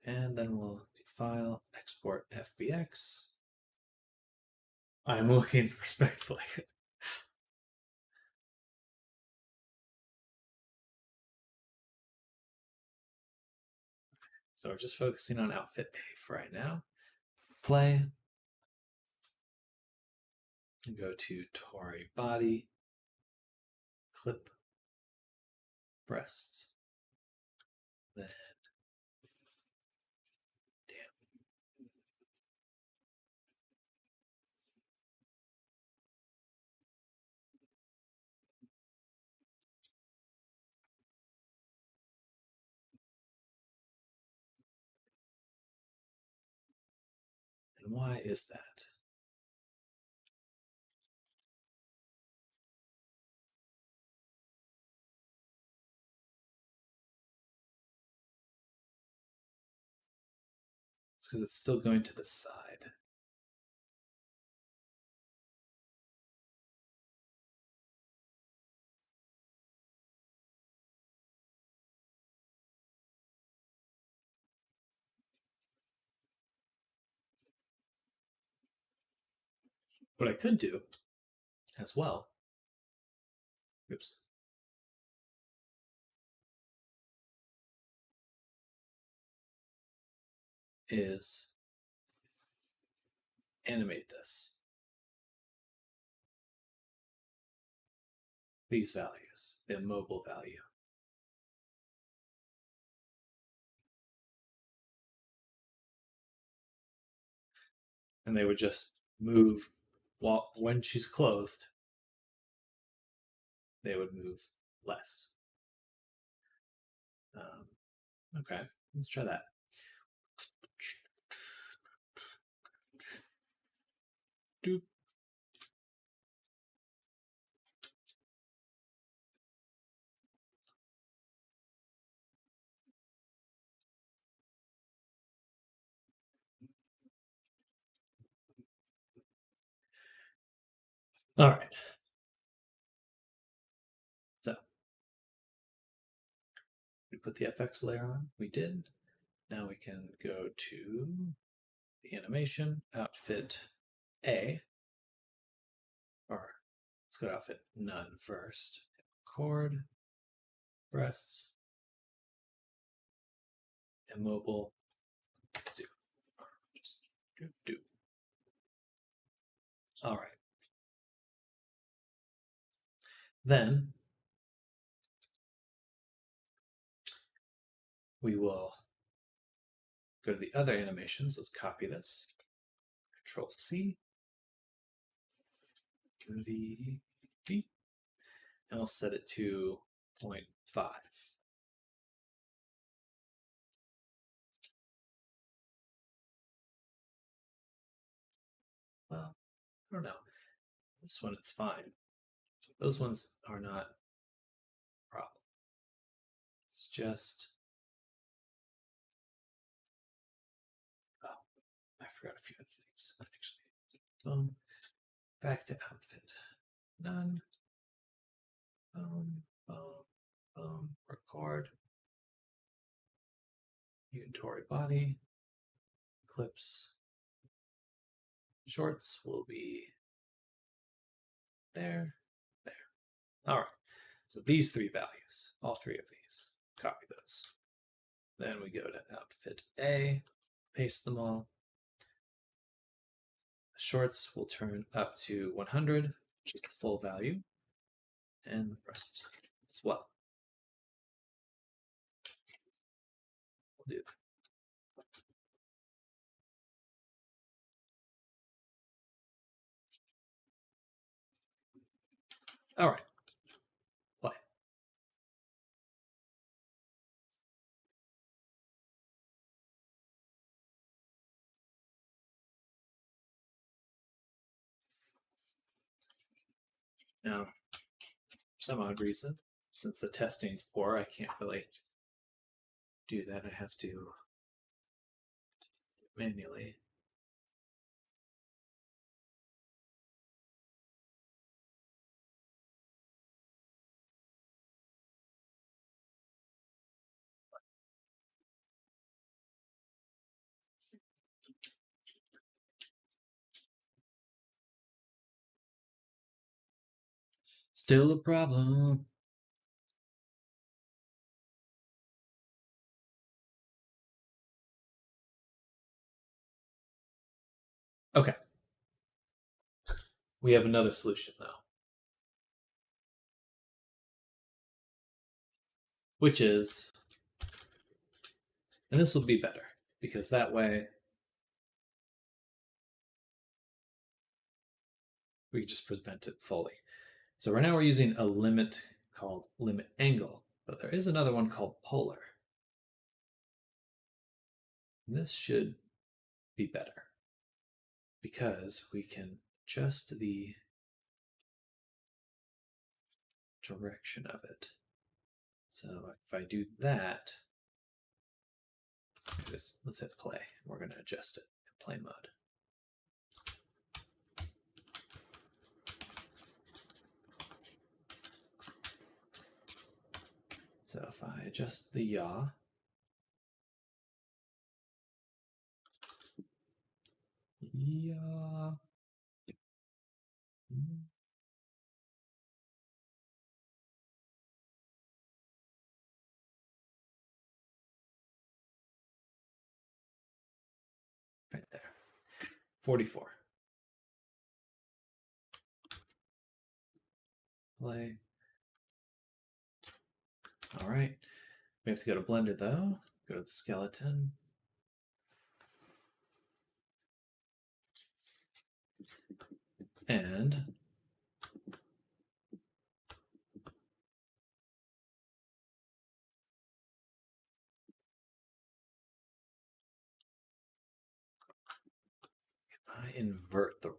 And then we'll do file, export FBX. I'm looking respectfully. So we're just focusing on outfit A for right now. Play. Go to Tori body, clip breasts. Then and why is that? It's because it's still going to the side. What I could do as well, oops, is animate this. These values, the mobile value. And they would just move Well, when she's clothed, they would move less. Okay, let's try that. Doop. All right. So we put the FX layer on. We did. Now we can go to the animation, outfit A, or let's go to outfit none first. Cord, breasts, immobile, 0. Just do. All right. Then we will go to the other animations. Let's copy this. Control C. Unity V. And we'll set it to 0.5. Well, I don't know. This one, it's fine. Those ones are not a problem. It's just... Oh, I forgot a few other things, actually. Back to outfit. None. Record. Inventory body. Clips. Shorts will be there. All right. So these 3 values, all 3 of these, copy those. Then we go to outfit A, paste them all. The shorts will turn up to 100, which is the full value, and the rest as well. We'll do that. All right. Play. Now, for some odd reason, since the testing's poor, I can't really do that. I have to manually. Still a problem. Okay. We have another solution, though. Which is, and this will be better, because that way we can just prevent it fully. So right now we're using a limit called limit angle, but there is another one called polar. And this should be better because we can adjust the direction of it. So if I do that, let's hit play. We're going to adjust it in play mode. So if I adjust the yaw, right there, 44. Play. All right. We have to go to Blender though. Go to the skeleton. And I invert the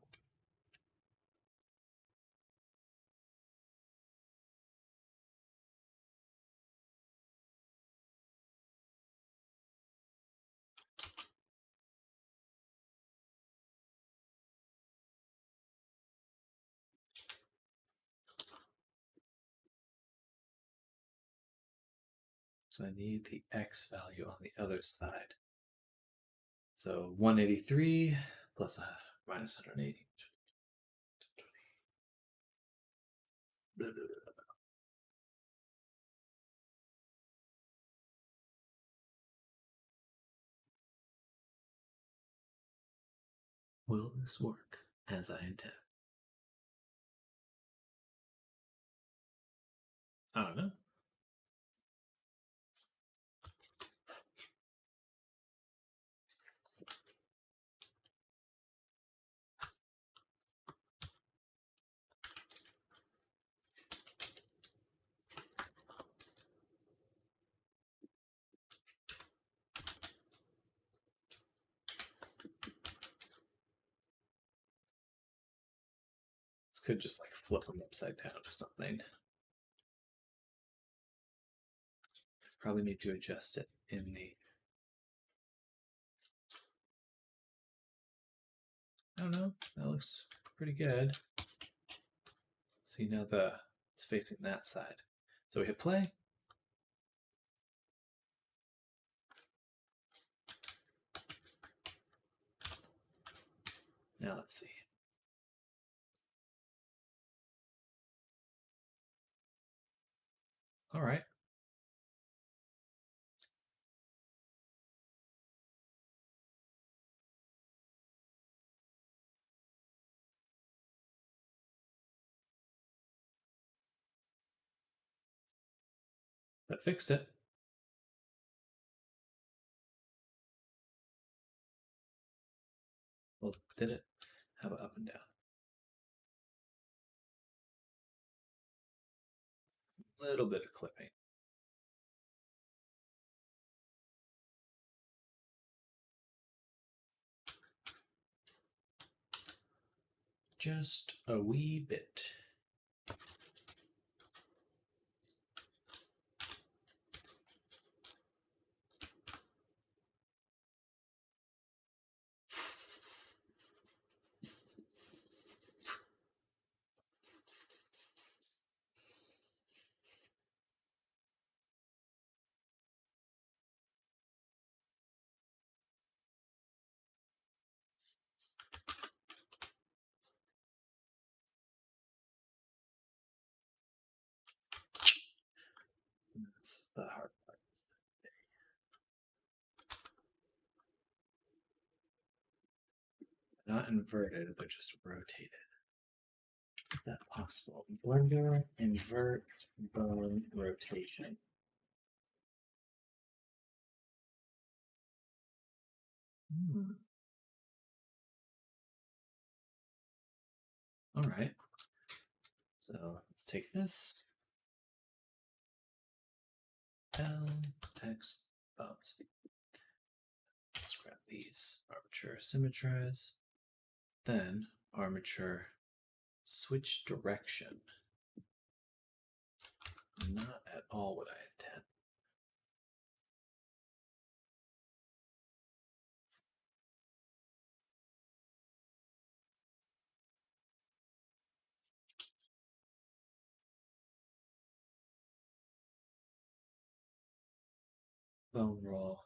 so I need the x value on the other side. So 183 plus minus 180. Blah, blah, blah. Will this work as I intend? I don't know. This could just like flip them upside down or something. Probably need to adjust it in the. I don't know. That looks pretty good. So you know it's facing that side. So we hit play. Now let's see. All right. That fixed it. Well, did it? How about up and down? A little bit of clipping. Just a wee bit. That's the hard part. They're not inverted, they're just rotated. Is that possible? Blender, invert, bone, rotation. All right. So let's take this. L, X, bones. Let's grab these. Armature symmetrize. Then armature switch direction. Not at all what I intend. Bone roll.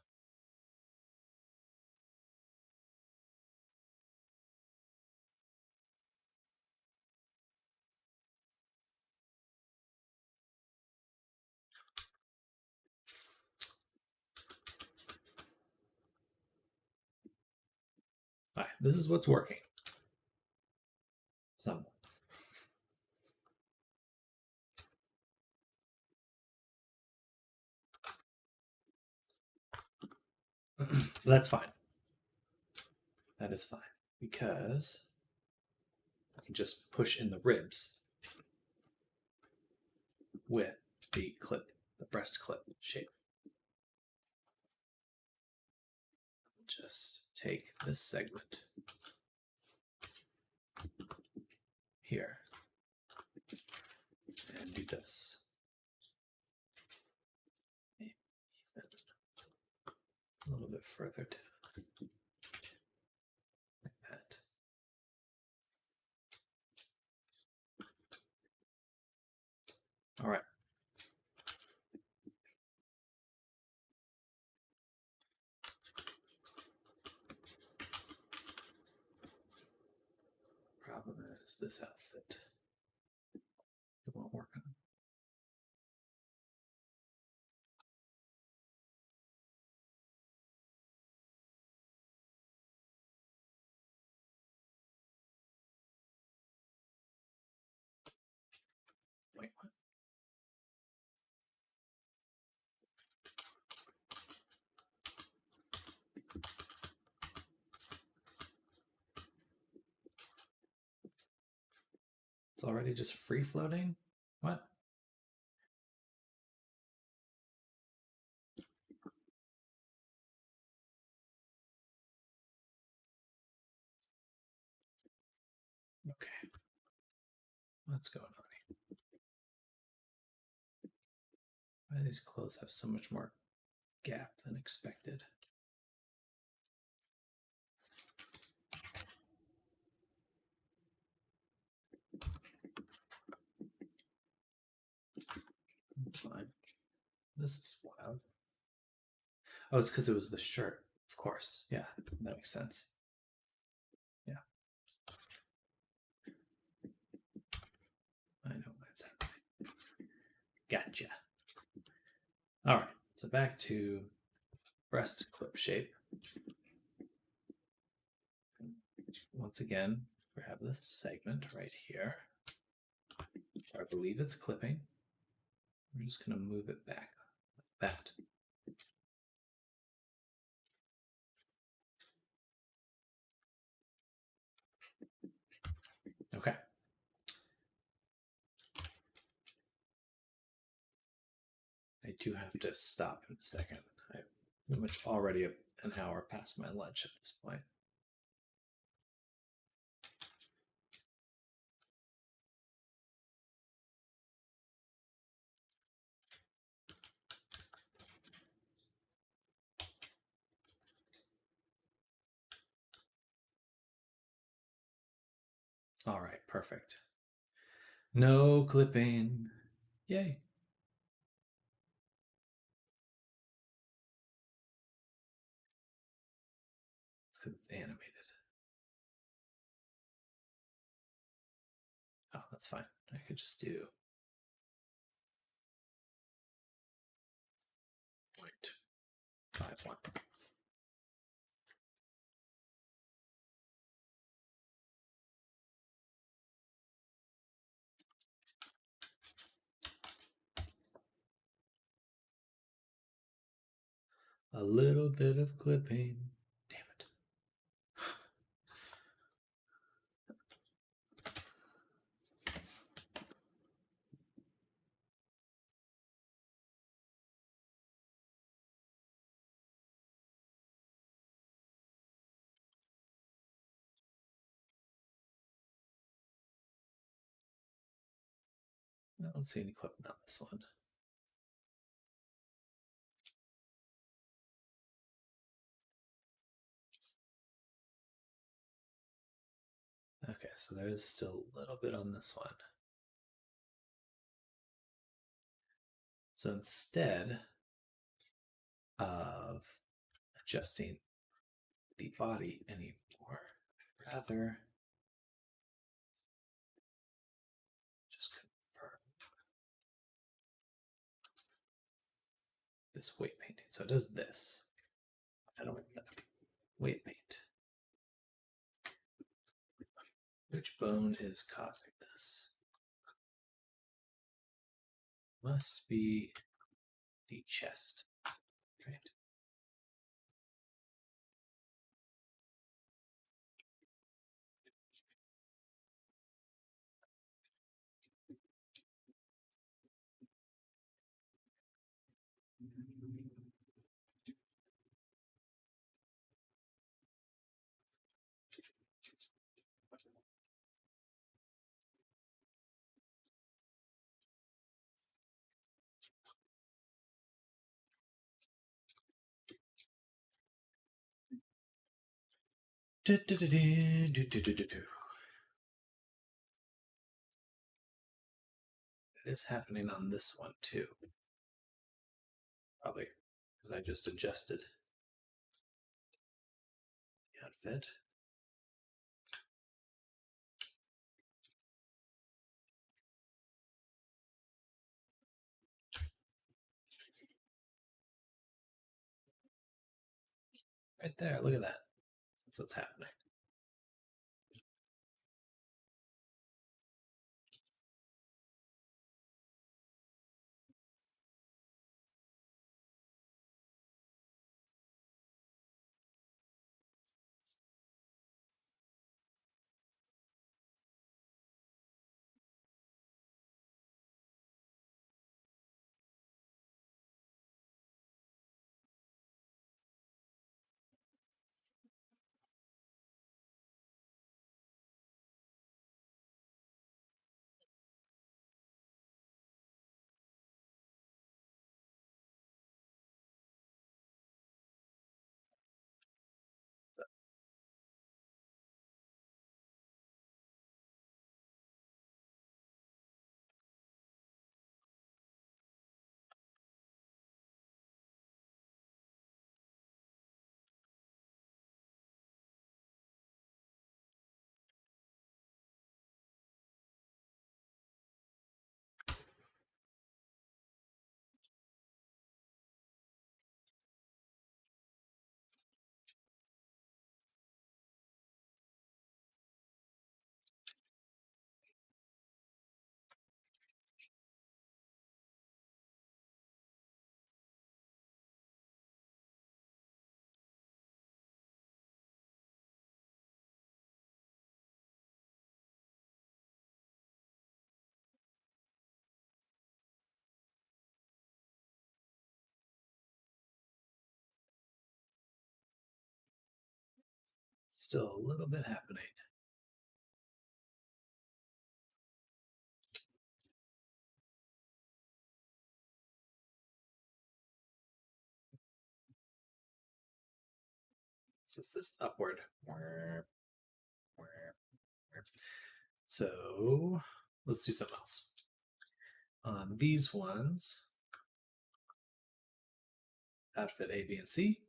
All right, this is what's working. Somewhat. That's fine. That is fine because I can just push in the ribs with the clip, the breast clip shape. Just take this segment here and do this. Maybe even a little bit further down, like that. All right. Problem is this outfit. It won't work on. Wait, what? It's already just free floating? What? Okay. What's going on here? Why do these clothes have so much more gap than expected? That's fine. This is wild. Oh, it's because it was the shirt. Of course. Yeah, that makes sense. Yeah. I know what's happening. Gotcha. All right. So back to breast clip shape. Once again, we have this segment right here. I believe it's clipping. We're just going to move it back like that. Okay. I do have to stop in a second. I'm pretty much already an hour past my lunch at this point. All right, perfect. No clipping. Yay. It's because it's animated. Oh, that's fine. I could just do 0.51. A little bit of clipping. Damn it. I don't see any clipping on this one. Okay, so there's still a little bit on this one. So instead of adjusting the body anymore, rather just confirm this weight painting. So it does this. I don't know. Weight paint. Which bone is causing this? Must be the chest, right? It is happening on this one too. Probably because I just adjusted the outfit. Right there, look at that. That's what's happening. Still a little bit happening. So it's this upward. So let's do something else. On these ones, outfit A, B, and C,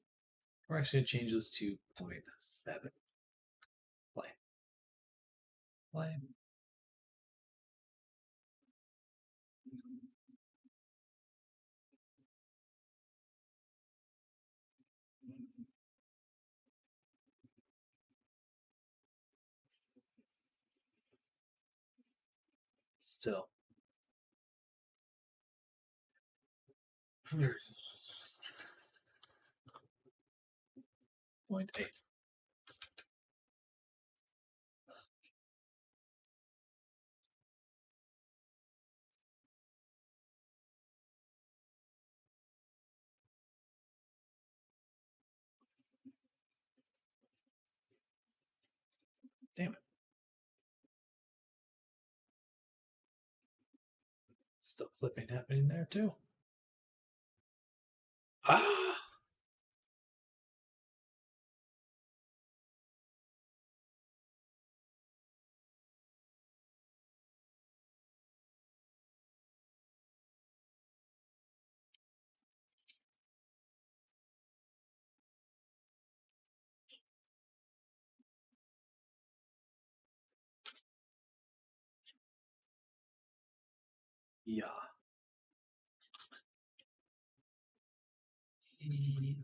we're actually going to change this to 0.7. Play. Play. Still. 0.8. Damn it. Still flipping happening there too. Ah! Yeah.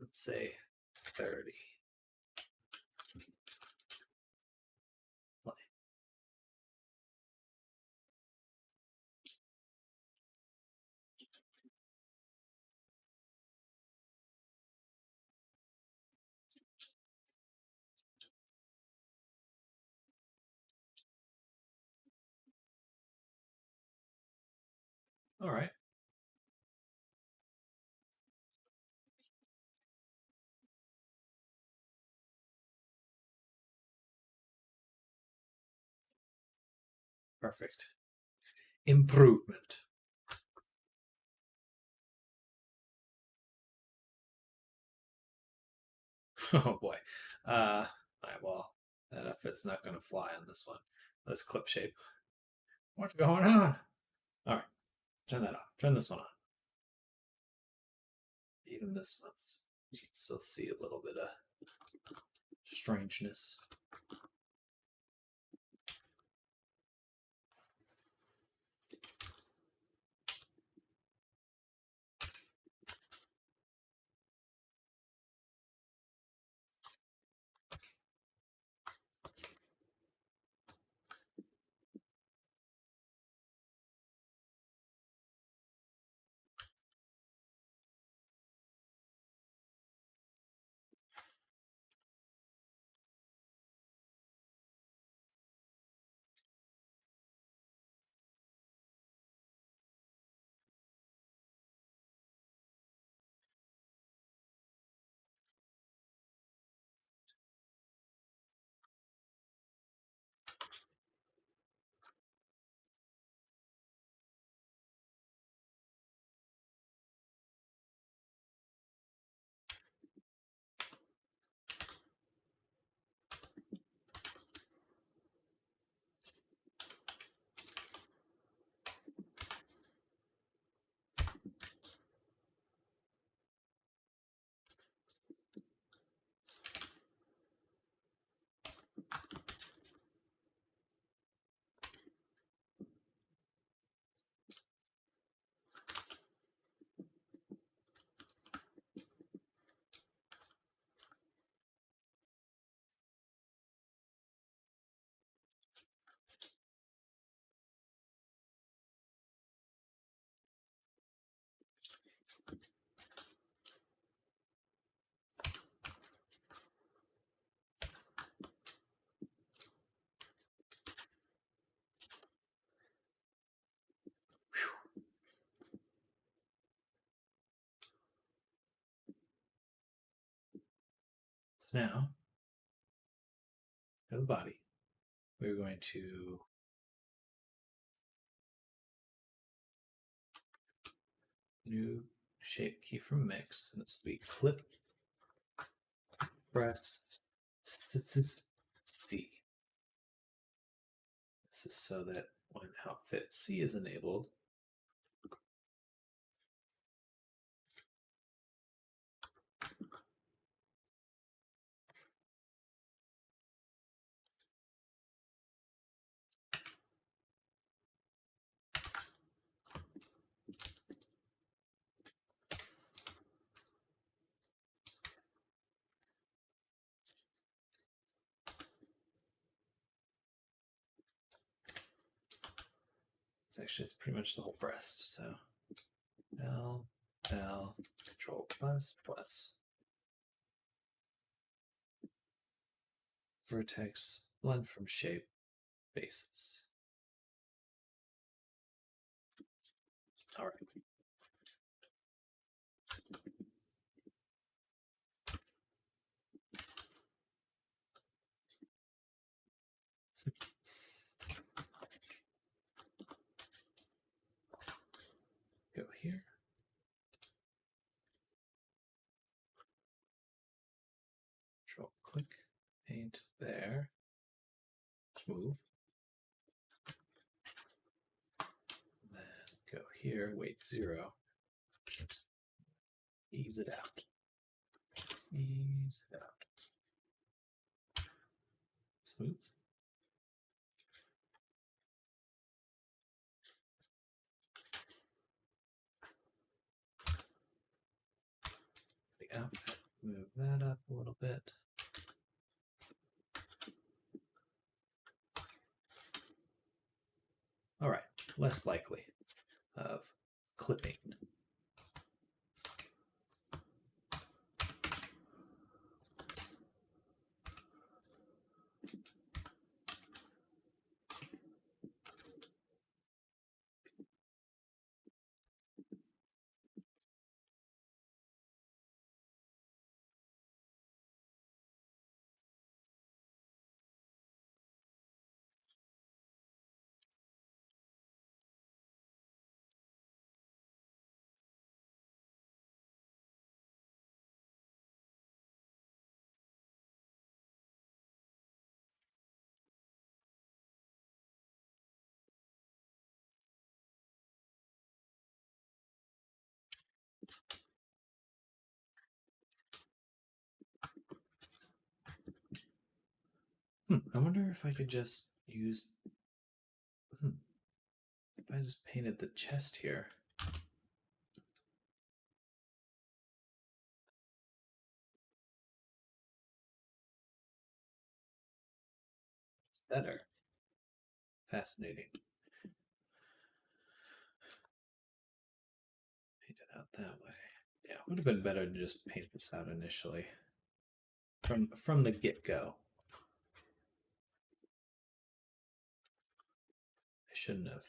Let's say 30. Play. All right. Perfect. Improvement. Oh boy. All right, well, That outfit's not going to fly on this one. This clip shape. What's going on? All right, turn that off. Turn this one on. Even this one's, you can still see a little bit of strangeness. So now, the body. We're going to new shape key from mix, and this will be clip breast C. This is so that when outfit C is enabled, it's pretty much the whole breast. So L, L, Control plus, plus. Vertex, blend from shape, basis. All right. Go here. Control click, paint there. Move. Then go here, weight 0. Just ease it out. Ease it out. Smooth. The outfit, move that up a little bit. All right, less likely of clipping. I wonder if I could just use. If I just painted the chest here. It's better. Fascinating. Paint it out that way. Yeah, it would have been better to just paint this out initially. From the get-go. I shouldn't have.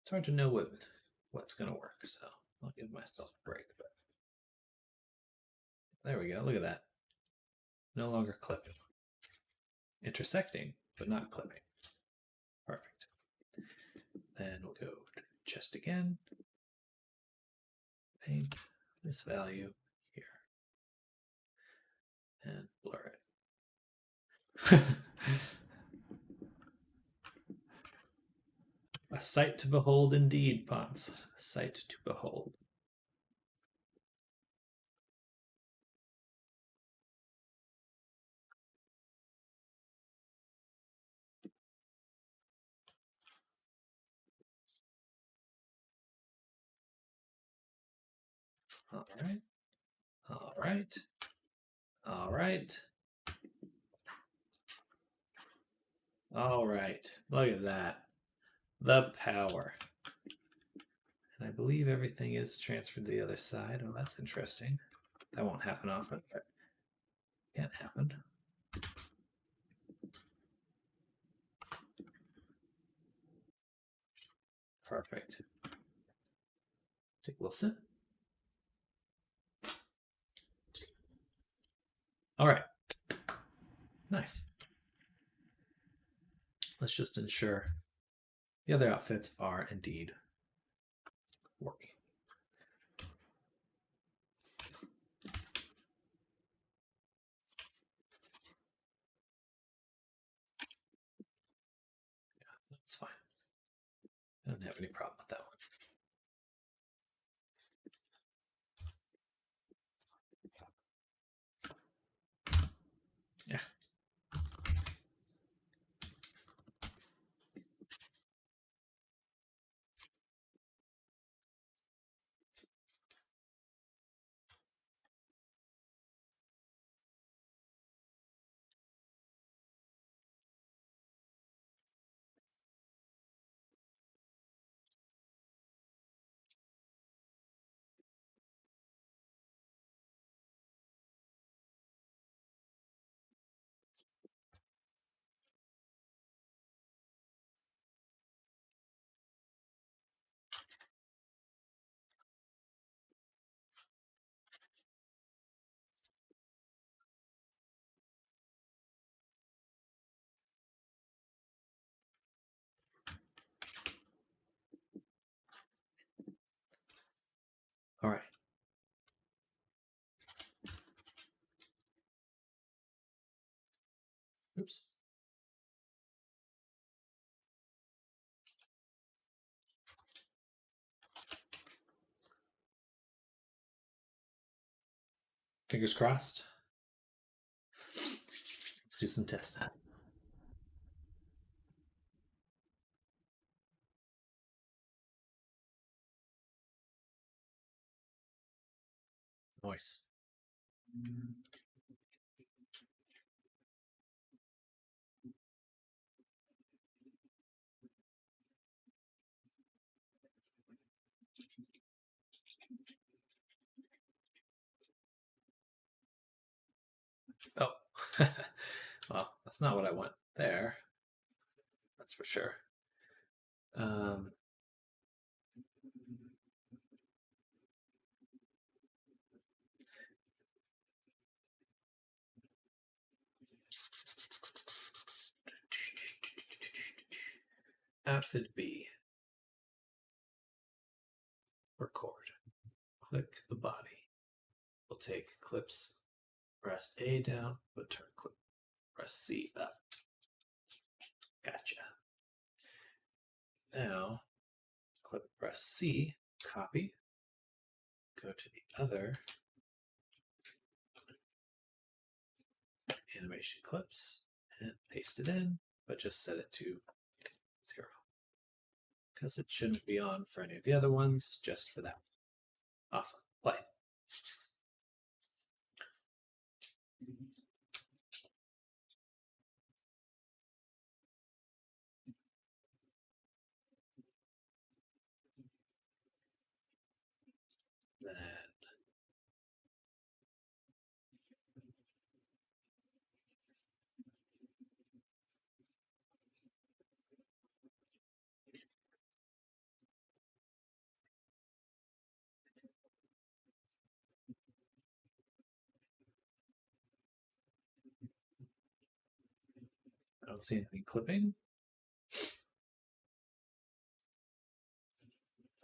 It's hard to know what's gonna work, so I'll give myself a break. But there we go. Look at that. No longer clipping. Intersecting, but not clipping. Perfect. Then we'll go to chest again. Paint this value here. And blur it. A sight to behold indeed, Ponce. A sight to behold. All right. All right. All right. All right. Look at that. The power. And I believe everything is transferred to the other side. Oh, that's interesting. That won't happen often, but can't happen. Perfect. Take a little sip. All right. Nice. Let's just ensure the other outfits are indeed working. Yeah, that's fine. I don't have any problem with that one. Yeah. All right. Oops. Fingers crossed. Let's do some testing. Nice. Oh. Well, that's not what I want there. That's for sure. Outfit B. Record. Click the body. We'll take clips. Press A down, but turn clip. Press C up. Gotcha. Now, clip, press C, copy. Go to the other animation clips and paste it in, but just set it to 0. Because it shouldn't be on for any of the other ones, just for that. Awesome. Play. Then I don't see anything clipping.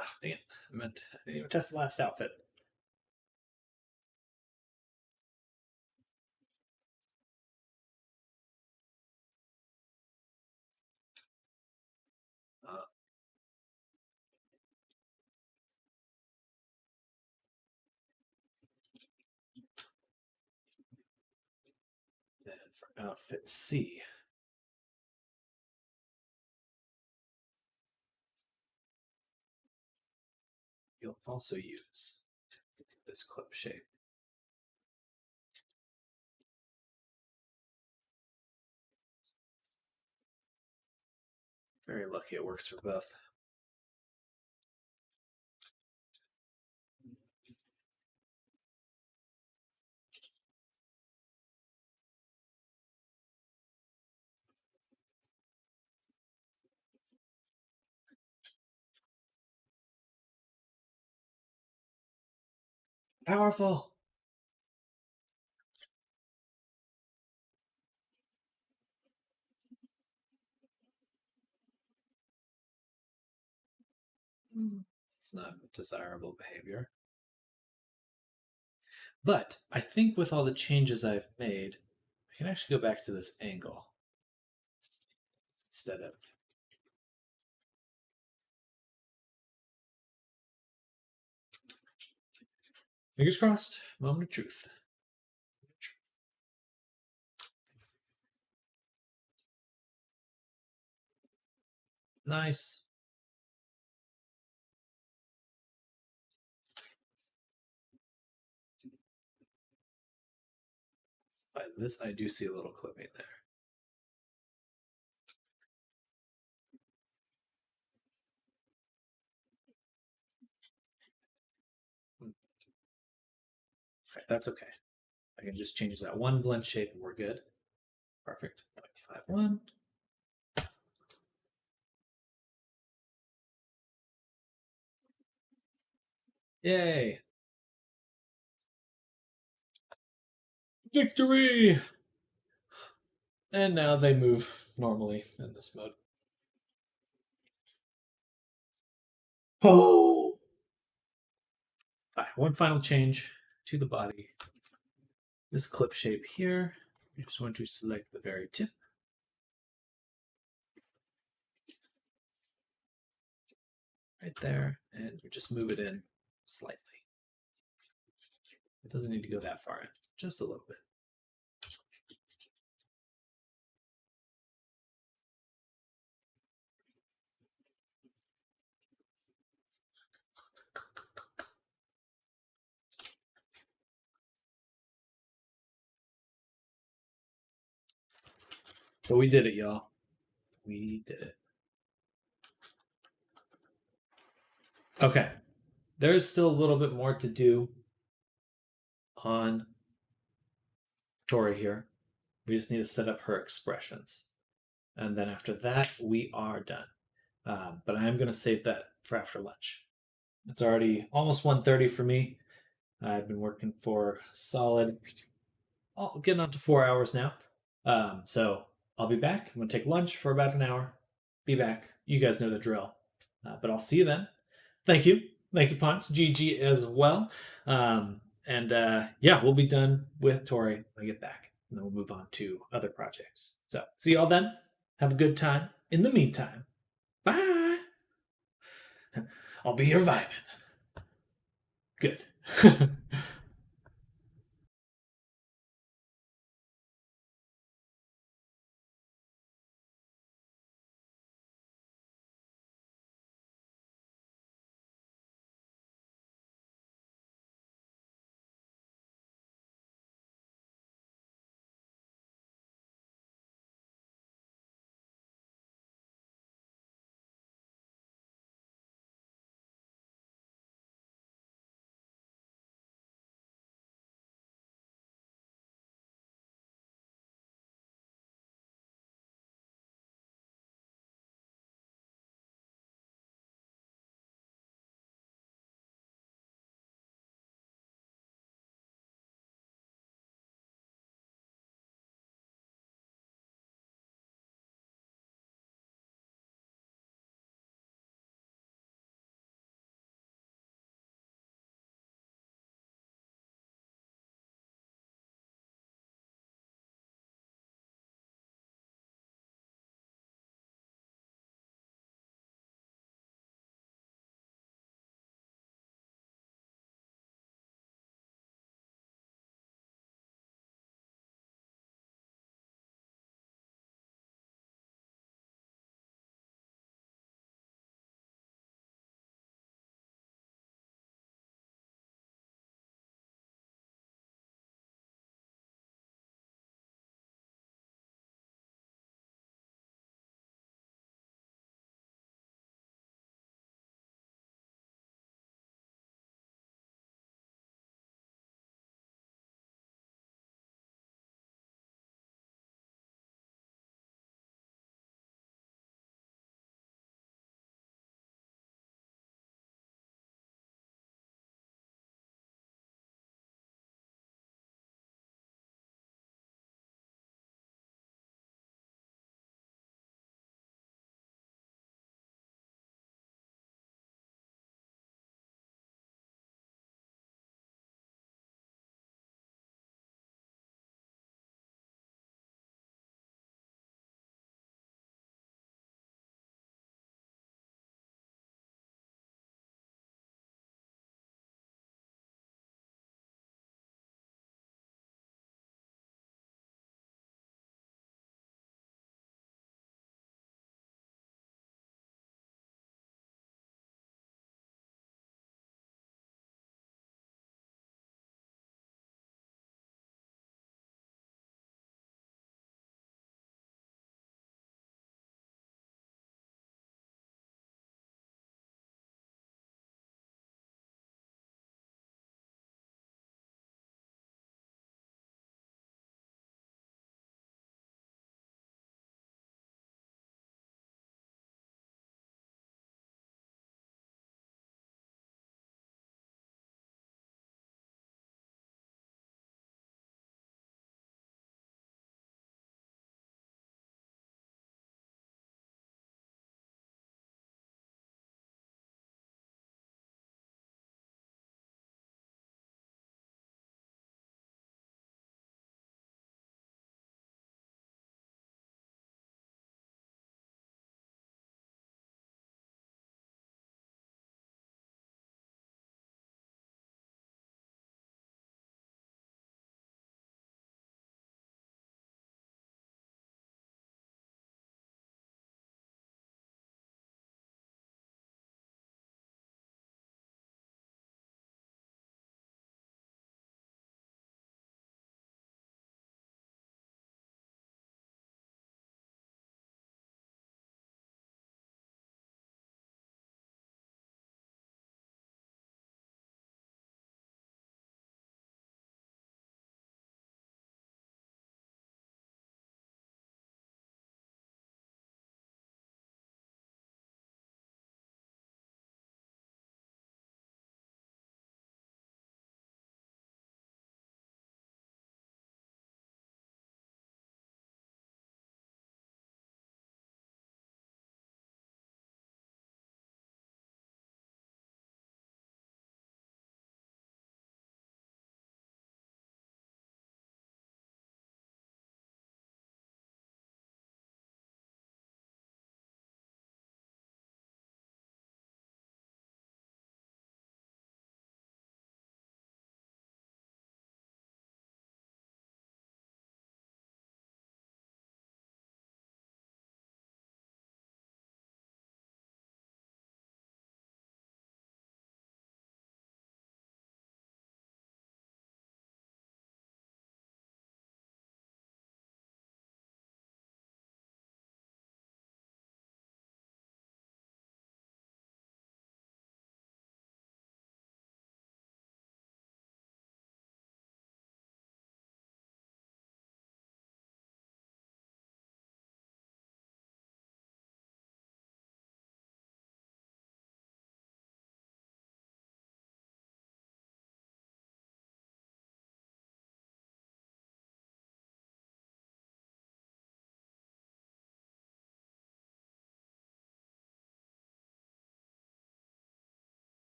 Oh, dang it. I didn't even test the last outfit. Then for outfit C, you'll also use this clip shape. Very lucky it works for both. Powerful. It's not desirable behavior. But I think with all the changes I've made, I can actually go back to this angle instead of fingers crossed, moment of truth. Nice. By this, I do see a little clipping there. Okay, that's okay. I can just change that one blend shape and we're good. Perfect. 5-1. Yay. Victory! And now they move normally in this mode. Oh! All right, one final change to the body. This clip shape here, you just want to select the very tip. Right there, and we just move it in slightly. It doesn't need to go that far in, just a little bit. But we did it, y'all. We did it. Okay. There's still a little bit more to do on Tori here. We just need to set up her expressions. And then after that, we are done. But I am going to save that for after lunch. It's already almost 1:30 for me. I've been working for solid, getting on to 4 hours now. So I'll be back. I'm going to take lunch for about an hour. Be back. You guys know the drill. But I'll see you then. Thank you. Thank you, Ponce. GG as well. Yeah, we'll be done with Tori when I get back. And then we'll move on to other projects. So see y'all then. Have a good time. In the meantime, bye. I'll be here vibing. Good.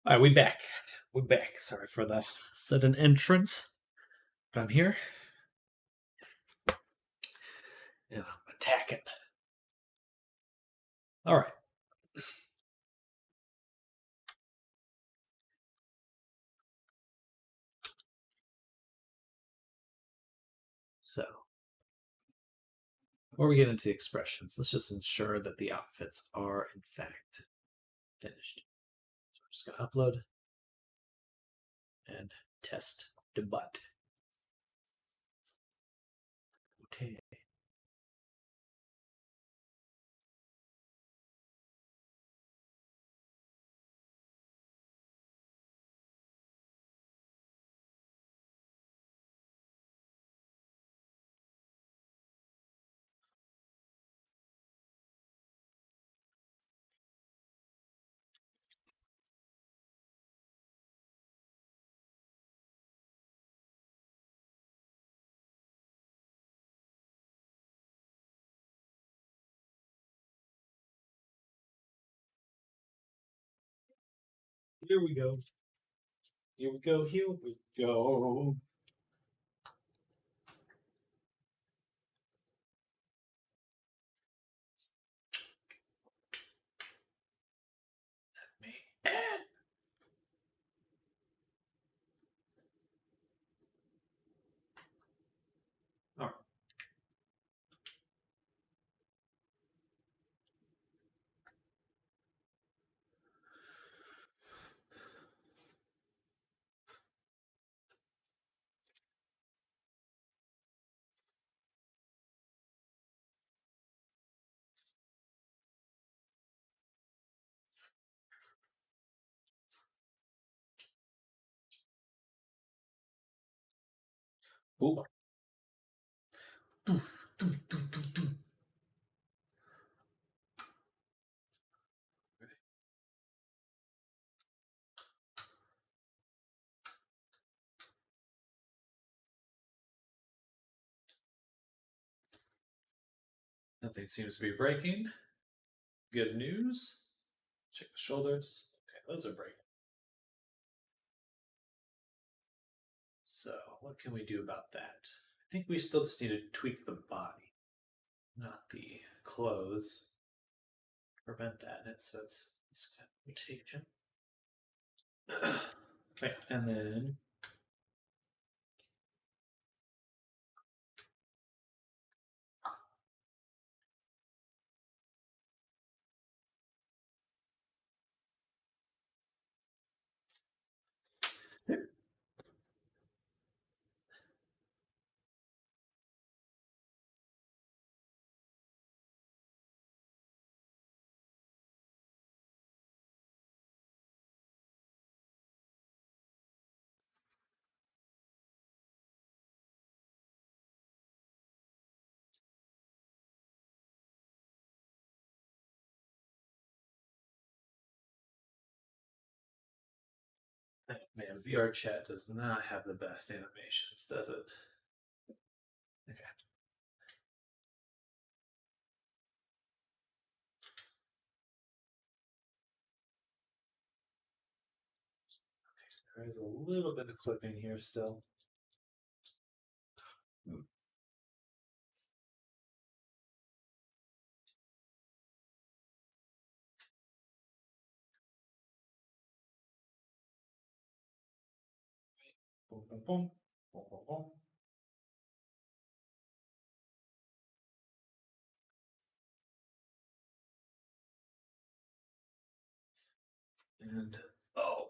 All right, we back. We're back. Sorry for the sudden entrance, but I'm here. And I'm attacking. All right. So, before we get into expressions, let's just ensure that the outfits are, in fact, finished. So we're just going to upload and test the butt. Okay. Here we go. Here we go. Here we go. Me and all right. Ooh. Nothing seems to be breaking. Good news. Check the shoulders. Okay, those are breaking. So, what can we do about that? I think we still just need to tweak the body, not the clothes. Prevent that. So it's kind of rotation. Right, and then man, VR chat does not have the best animations, does it? Okay. There is a little bit of clipping here still. Boom, boom, boom, boom, boom, boom. And oh.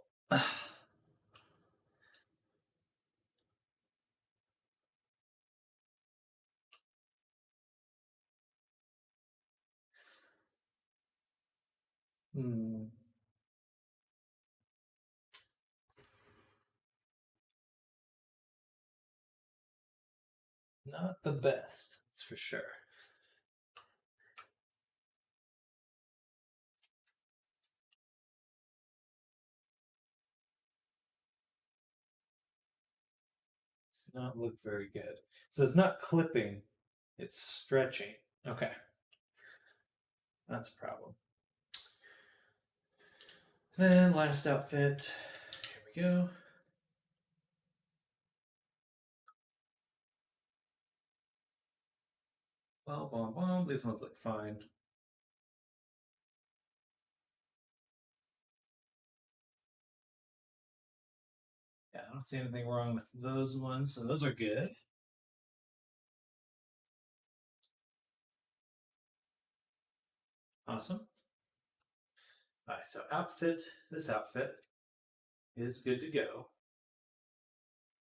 Hmm. Not the best, that's for sure. Does not look very good. So it's not clipping, it's stretching. Okay. That's a problem. Then last outfit. Here we go. Well, these ones look fine. Yeah, I don't see anything wrong with those ones, so those are good. Awesome. All right, so this outfit is good to go.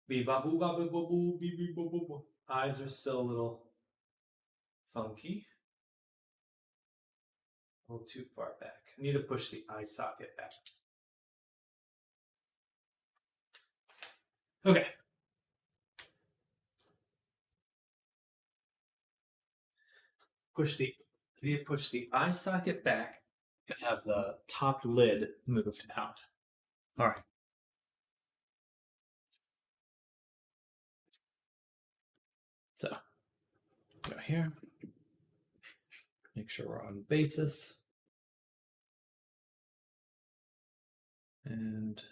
Bee ba boo ba boo boo boo bee bee boo boo boo. Eyes are still a little funky. A little too far back. I need to push the eye socket back. Okay. Push the eye socket back and have the top lid moved out. All right. So go here. Make sure we're on basis. And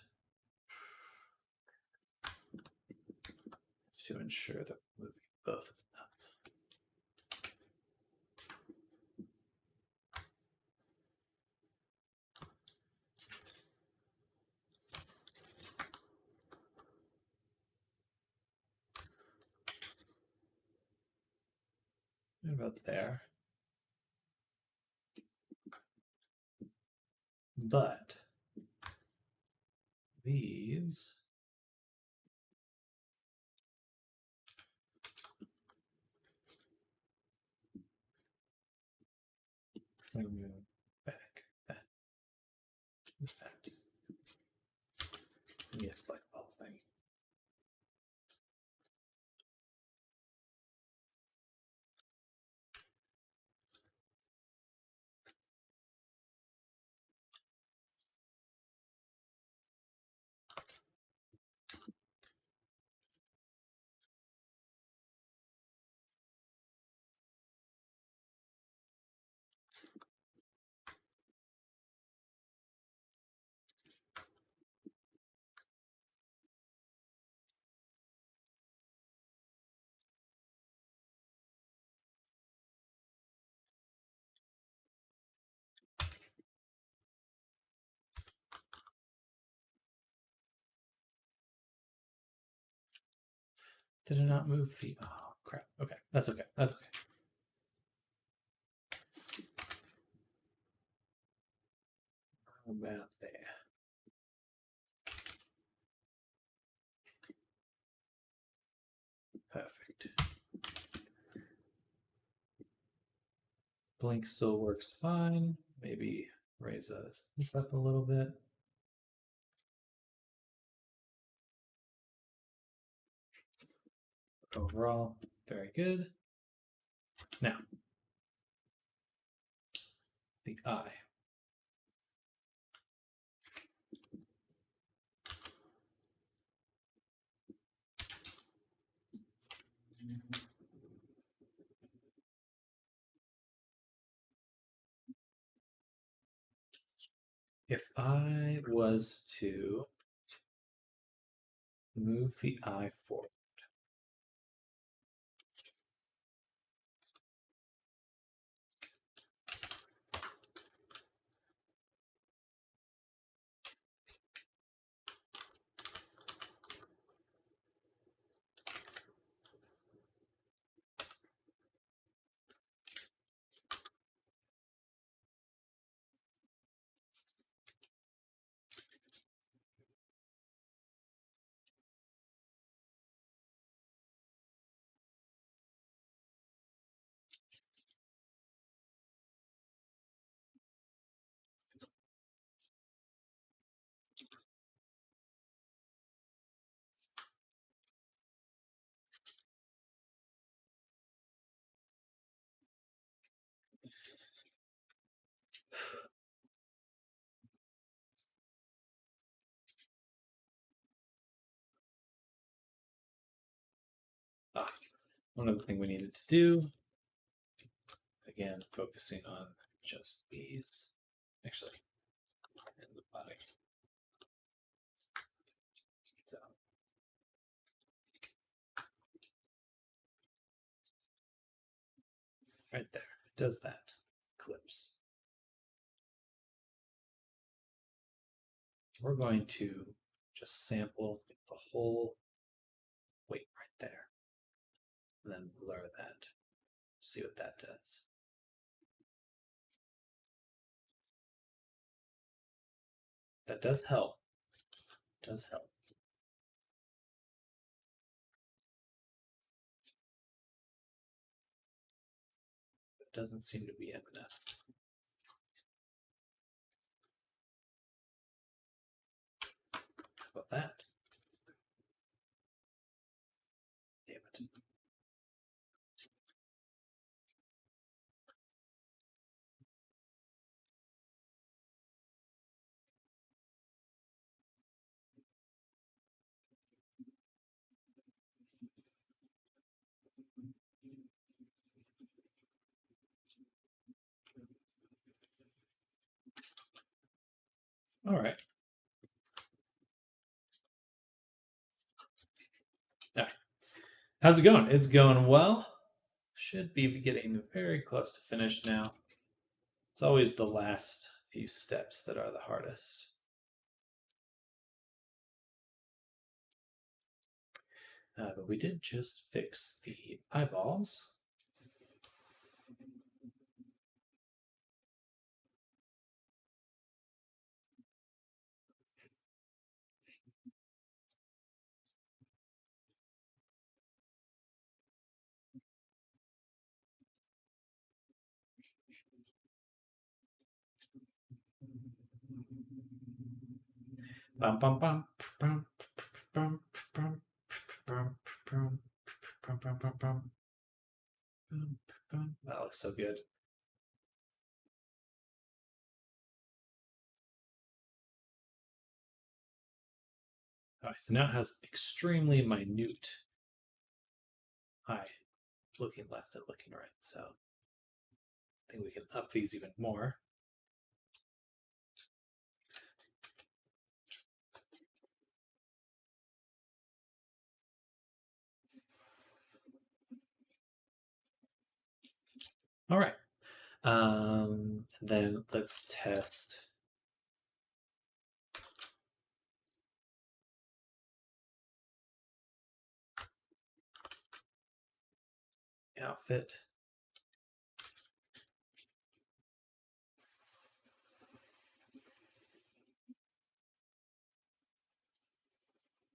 to ensure that we're moving both of them. About there. But these back, that. You select the whole thing. Did it not move the? Oh crap! Okay, that's okay. That's okay. About there. Perfect. Blink still works fine. Maybe raise this up a little bit. Overall, very good. Now, the eye. If I was to move the eye forward, one other thing we needed to do, again, focusing on just these, actually, and the body. So right there, it does that. Clips. We're going to just sample the whole weight right there. And then blur that. See what that does. That does help. It does help. It doesn't seem to be enough. How about that? Damn it. All right. Yeah. How's it going? It's going well. Should be getting very close to finish now. It's always the last few steps that are the hardest. But we did just fix the eyeballs. Bum, bum, bum, bum, bum, bum, bum, bum, bum, bum, bum, bum. That looks so good. All right, so now it has extremely minute eye, looking left and looking right. So I think we can up these even more. All right. Then let's test. Outfit.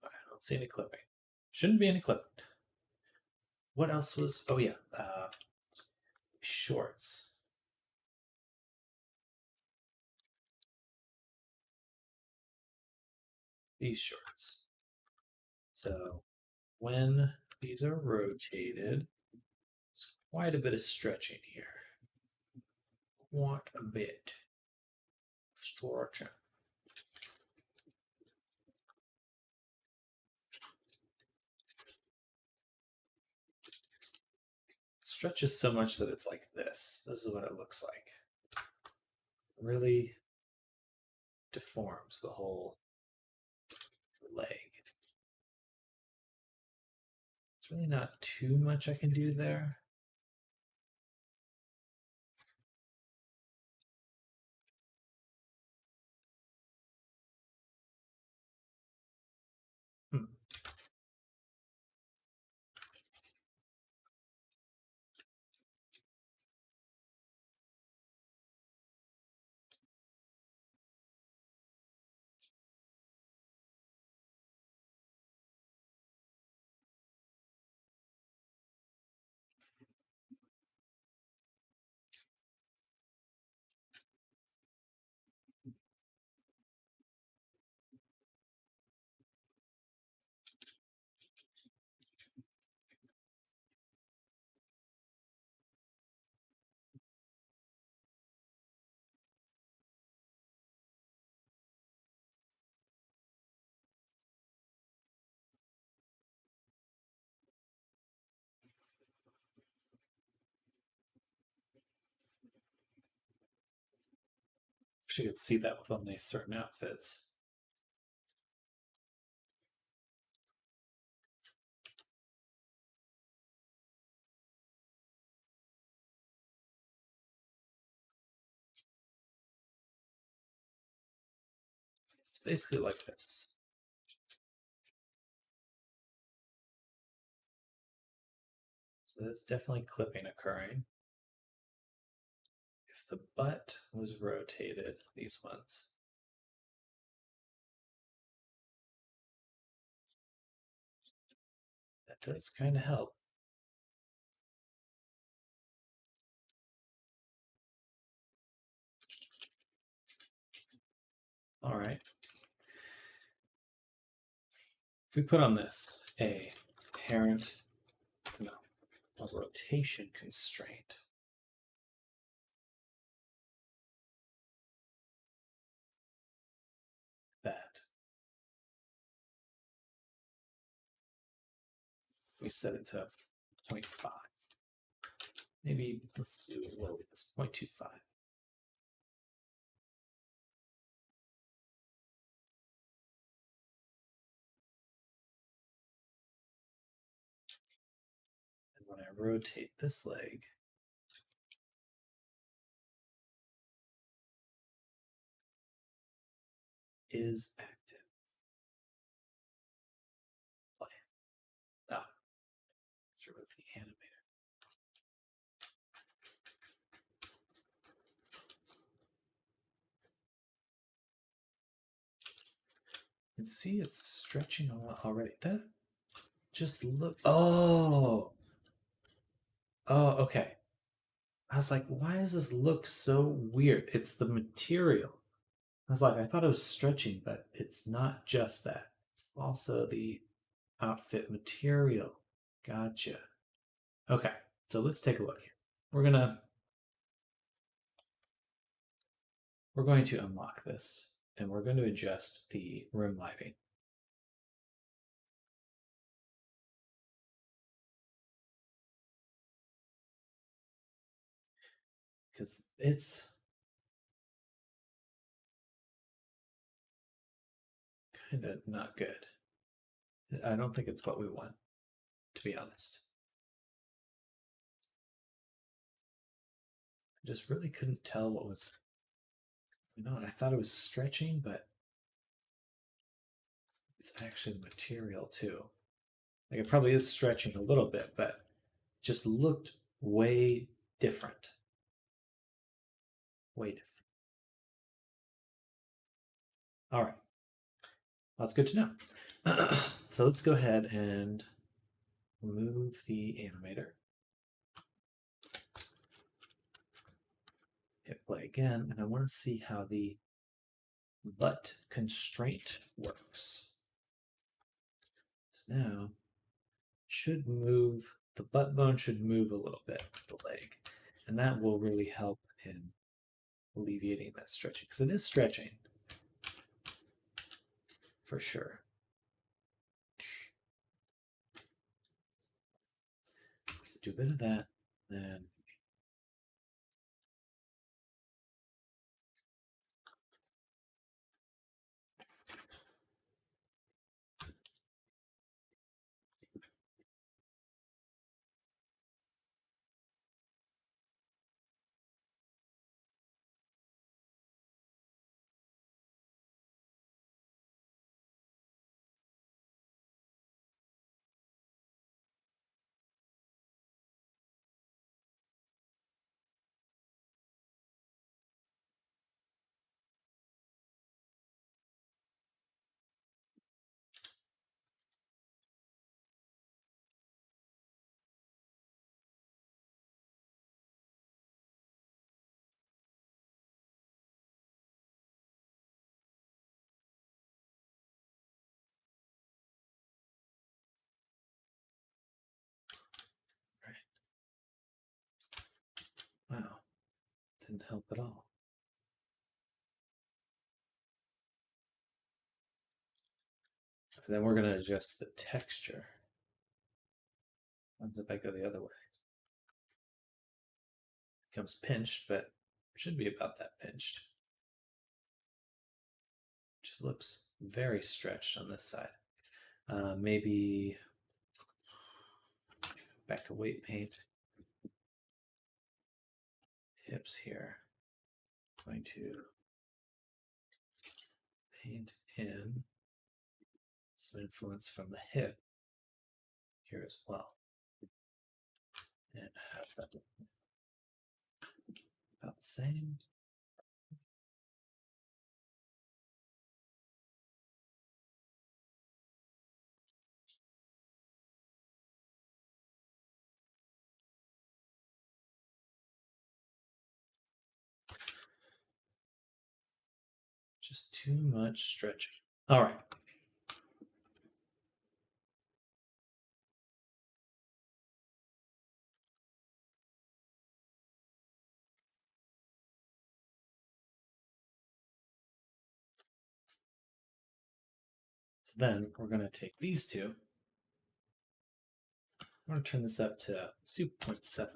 I don't see any clipping. Shouldn't be any clipping. What else was? Oh yeah, shorts. These shorts. So when these are rotated, there's quite a bit of stretching here. Quite a bit of stretching. It stretches so much that it's like this. This is what it looks like. Really deforms the whole leg. It's really not too much I can do there. Wish you could see that with only certain outfits. It's basically like this. So there's definitely clipping occurring. If the butt was rotated, these ones, that does kind of help. All right. If we put on this a parent, no, a rotation constraint, that we set it to 0.5. Maybe let's do a little bit this 0.25. And when I rotate this leg, is active. Play. Ah, let's remove the animator. You can see it's stretching a lot already. That just look. Oh. Oh, okay. I was like, why does this look so weird? It's the material. I was like, I thought it was stretching, but it's not just that. It's also the outfit material. Gotcha. Okay, so let's take a look here. We're going to unlock this, and we're going to adjust the room lighting. Because it's kind of not good. I don't think it's what we want, to be honest. I just really couldn't tell what was going on. I thought it was stretching, but it's actually material too. Like it probably is stretching a little bit, but just looked way different. Way different. All right. That's good to know. So let's go ahead and move the animator. Hit play again, and I want to see how the butt constraint works. So now should move, the butt bone should move a little bit with the leg, and that will really help in alleviating that stretching, because it is stretching for sure. So do a bit of that, then wow, didn't help at all. And then we're going to adjust the texture. What if I go the other way? It becomes pinched, but it should be about that pinched. Just looks very stretched on this side. Maybe back to weight paint. Hips here. Going to paint in some influence from the hip here as well. And how's that? About the same. Just too much stretching. All right. So then we're going to take these two. I'm going to turn this up to, let's do 0.75.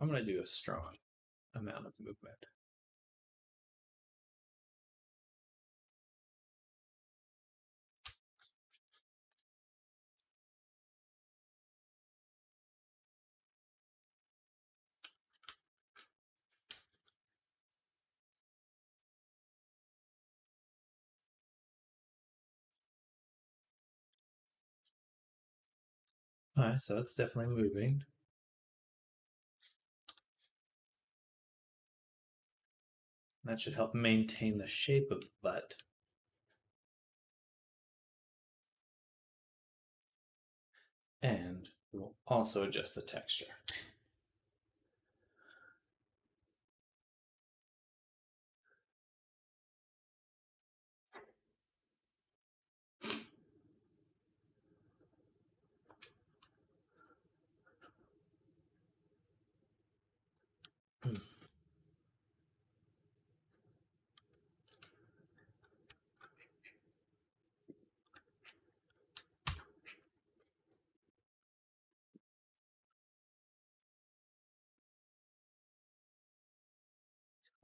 I'm going to do a strong amount of movement. All right, so it's definitely moving. That should help maintain the shape of the butt. And we'll also adjust the texture.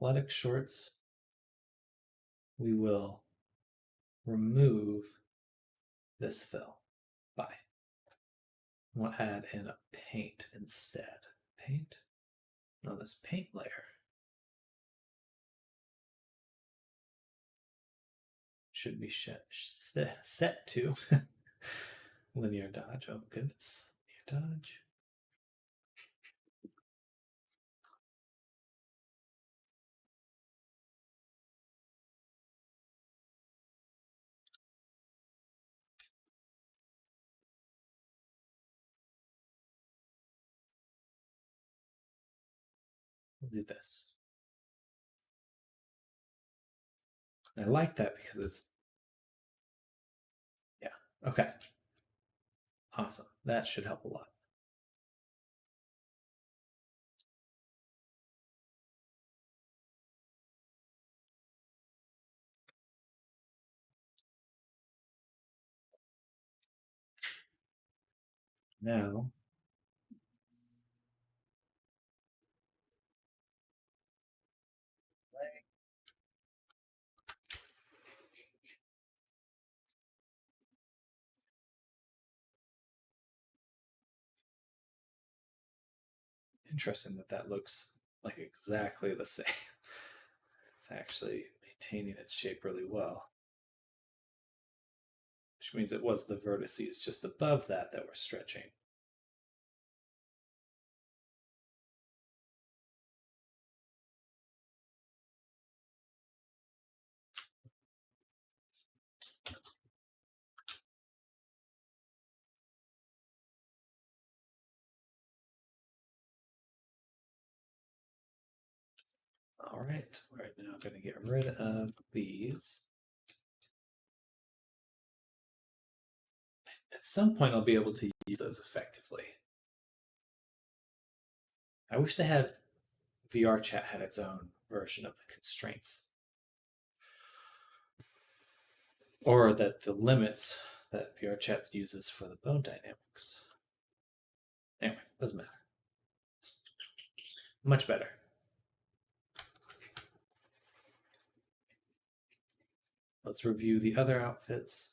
Athletic shorts, we will remove this fill. Bye. We'll add in a paint instead. Paint on this paint layer. Should be set to linear dodge. Oh goodness, linear dodge. We'll do this. And I like that because it's, yeah, okay. Awesome. That should help a lot. Now, interesting that that looks like exactly the same. It's actually maintaining its shape really well. Which means it was the vertices just above that that were stretching. All right, right now I'm going to get rid of these. At some point I'll be able to use those effectively. I wish they had, VRChat had its own version of the constraints. Or that the limits that VRChat uses for the bone dynamics. Anyway, doesn't matter. Much better. let's review the other outfits.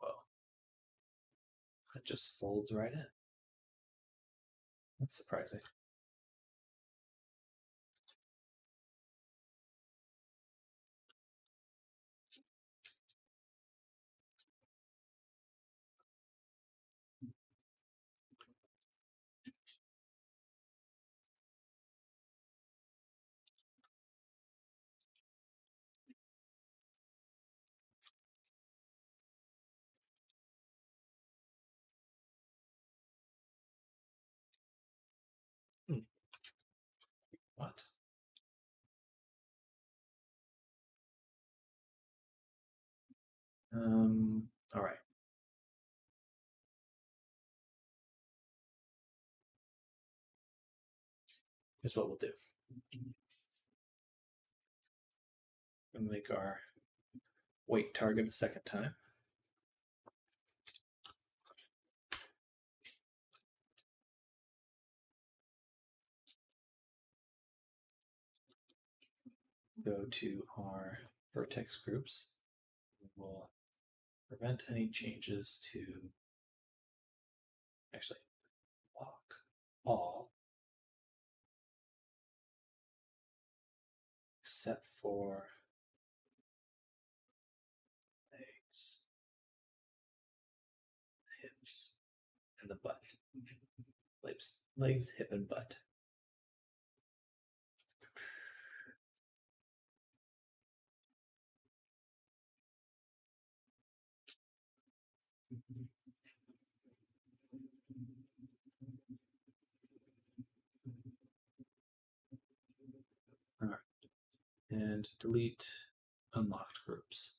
Well, it just folds right in. That's surprising. Hmm. What? All right. Here's what we'll do. We'll make our weight target a second time. Go to our vertex groups. We'll prevent any changes to, actually, lock all except for legs, hips, and the butt. Legs, hip, and butt. All right. And delete unlocked groups.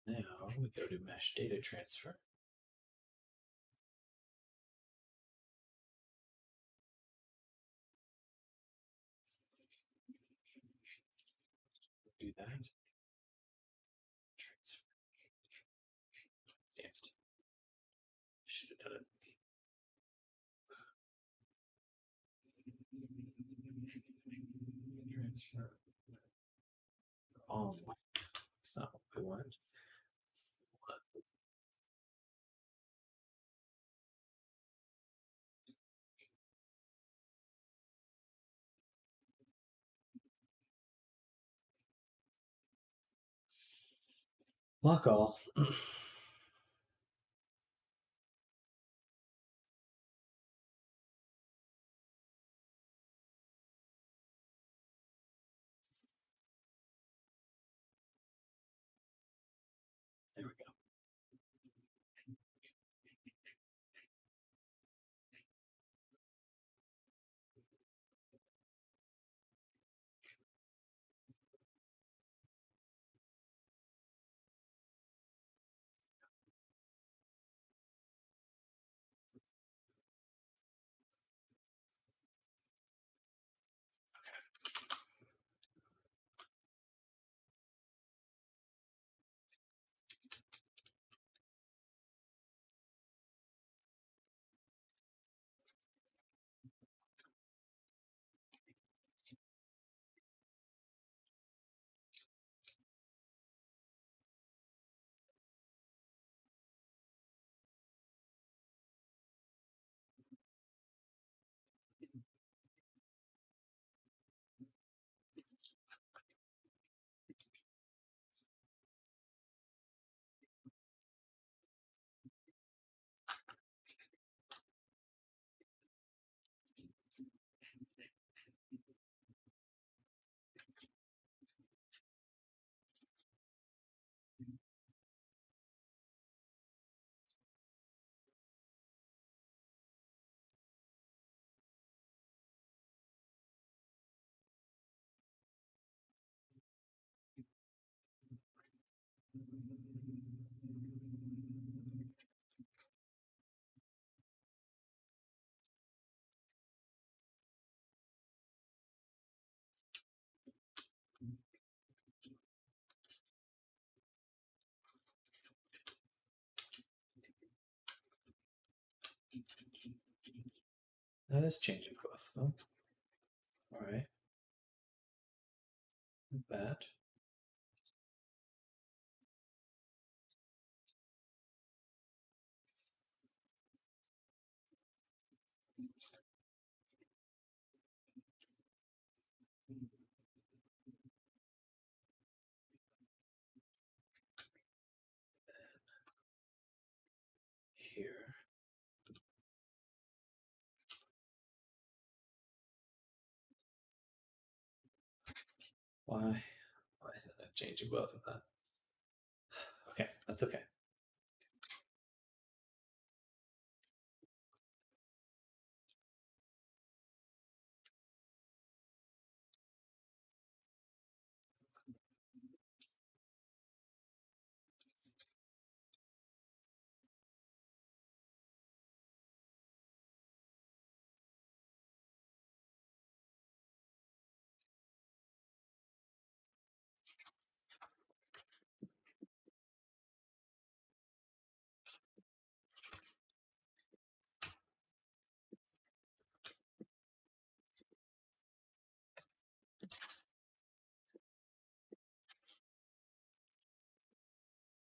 Now we go to mesh data transfer. Do that. Transfer. Damn. Should have done it. Transfer. Oh, that's not what we want. Lock all. There we go. That is changing both of them. All right. Not bad. Here. Why? Why is it not changing both of them? Okay, that's okay.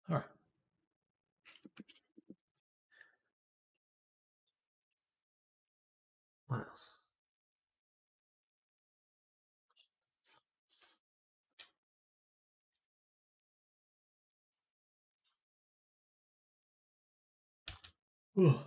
All right. What else? Ugh.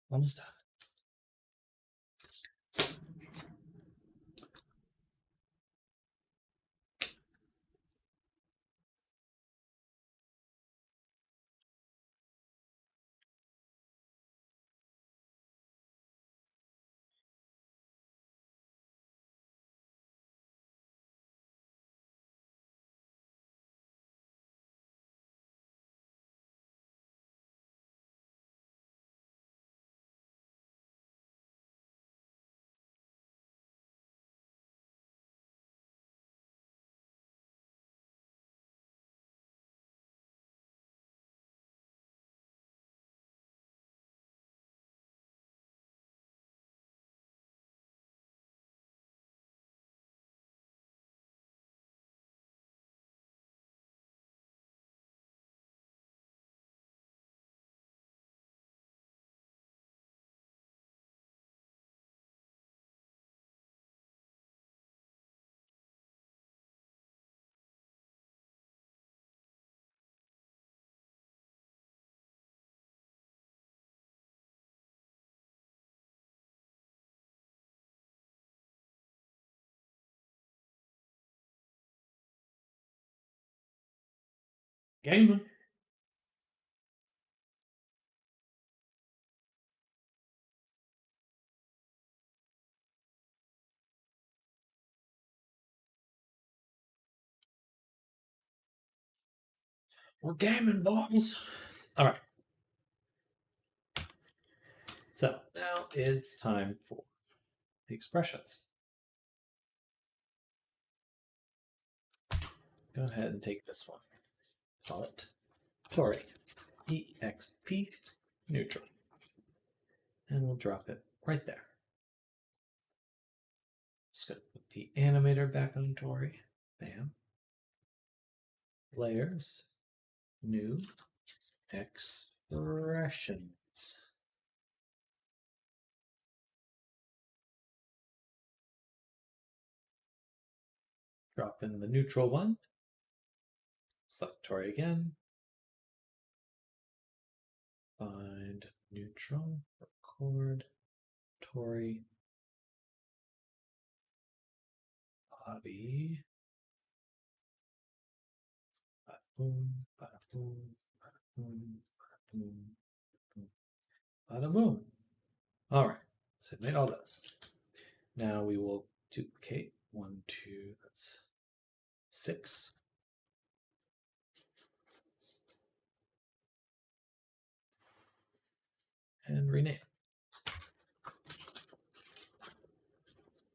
Almost done. Gaming. We're gaming, boys. All right. So now it's time for the expressions. Go ahead and take this one. Call it Tori. EXP neutral. And we'll drop it right there. Put the animator back on Tori. Bam. Layers. New. Expressions. Drop in the neutral one. Select Tori again. Find neutral. Record. Tori. Body. Bada boom. Bada boom. Bada boom. Bada boom. Boom. Bada boom. All right. So it made all those. Now we will duplicate 1, 2, that's 6. And rename.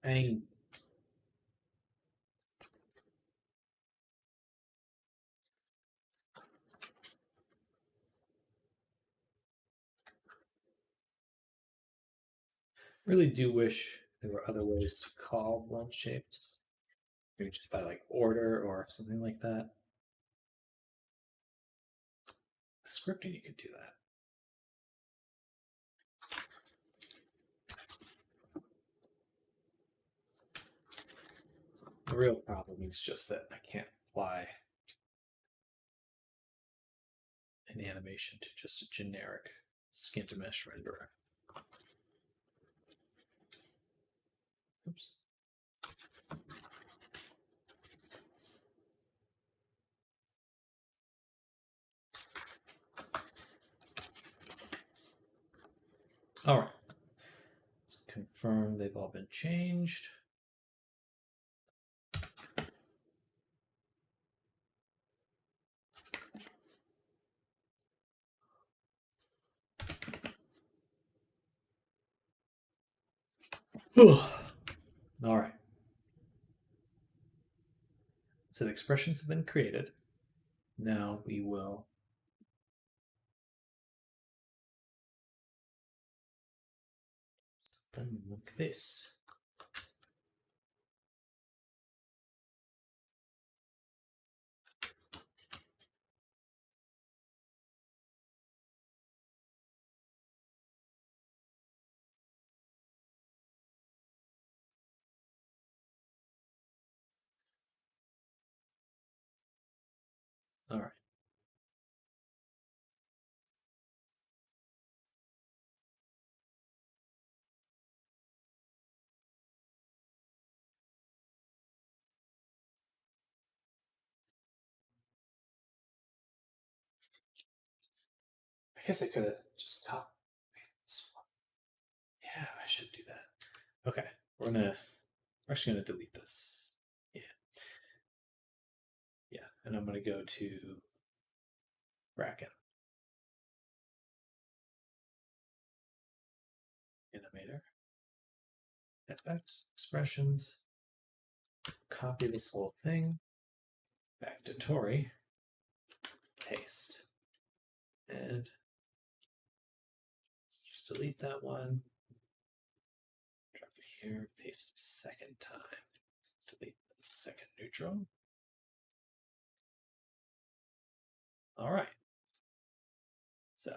Bang. Really do wish there were other ways to call blend shapes. Maybe just by like order or something like that. Scripting, you could do that. The real problem is just that I can't apply an animation to just a generic skin to mesh renderer. Oops. All right. Let's confirm they've all been changed. All right. So the expressions have been created. Now we will something like this. All right. I guess I could have just copied this one. Yeah, I should do that. Okay, we're actually gonna delete this. Yeah, and I'm gonna go to Bracken. Animator. FX, expressions. Copy this whole thing. Back to Tori. Paste. And just delete that one. Drop it here. Paste a second time. Delete the second neutral. All right. So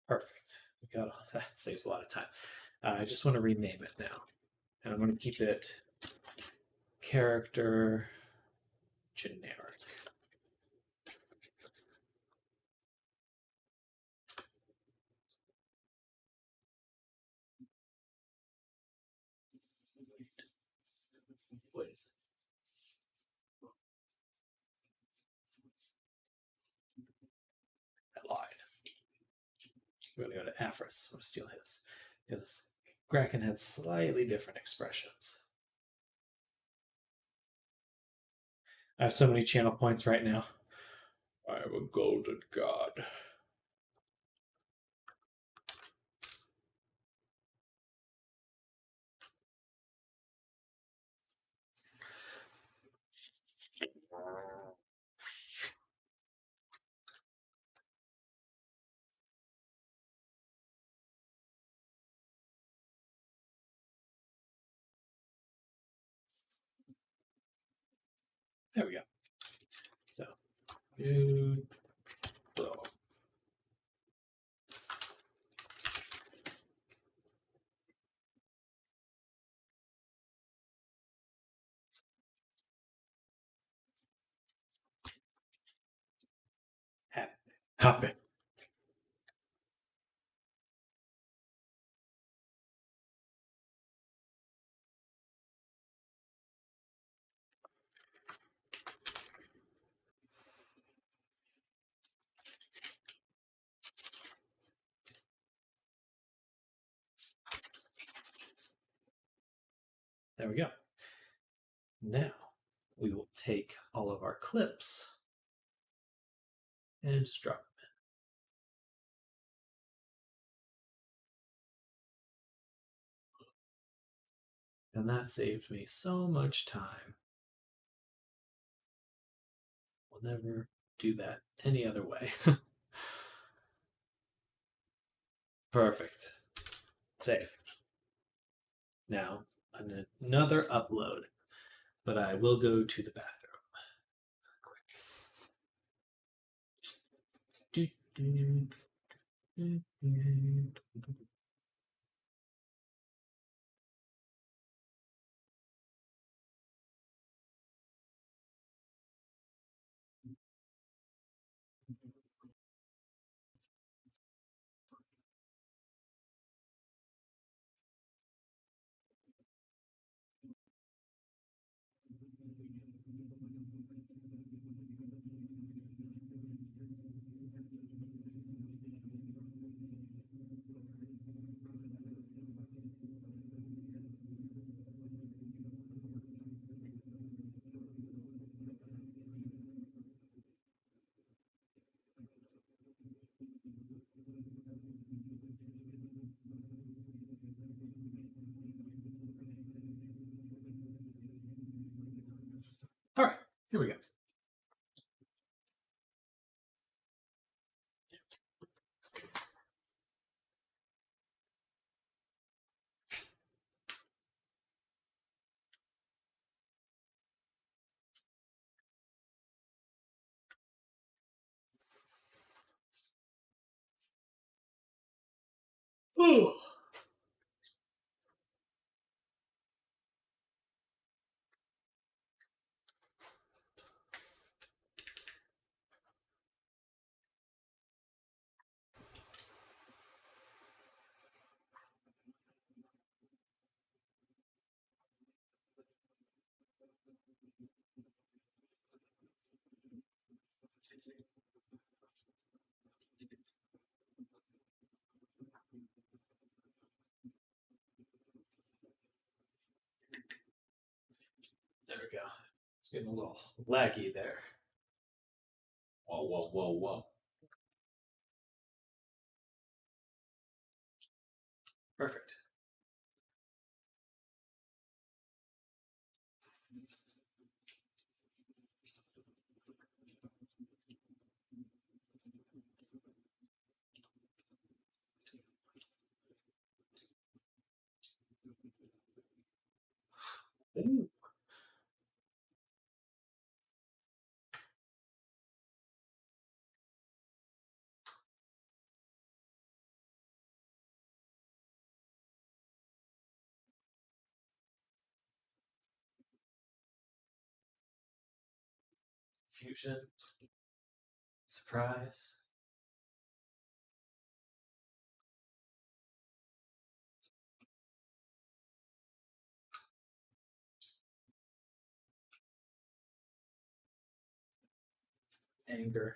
perfect. We got all that. Saves a lot of time. I just want to rename it now. And I'm going to keep it character generic. What is it? I lied. We're going to go to Afris. I'm going to steal his. Because Kraken had slightly different expressions. I have so many channel points right now. I am a golden god. There we go. So, new flow. Happy. There we go. Now we will take all of our clips and just drop them in. And that saved me so much time. We'll never do that any other way. Perfect. Save. Now, another upload, but I will go to the bathroom. All right, here we go. Ooh. There we go. It's getting a little laggy there. Whoa, whoa, whoa, whoa. Perfect. Ooh. Fusion. Surprise. Anger.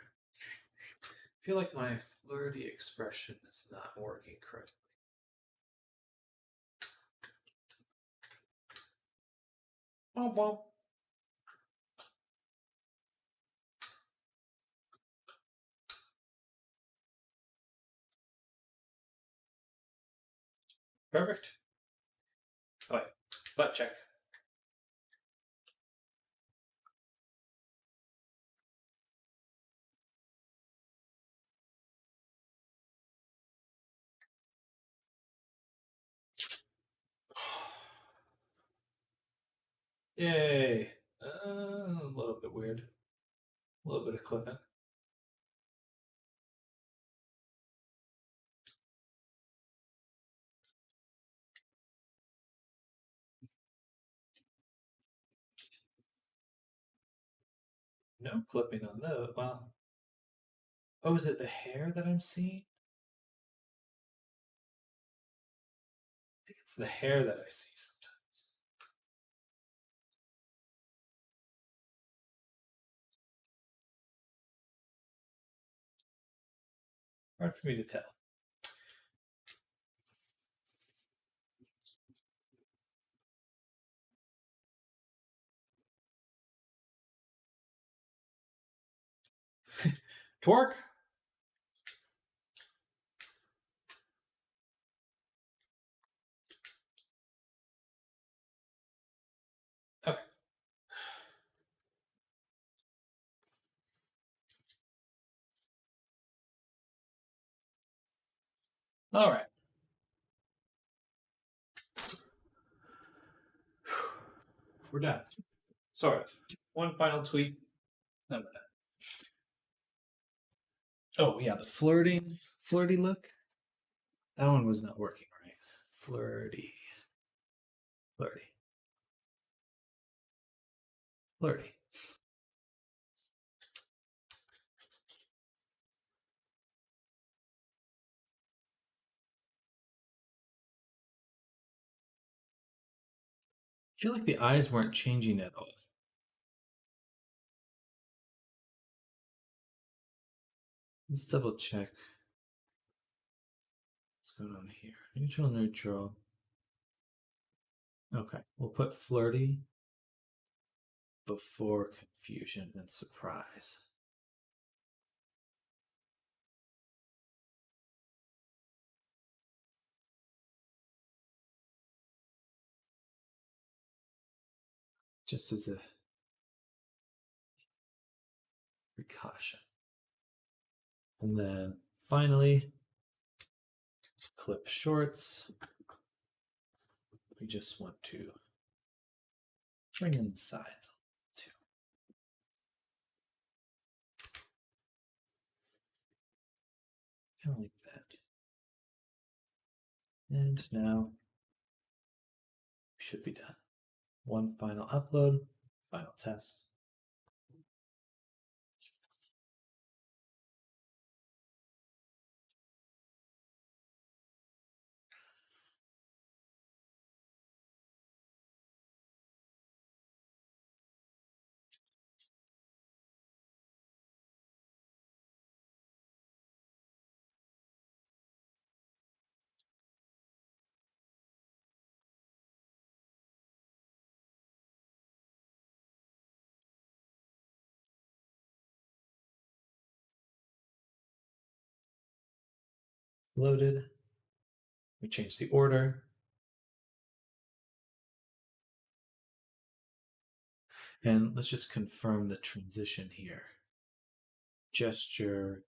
I feel like my flirty expression is not working correctly. Womp womp. Perfect. Oh, wait. Butt check. Yay. A little bit weird. A little bit of clipping. No clipping on those. Well, oh, is it the hair that I'm seeing? I think it's the hair that I see sometimes. Hard for me to tell. Torque. Okay. All right. We're done. Sort of. One final tweak. Then we're done. Oh yeah, the flirty look. That one was not working right. Flirty. I feel like the eyes weren't changing at all. Let's double check. What's going on here? Neutral. Okay, we'll put flirty before confusion and surprise. Just as a precaution. And then finally, clip shorts. We just want to bring in the sides too. Kind of like that. And now we should be done. One final upload, final test. Loaded. We change the order. And let's just confirm the transition here. Gesture.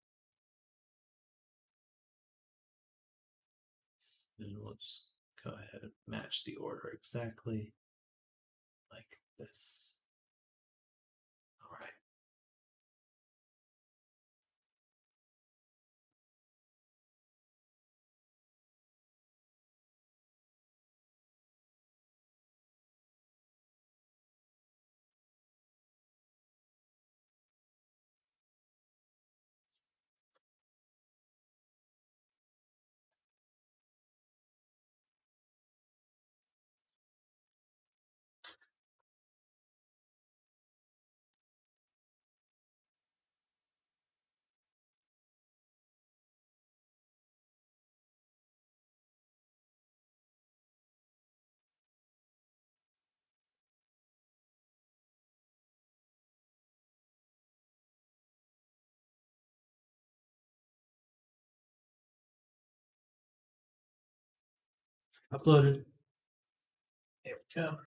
And we'll just go ahead and match the order exactly like this. All right. Uploaded. There we go.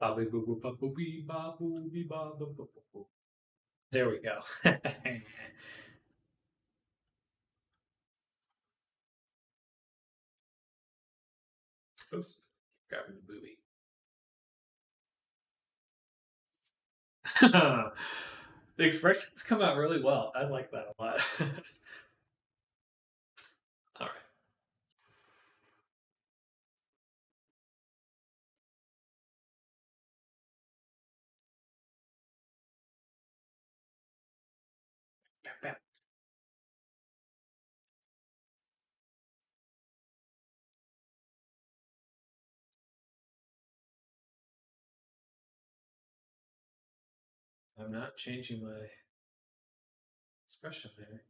There we go. Oops, grabbing the booby. The expressions come out really well. I like that a lot. All right. Bam, bam. I'm not changing my expression there.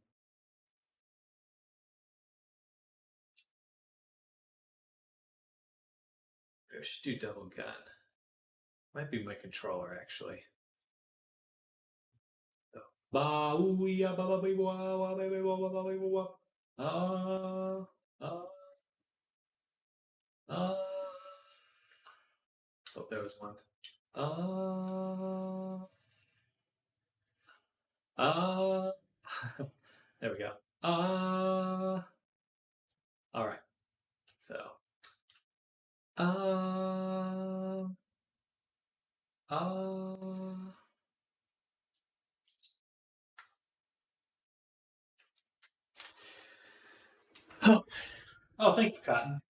I should do double gun. Might be my controller actually. Ba ooh ya ba ba ba ba ba ba ba ba ba ba ba. Ah ah ah. Oh, there was one. Ah ah. There we go. Ah. All right. So. Ah. Ah. Oh, oh, thank you, Cotton.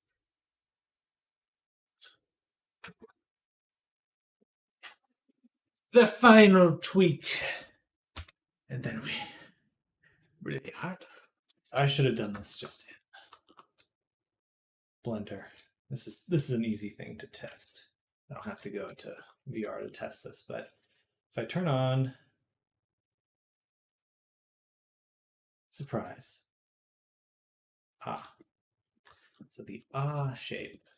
The final tweak, and then we really are. I should have done this just in Blender. This is an easy thing to test. I don't have to go into VR to test this, but if I turn on surprise, ah, so the ah shape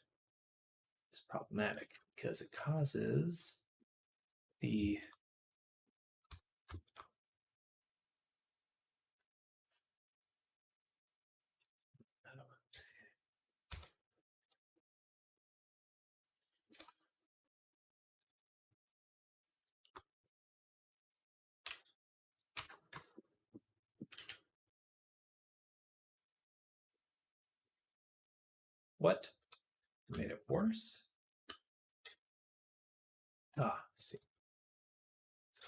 is problematic because it causes the what made it worse. Ah, I see.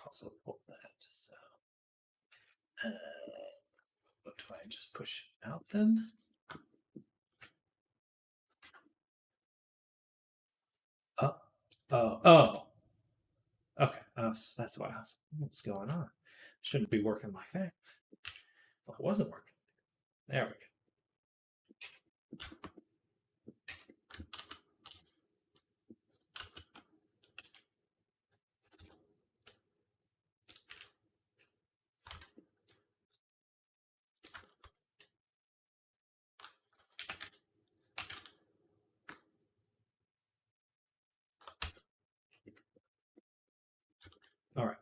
Also pull that. So, what do I just push it out then? Oh, oh. Okay, so that's why I was. What's going on? Shouldn't be working like that. Well, it wasn't working. There we go. All right.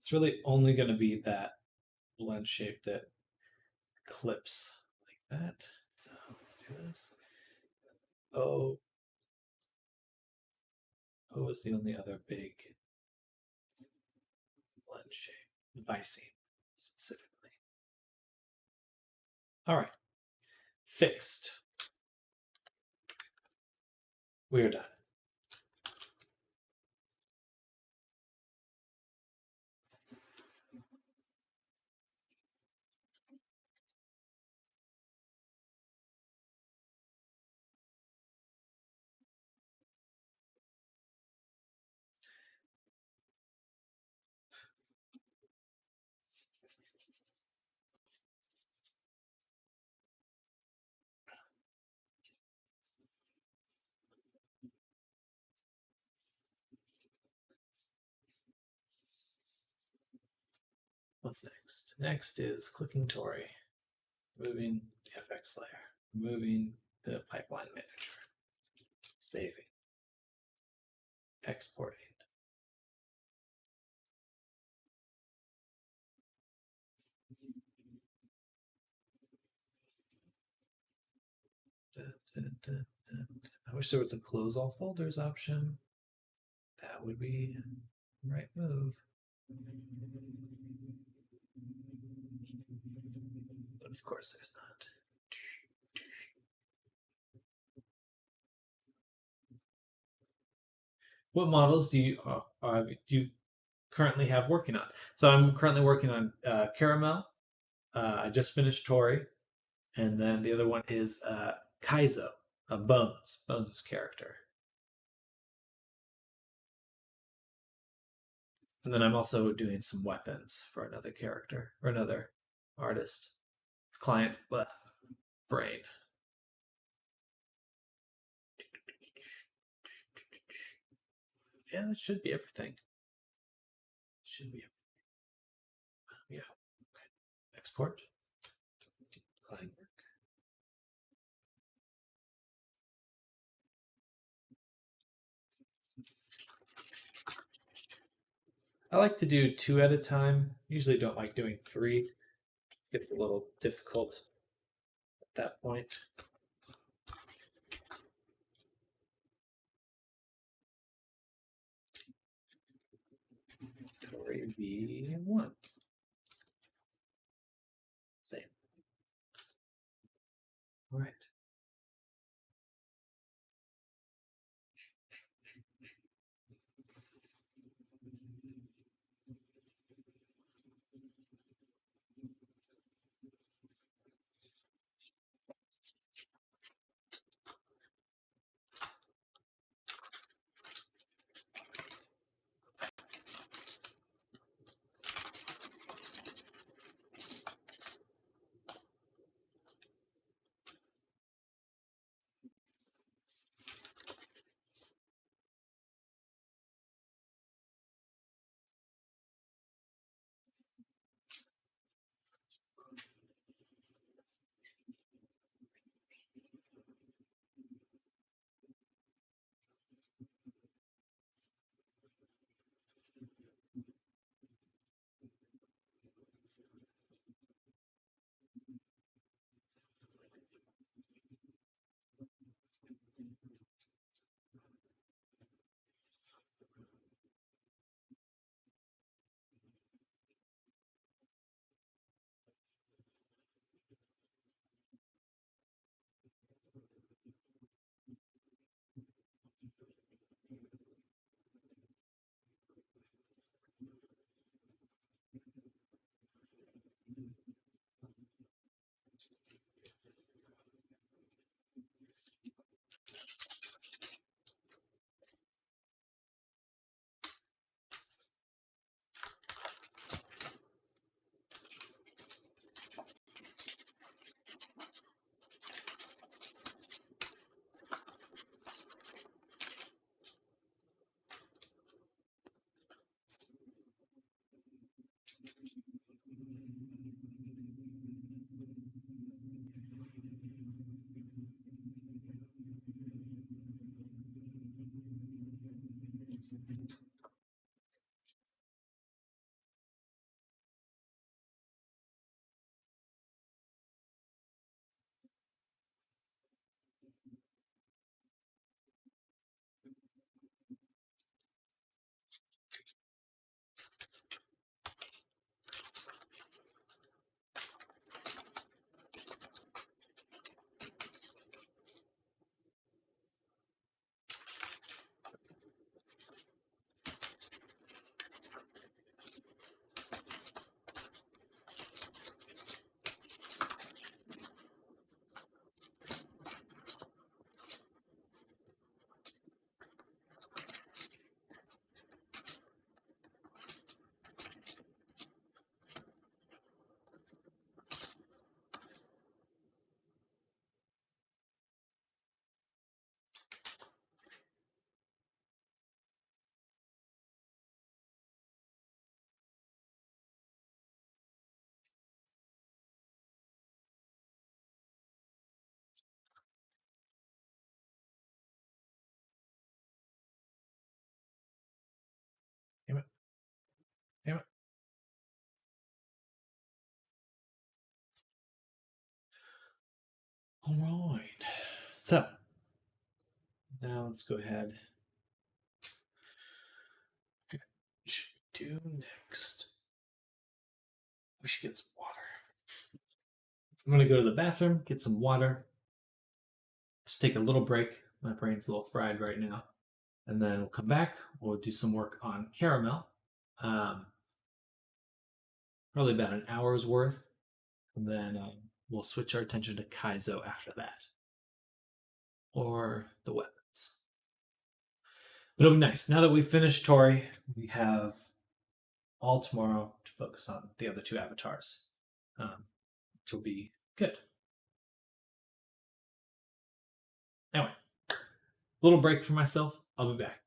It's really only going to be that blend shape that clips like that. So let's do this. O is the only other big blend shape, Visine specifically. All right, fixed. We are done. What's next? Next is clicking Tori, moving the FX layer, moving the pipeline manager, saving, exporting. I wish there was a close all folders option. That would be the right move. But of course there's not. What models do you currently have working on? So I'm currently working on Caramel. I just finished Tori, and then the other one is Kaizo, Bones. Bones' character. And then I'm also doing some weapons for another character or another artist. Client brain. Yeah, that should be everything. Should be. Yeah. Okay. Export. Client work. I like to do 2 at a time. Usually don't like doing 3. Gets a little difficult at that point. Tori V1. Same. All right. All right. So now let's go ahead. What should we do next? We should get some water. I'm gonna go to the bathroom, get some water. Just take a little break. My brain's a little fried right now. And then we'll come back. We'll do some work on caramel. Um, Probably about an hour's worth. And then we'll switch our attention to Kaizo after that. Or the weapons. But it'll be nice. Now that we've finished Tori, we have all tomorrow to focus on the other two avatars, which will be good. Anyway, little break for myself. I'll be back.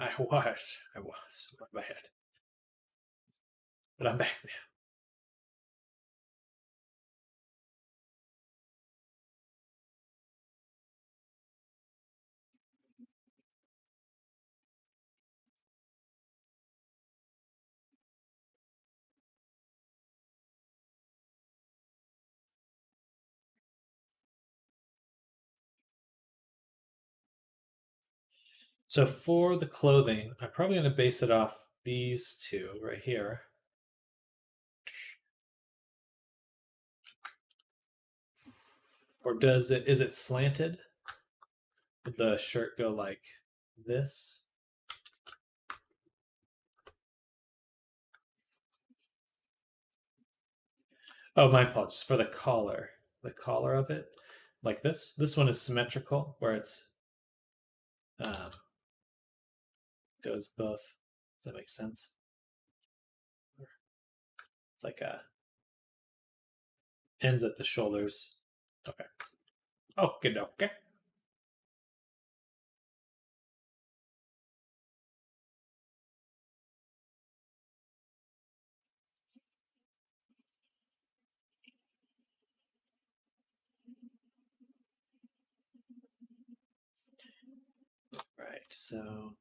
I was. My bad. But I'm back now. So for the clothing, I'm probably going to base it off these two right here. Or is it slanted? Would the shirt go like this? Oh, my apologies. For the collar of it, like this. This one is symmetrical, where it's um, goes both. Does that make sense? It's like ends at the shoulders. Okay. Okay. Okay. Right. So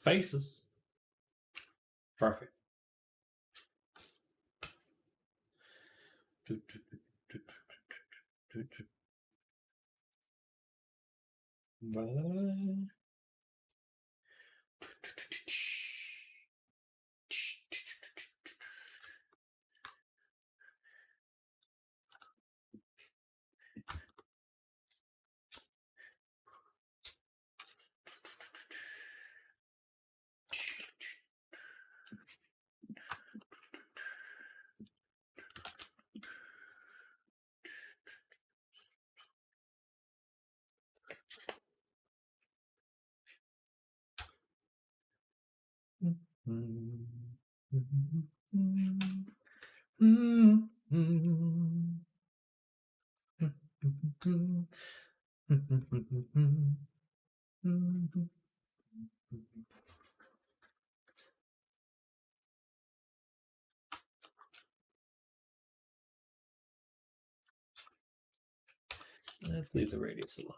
Faces. Perfect. Let's leave the radius alone.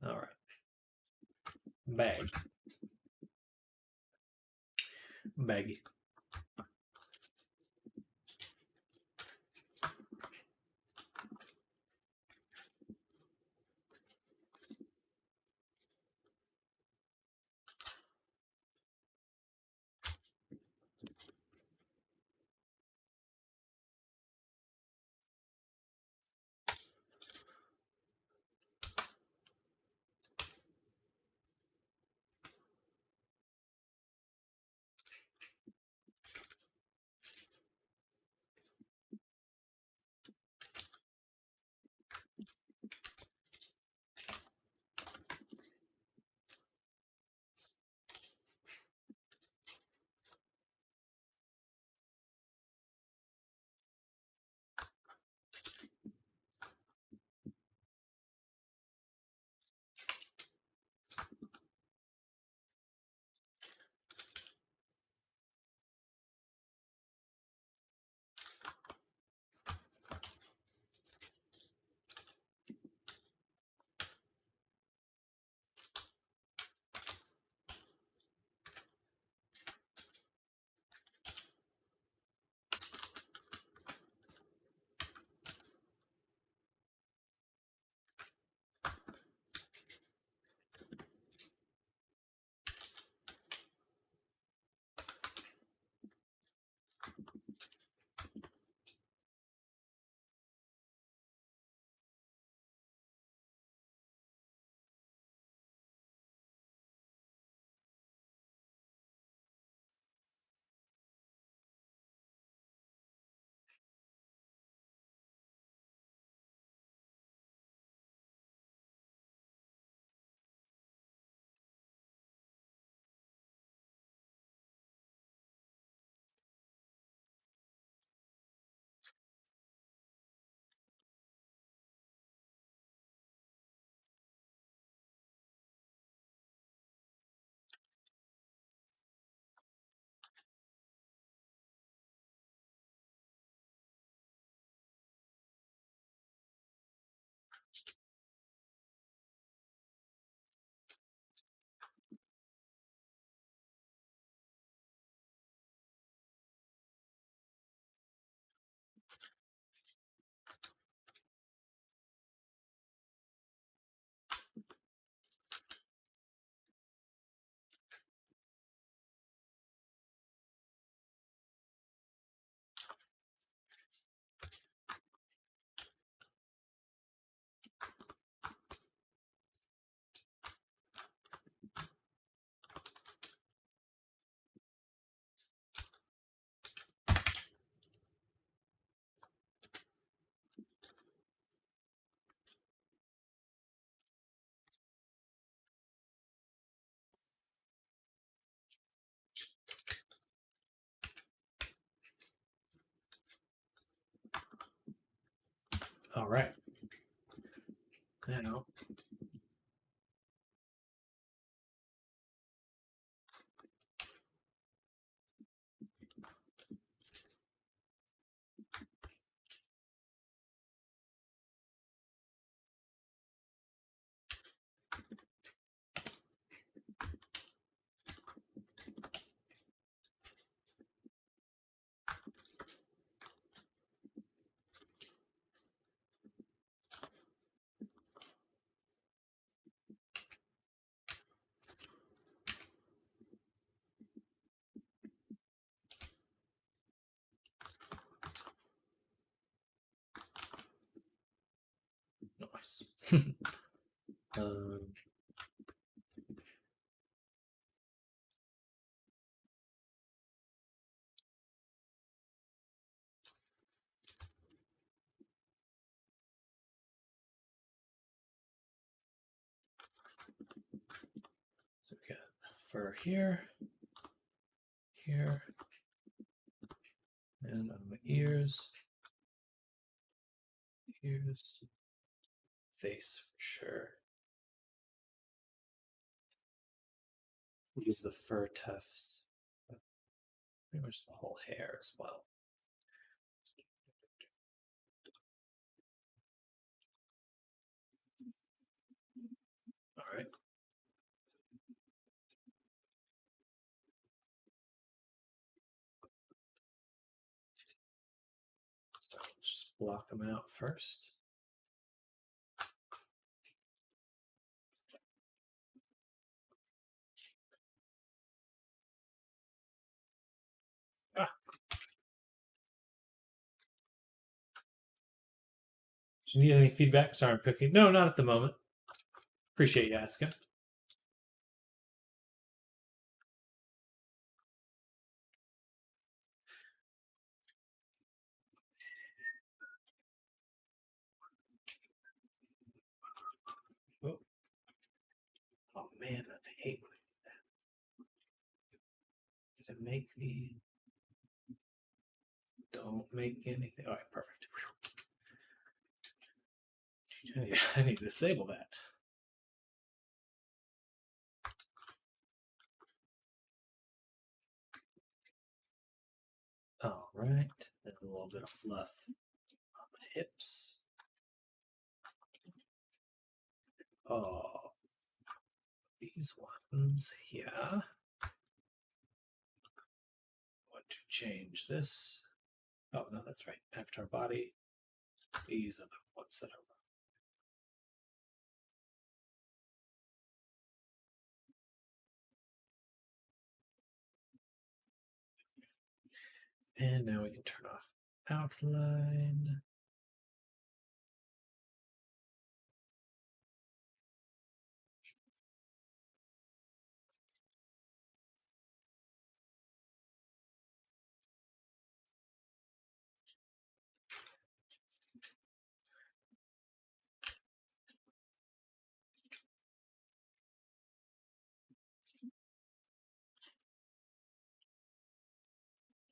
All right. Bag. Baggy. All right. Now, course. um, so we got fur here, here, and on the ears, face for sure. Use the fur tufts, pretty much the whole hair as well. All right. So let's just block them out first. Do you need any feedback? Sorry, I'm cooking. No, not at the moment. Appreciate you asking. Oh, oh man, I hate that. Did it make the... Don't make anything. All right, perfect. I need to disable that. All right, then a little bit of fluff on the hips. Oh, these ones here. I want to change this. Oh, no, that's right. Avatar body. These are the ones that are... And now we can turn off outline.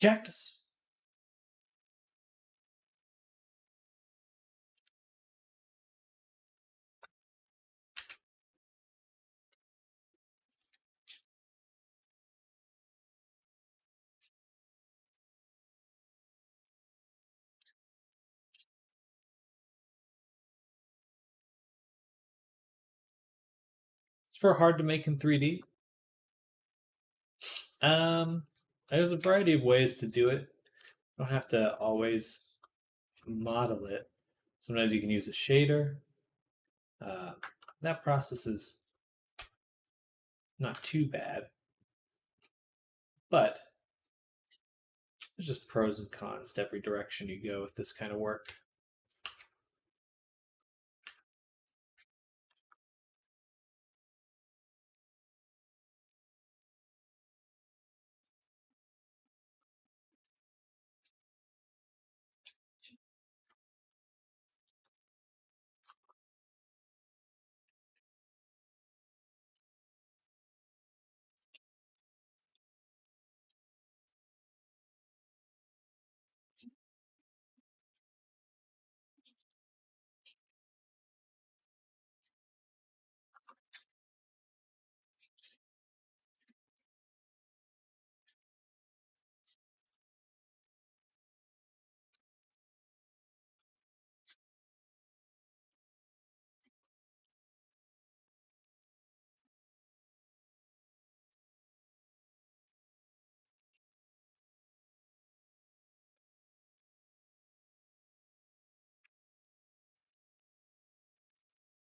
Cactus. It's for hard to make in 3D. There's a variety of ways to do it. You don't have to always model it. Sometimes you can use a shader. That process is not too bad, but there's just pros and cons to every direction you go with this kind of work.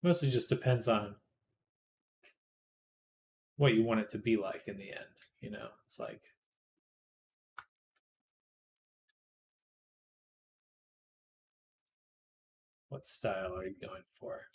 Mostly just depends on what you want it to be like in the end. You know, it's like What style are you going for?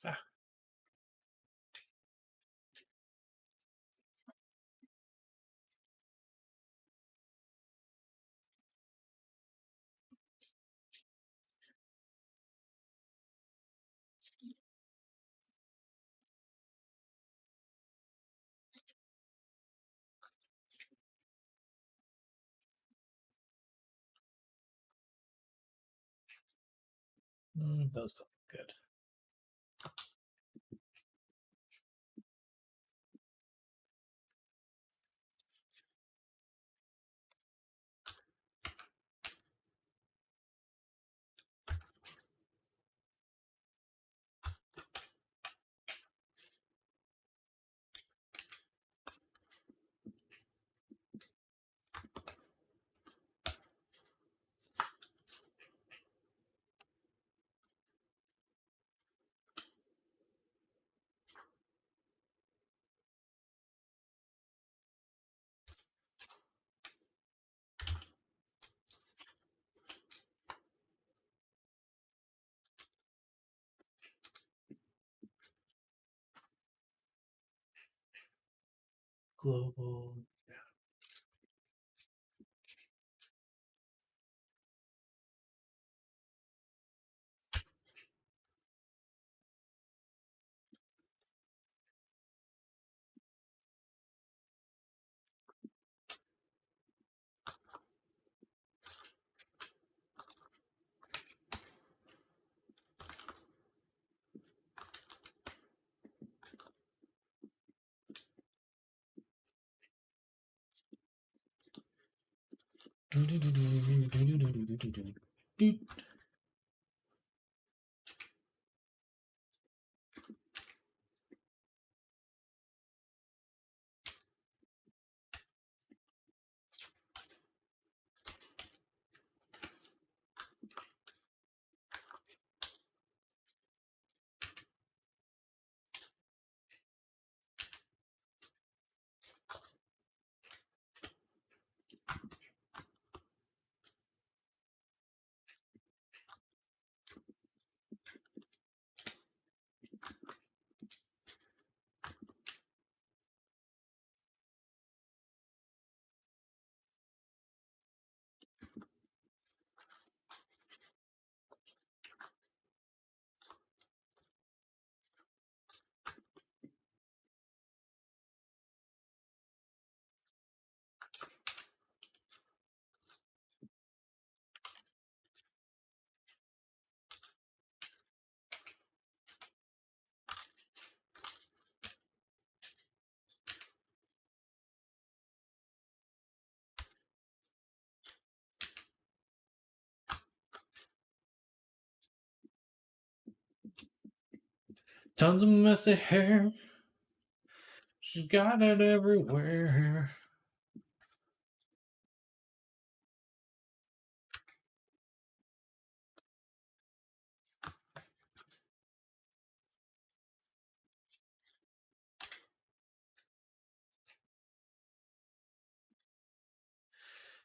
Ah. Those don't look good. Global. Tons of messy hair. She's got it everywhere.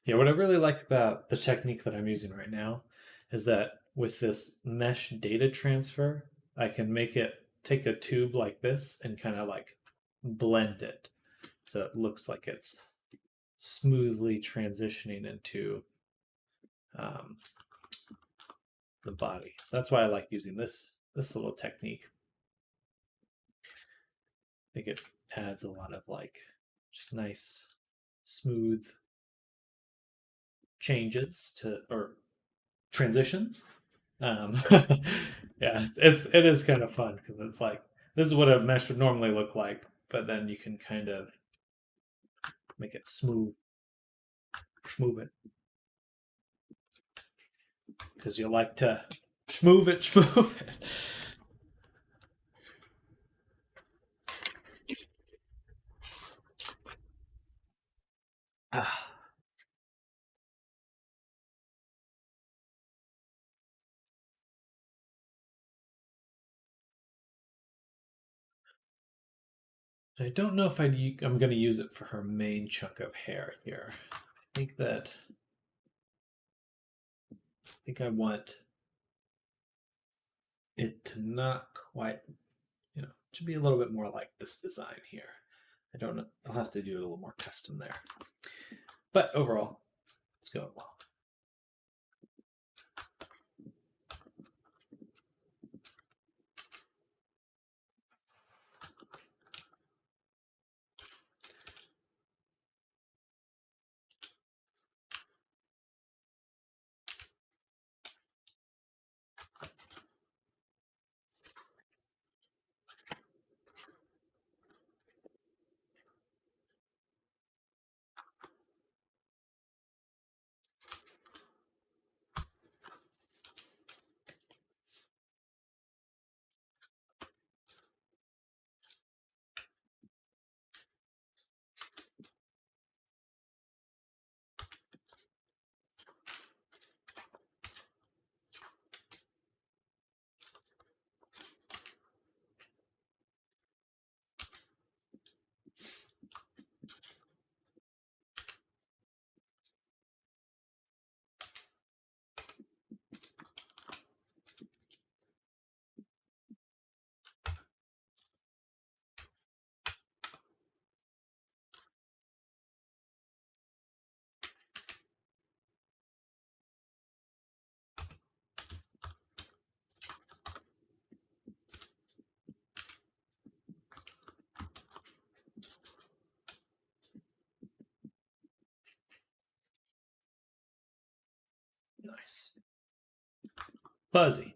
Yeah, what I really like about the technique that I'm using right now is that with this mesh data transfer, I can make it take a tube like this and kind of like blend it so it looks like it's smoothly transitioning into the body. So that's why I like using this little technique. I think it adds a lot of like just nice, smooth changes to or transitions. Yeah, it is kind of fun because it's like this is what a mesh would normally look like, but then you can kind of make it smooth it because you like to schmoove it. Ah, I don't know if I'm going to use it for her main chunk of hair here. I think I want it to not quite, to be a little bit more like this design here. I don't know. I'll have to do a little more custom there. But overall, it's going well. Nice. Fuzzy.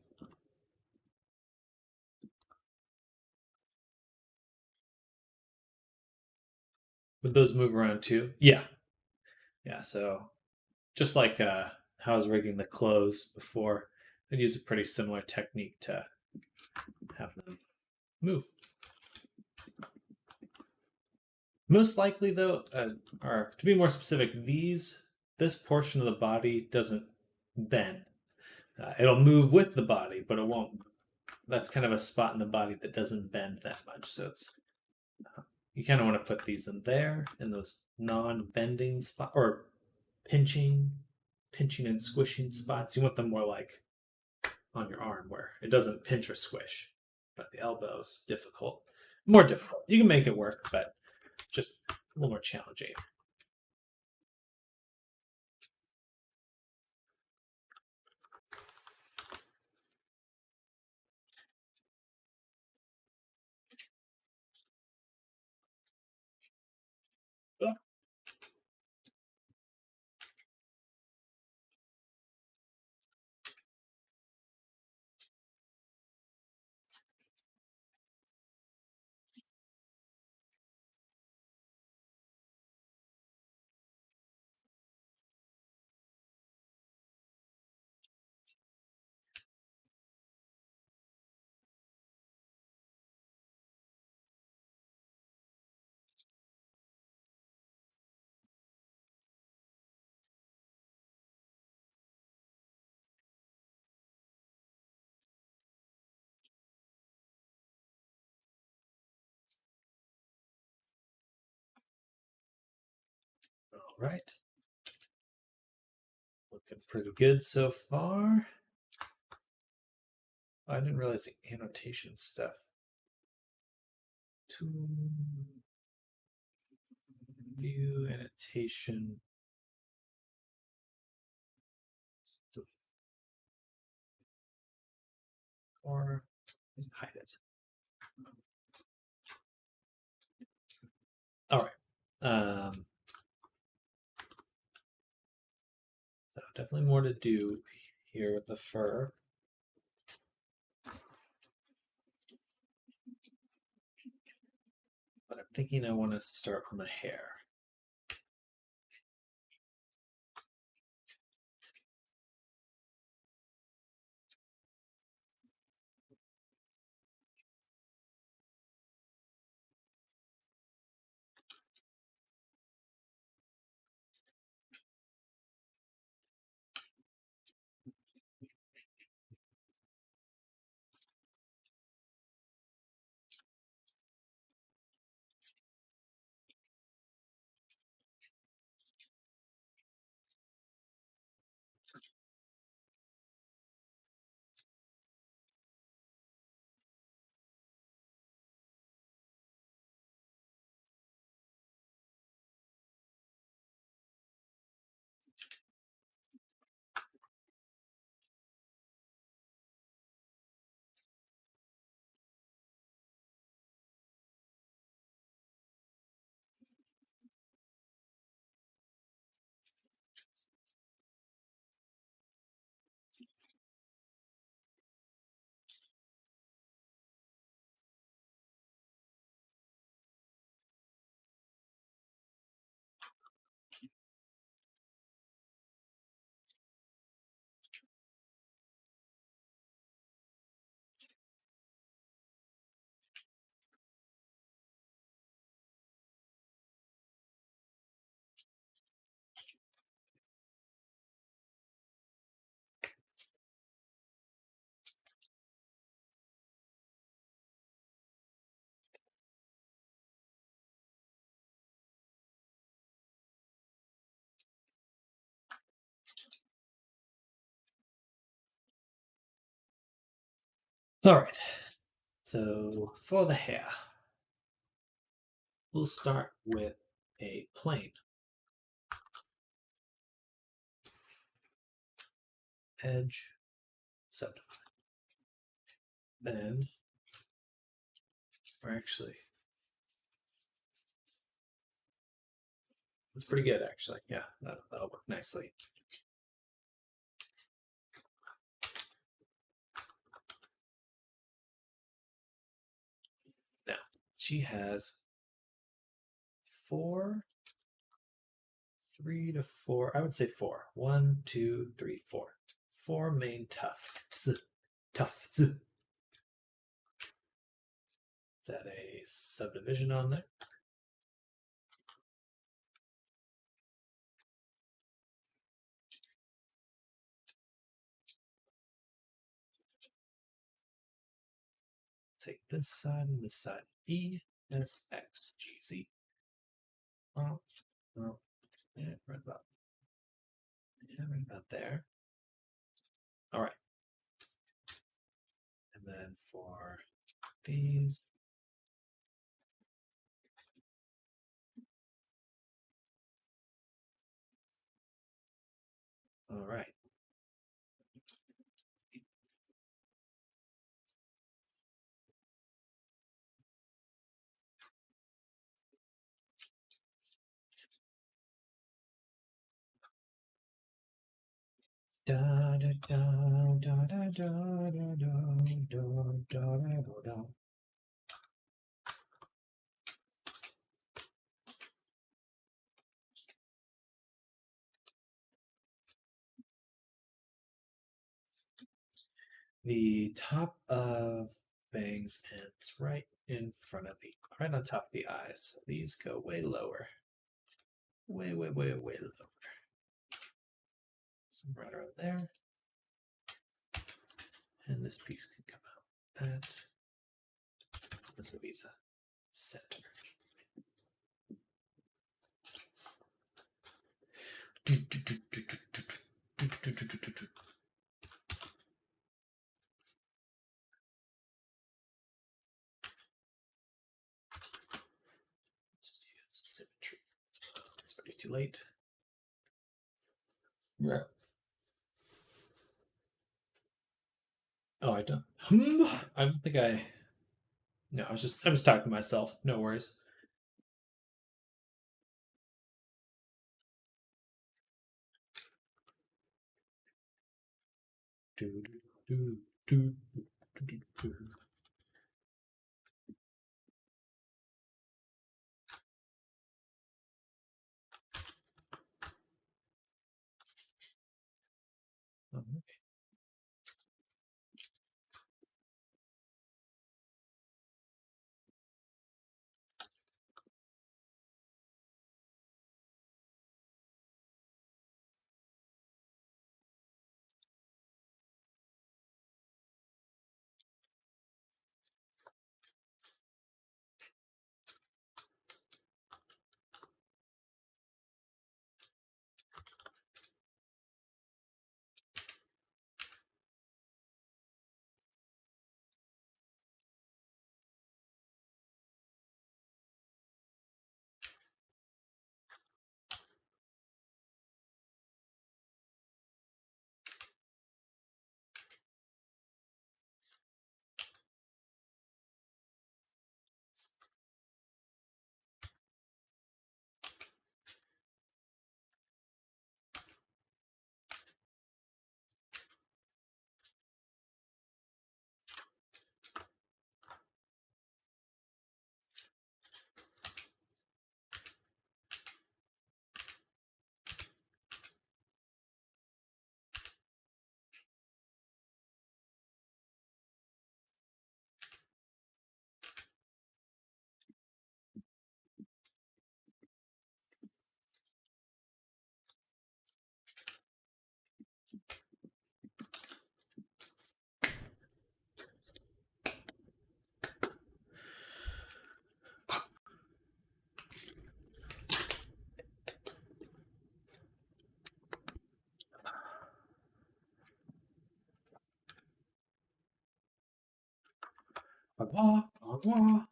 Would those move around too? Yeah. Yeah, so just like how I was rigging the clothes before, I'd use a pretty similar technique to have them move. Most likely, though, or to be more specific, this portion of the body doesn't bend. It'll move with the body, but it won't. That's kind of a spot in the body that doesn't bend that much. So it's you kind of want to put these in there in those non-bending spot or pinching, pinching and squishing spots. You want them more like on your arm where it doesn't pinch or squish. But the elbow is difficult, more difficult. You can make it work, but just a little more challenging. All right. Looking pretty good so far. Oh, I didn't realize the annotation stuff. To view annotation. or just hide it. All right. So definitely more to do here with the fur. But I'm thinking I want to start on the hair. All right. So for the hair, we'll start with a plane. Edge, subdivide. Then, or actually, it's pretty good actually. Yeah, that'll work nicely. Now, she has 3 to 4, I would say 4. 1, 2, 3, 4. 4 main tufts. Tufts. Is that a subdivision on there? Take this side and this side. E, S, X, G, Z. Oh, yeah, right about there. All right. And then for these, all right. Da da da da da da da da da da da. The top of bangs ends right in front of right on top of the eyes. So these go way lower. Way lower. So right around there. And this piece can come out. That. This will be the center. Just use symmetry. It's already too late. Yeah. Oh, I don't. I don't think I. No, I'm just talking to myself. No worries. Do, do, do, do, do, do. Agua, agua.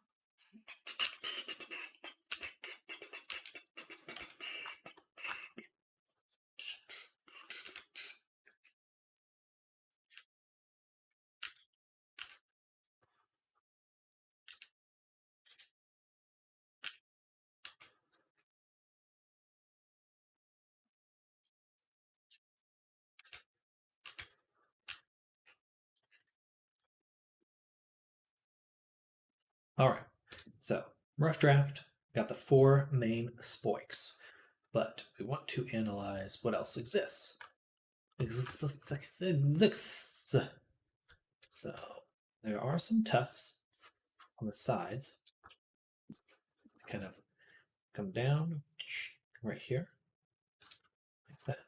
All right. So, rough draft, got the four main spoiks, but we want to analyze what else exists. Exists. So, there are some tufts on the sides. Kind of come down right here, like that.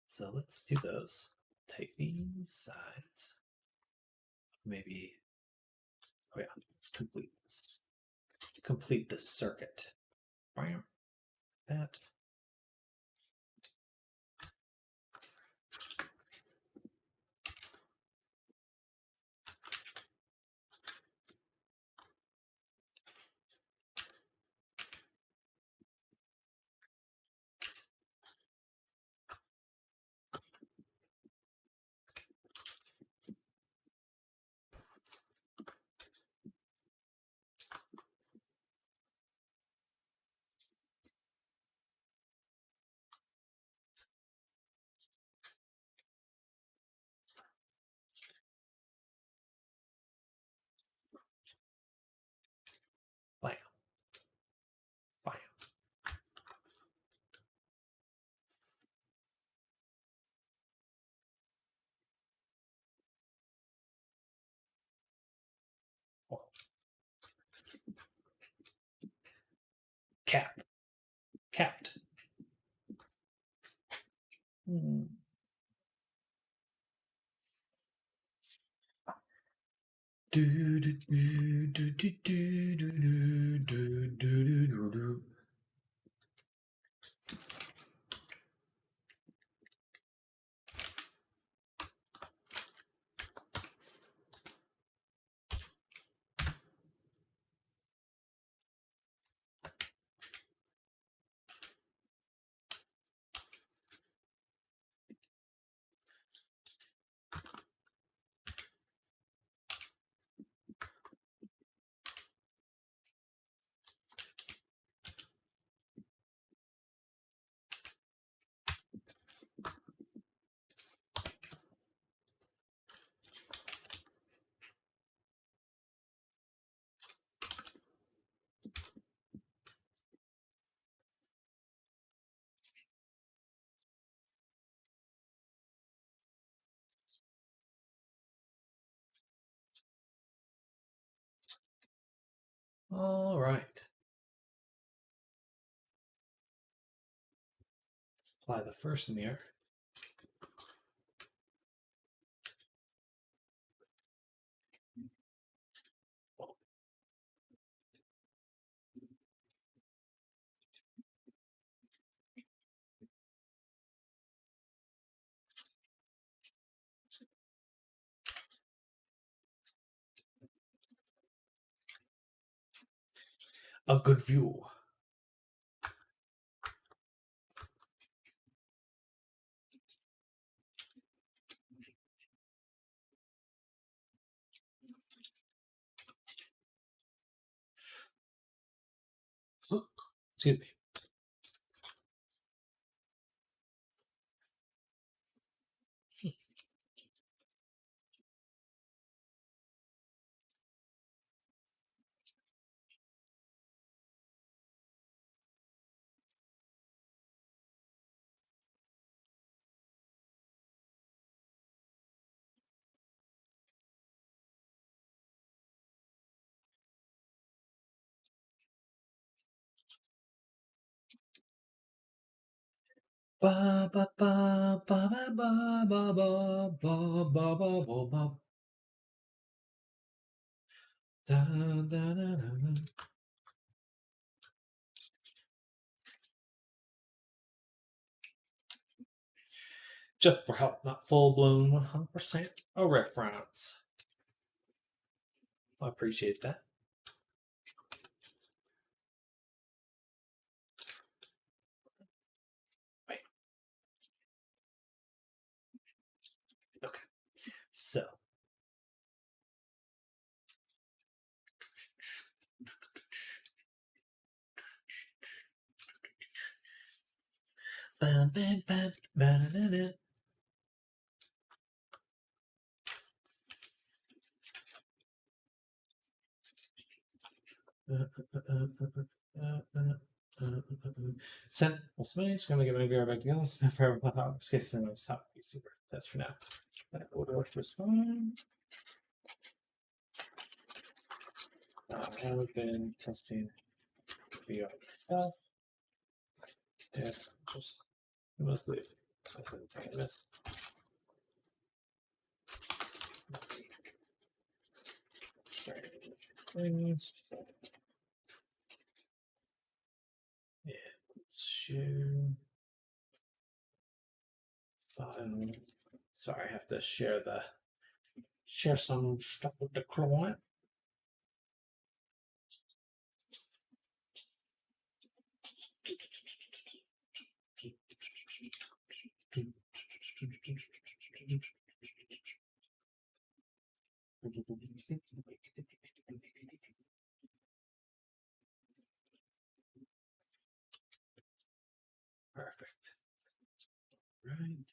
So let's do those. Take these sides. Maybe. Oh yeah, let's complete this. Complete this circuit. That. Bam. Bam. Oh. Cap. Capped. Hmm. Do do do do do do do do do do do. All right. Let's apply the first mirror. A good view. Excuse me. Ba ba ba ba ba ba ba ba ba ba ba ba ba. Da, da, da, da, da. Just for help, not full blown 100% a reference. I appreciate that. Wait. Okay. So. Bam, bam, bam, bam, bam, bam. Send. Well, somebody's going to get my VR back together. Let's for case then I'm stop. Super. That's for now. That order was fine. I have been testing VR myself. Yeah, just mostly famous. Yeah, share file. Sorry, I have to share some stuff with the client. Perfect. Right.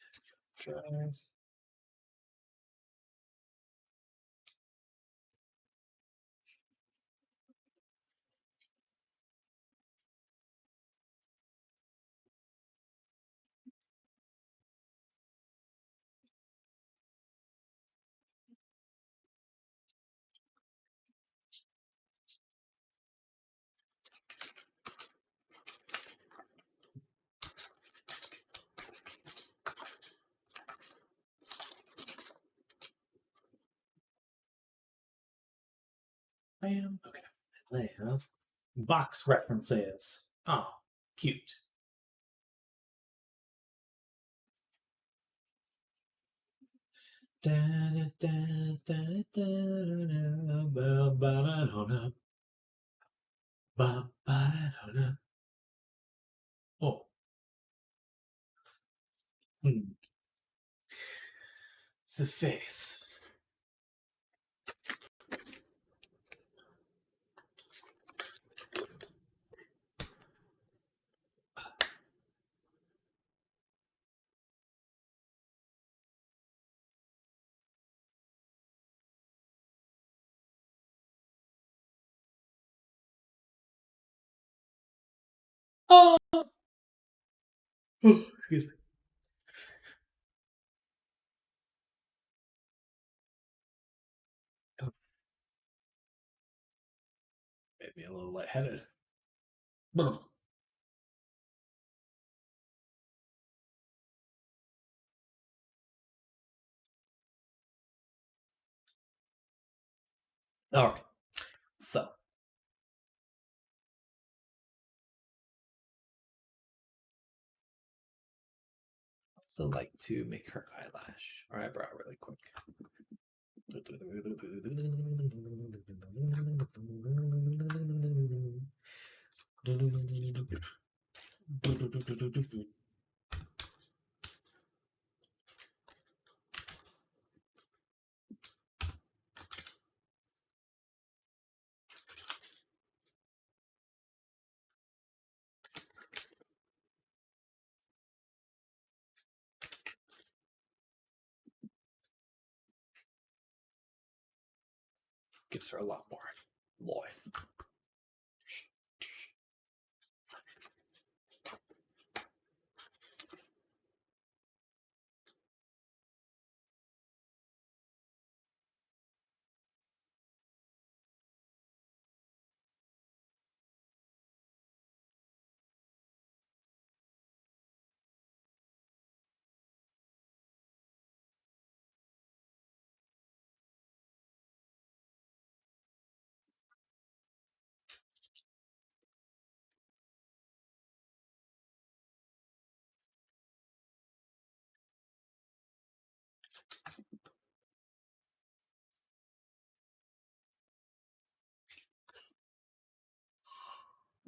Drive. Bam. Okay. They have box references. Oh, cute. Oh. The face. Oh, excuse me. Maybe a little lightheaded. Boom. All right. So also like to make her eyelash or eyebrow really quick. Gives her a lot more life.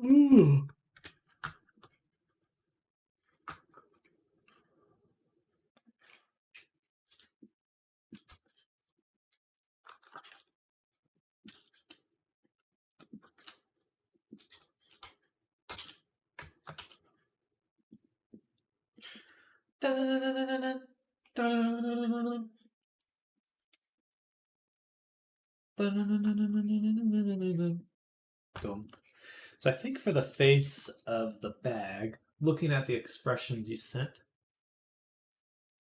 Ooh. So I think for the face of the bag, looking at the expressions you sent,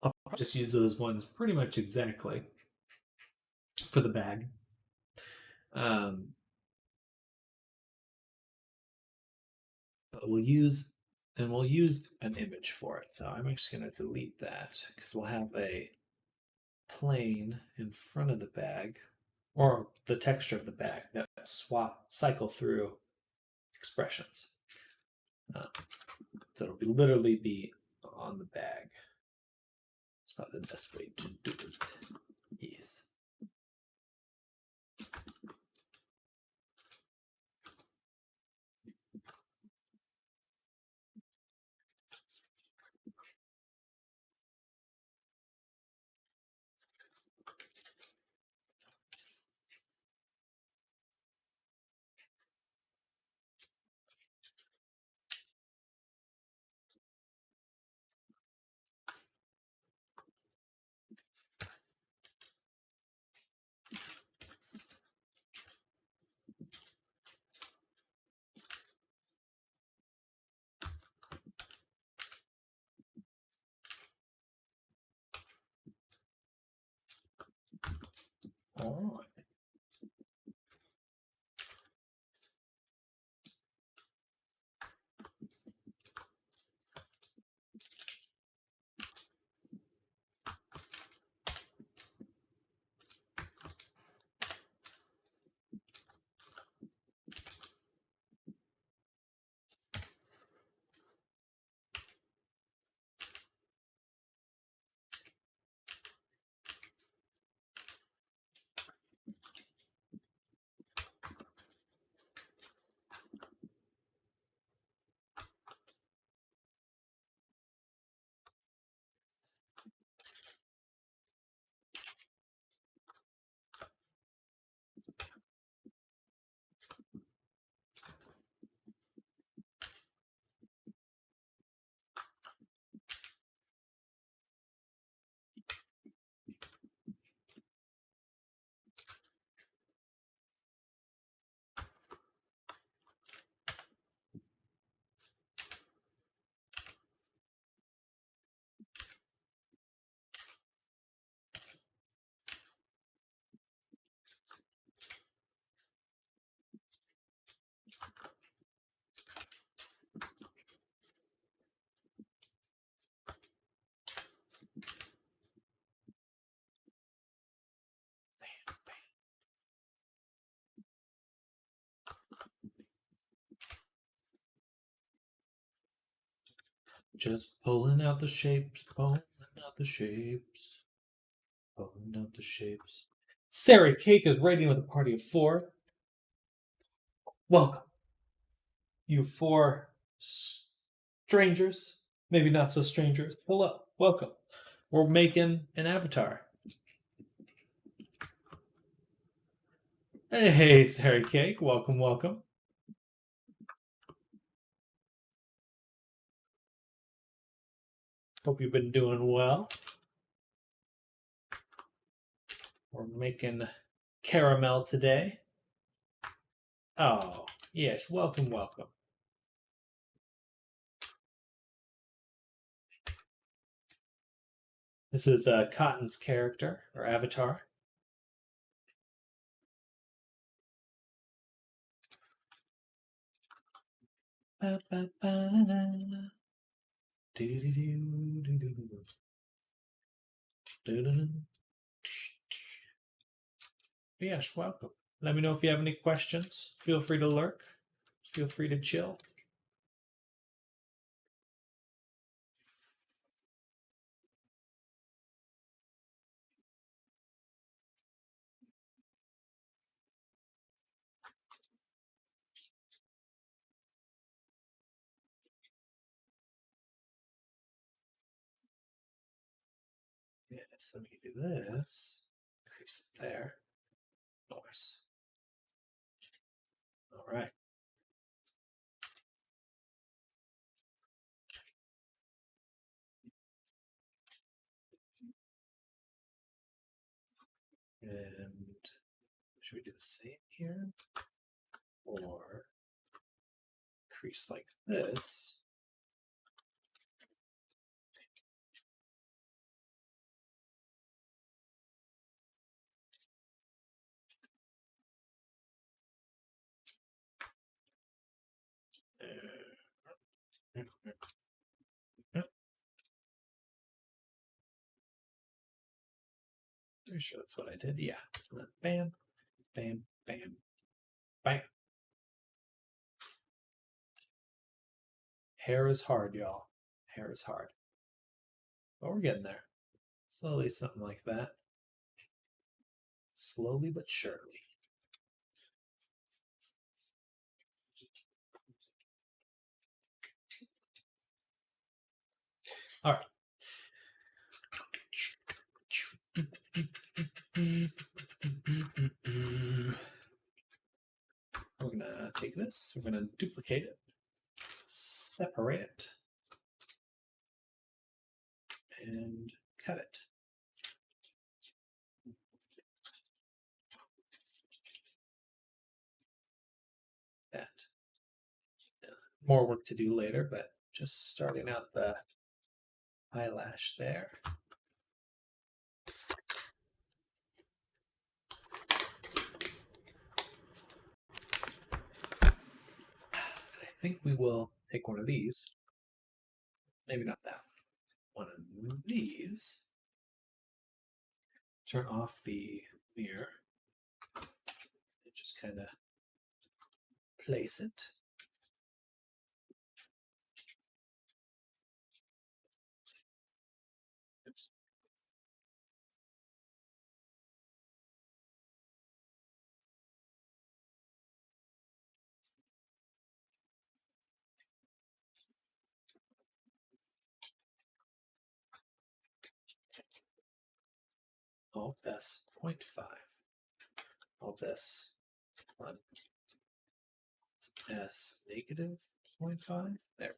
I'll just use those ones pretty much exactly for the bag. But we'll use an image for it. So I'm just going to delete that because we'll have a plane in front of the bag or the texture of the bag that cycle through expressions. So it'll literally be on the bag. It's probably the best way to do it. Yes. All right. Just pulling out the shapes, pulling out the shapes, pulling out the shapes. Sarah Cake is raiding with a party of 4. Welcome, you 4 strangers. Maybe not so strangers. Hello, welcome. We're making an avatar. Hey, Sarah Cake, welcome, welcome. Hope you've been doing well. We're making caramel today. Oh, yes, welcome, welcome. This is Cotton's character, or avatar. Yes, welcome. Let me know if you have any questions. Feel free to lurk. Feel free to chill. Yes, let me do this. Increase it there. Nice. All right. And should we do the same here? Or increase like this? Pretty sure that's what I did. Yeah. Bam, bam, bam, bam. Hair is hard, y'all. Hair is hard. But we're getting there. Slowly, something like that. Slowly but surely. All right. We're going to take this, we're going to duplicate it, separate it, and cut it. That. More work to do later, but just starting out the eyelash there. I think we will take one of these. Maybe not that one. One of these. Turn off the mirror. And just kind of place it. Oops. Alt S 0.5. Alt S 1. S negative 0.5. There.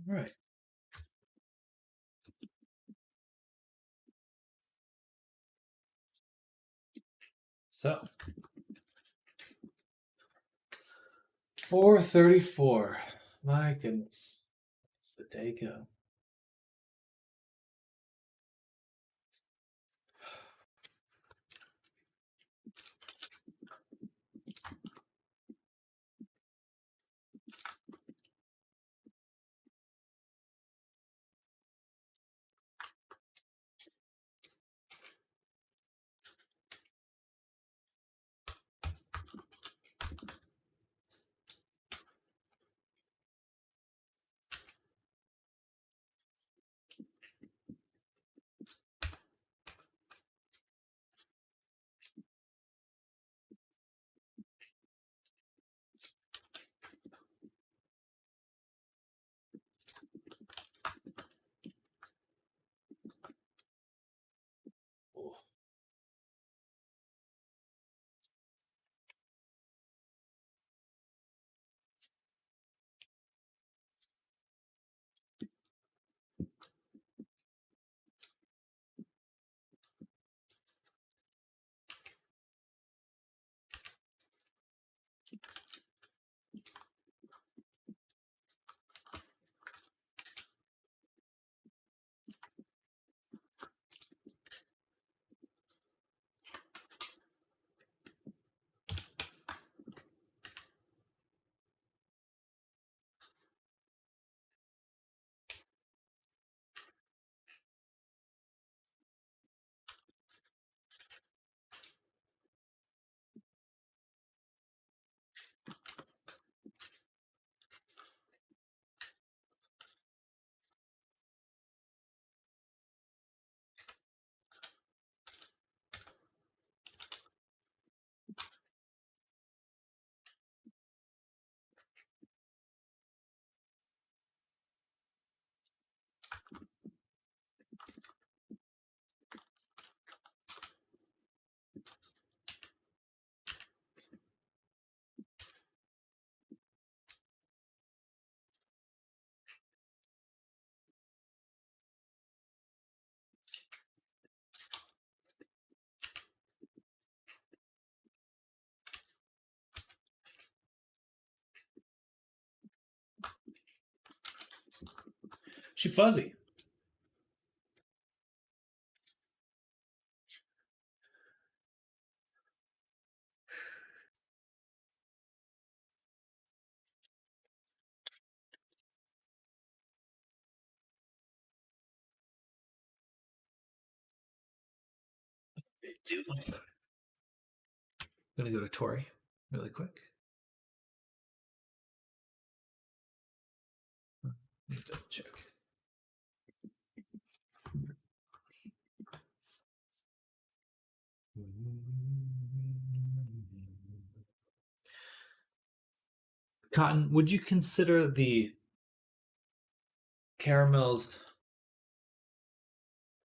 Right. So 4:34. My goodness. It's the day go. Oh. She fuzzy. Do. I'm gonna go to Tori really quick. Let me double check. Cotton, would you consider the caramel's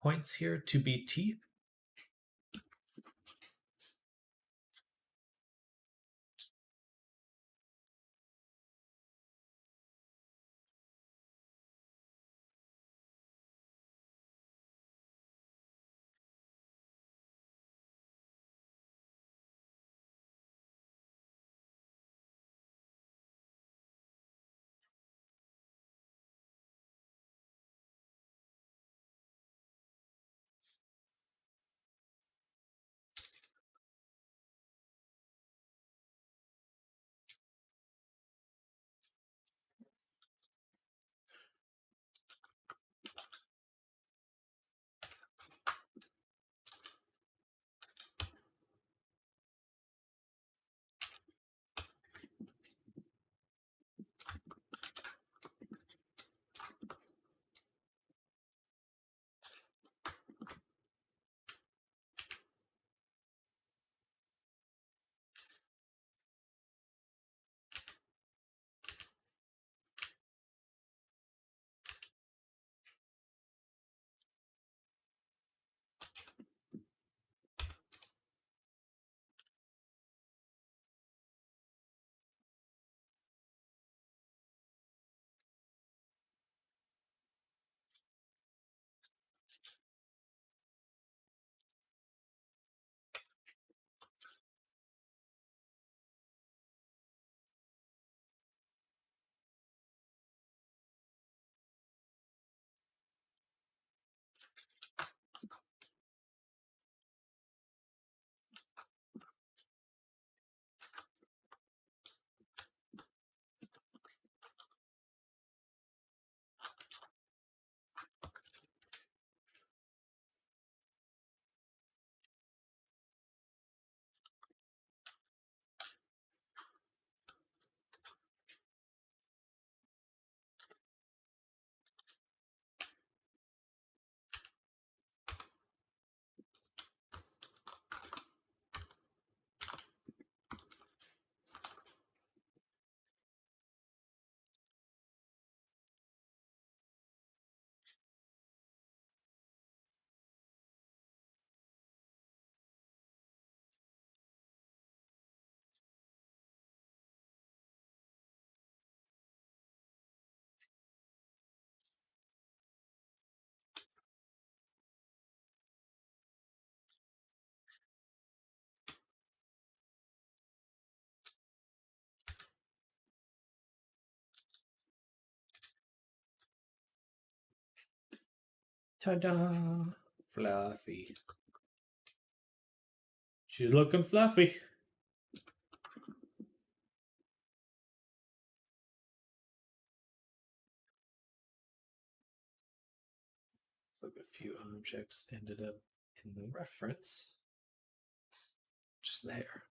points here to be teeth? Ta-da! Fluffy. She's looking fluffy. Looks like a few objects ended up in the reference. Just the hair.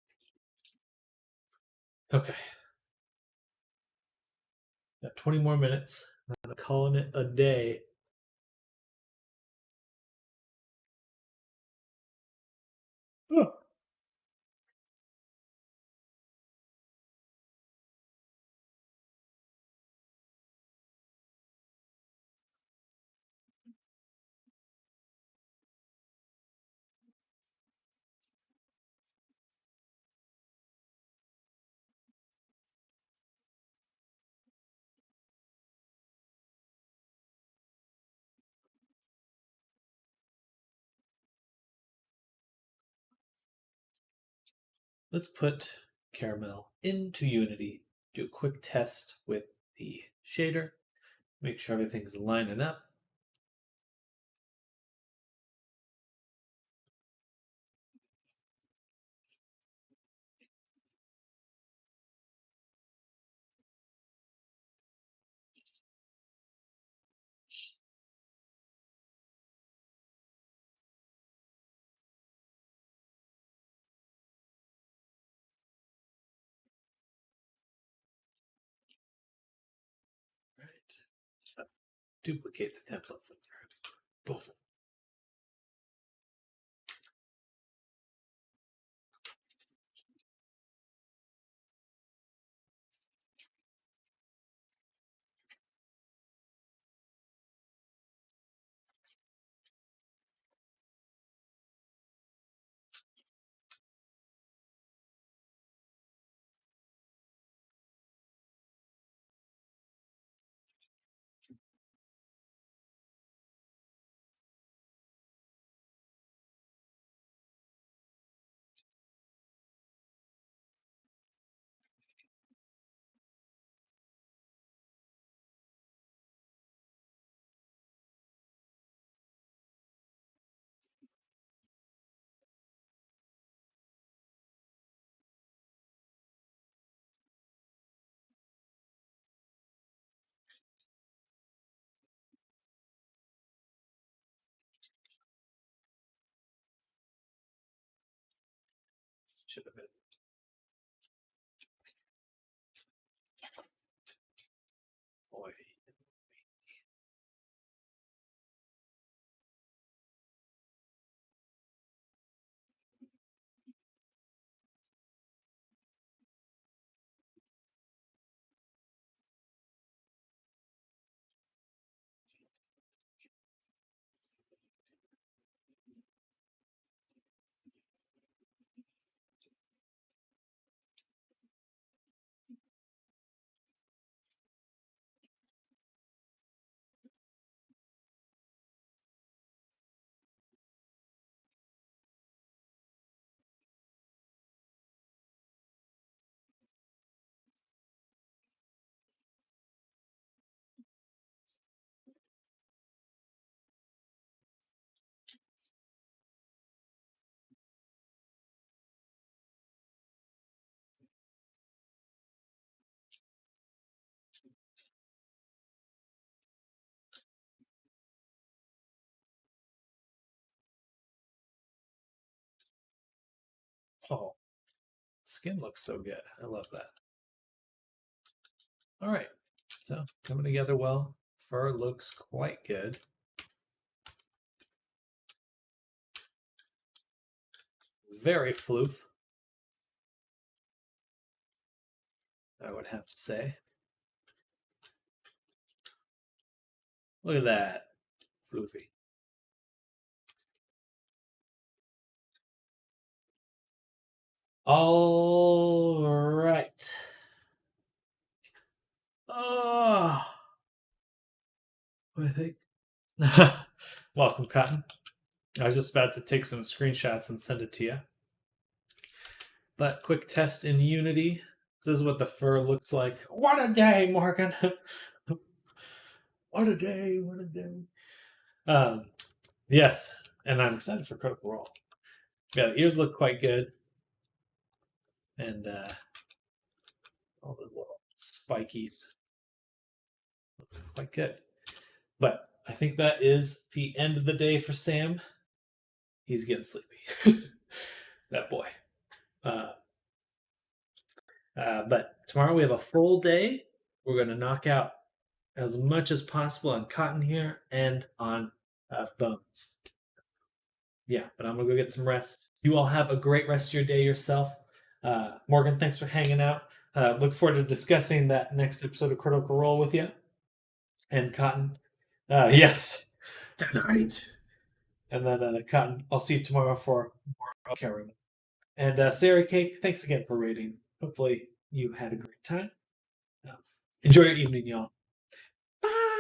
Okay. Got 20 more minutes. I'm calling it a day. Oh. Let's put Caramel into Unity. Do a quick test with the shader. Make sure everything's lining up. Right. So duplicate the template from there. Boom. Should have been. Boy. Oh, skin looks so good. I love that. All right, so coming together well. Fur looks quite good. Very floof, I would have to say. Look at that, floofy. All right. Oh, I think. Welcome, Cotton. I was just about to take some screenshots and send it to you. But quick test in Unity. This is what the fur looks like. What a day, Morgan! What a day! What a day! Yes, and I'm excited for Critical Role. Yeah, the ears look quite good, and all the little spikies look quite good. But I think that is the end of the day for Sam. He's getting sleepy. That boy. But tomorrow we have a full day. We're going to knock out as much as possible on Cotton here and on Bones. Yeah, but I'm going to go get some rest. You all have a great rest of your day yourself. Morgan, thanks for hanging out. Look forward to discussing that next episode of Critical Role with you. And Cotton, yes, tonight. And then Cotton, I'll see you tomorrow for more Karen. And Sarah Cake, thanks again for rating. Hopefully you had a great time. Enjoy your evening, y'all. Bye.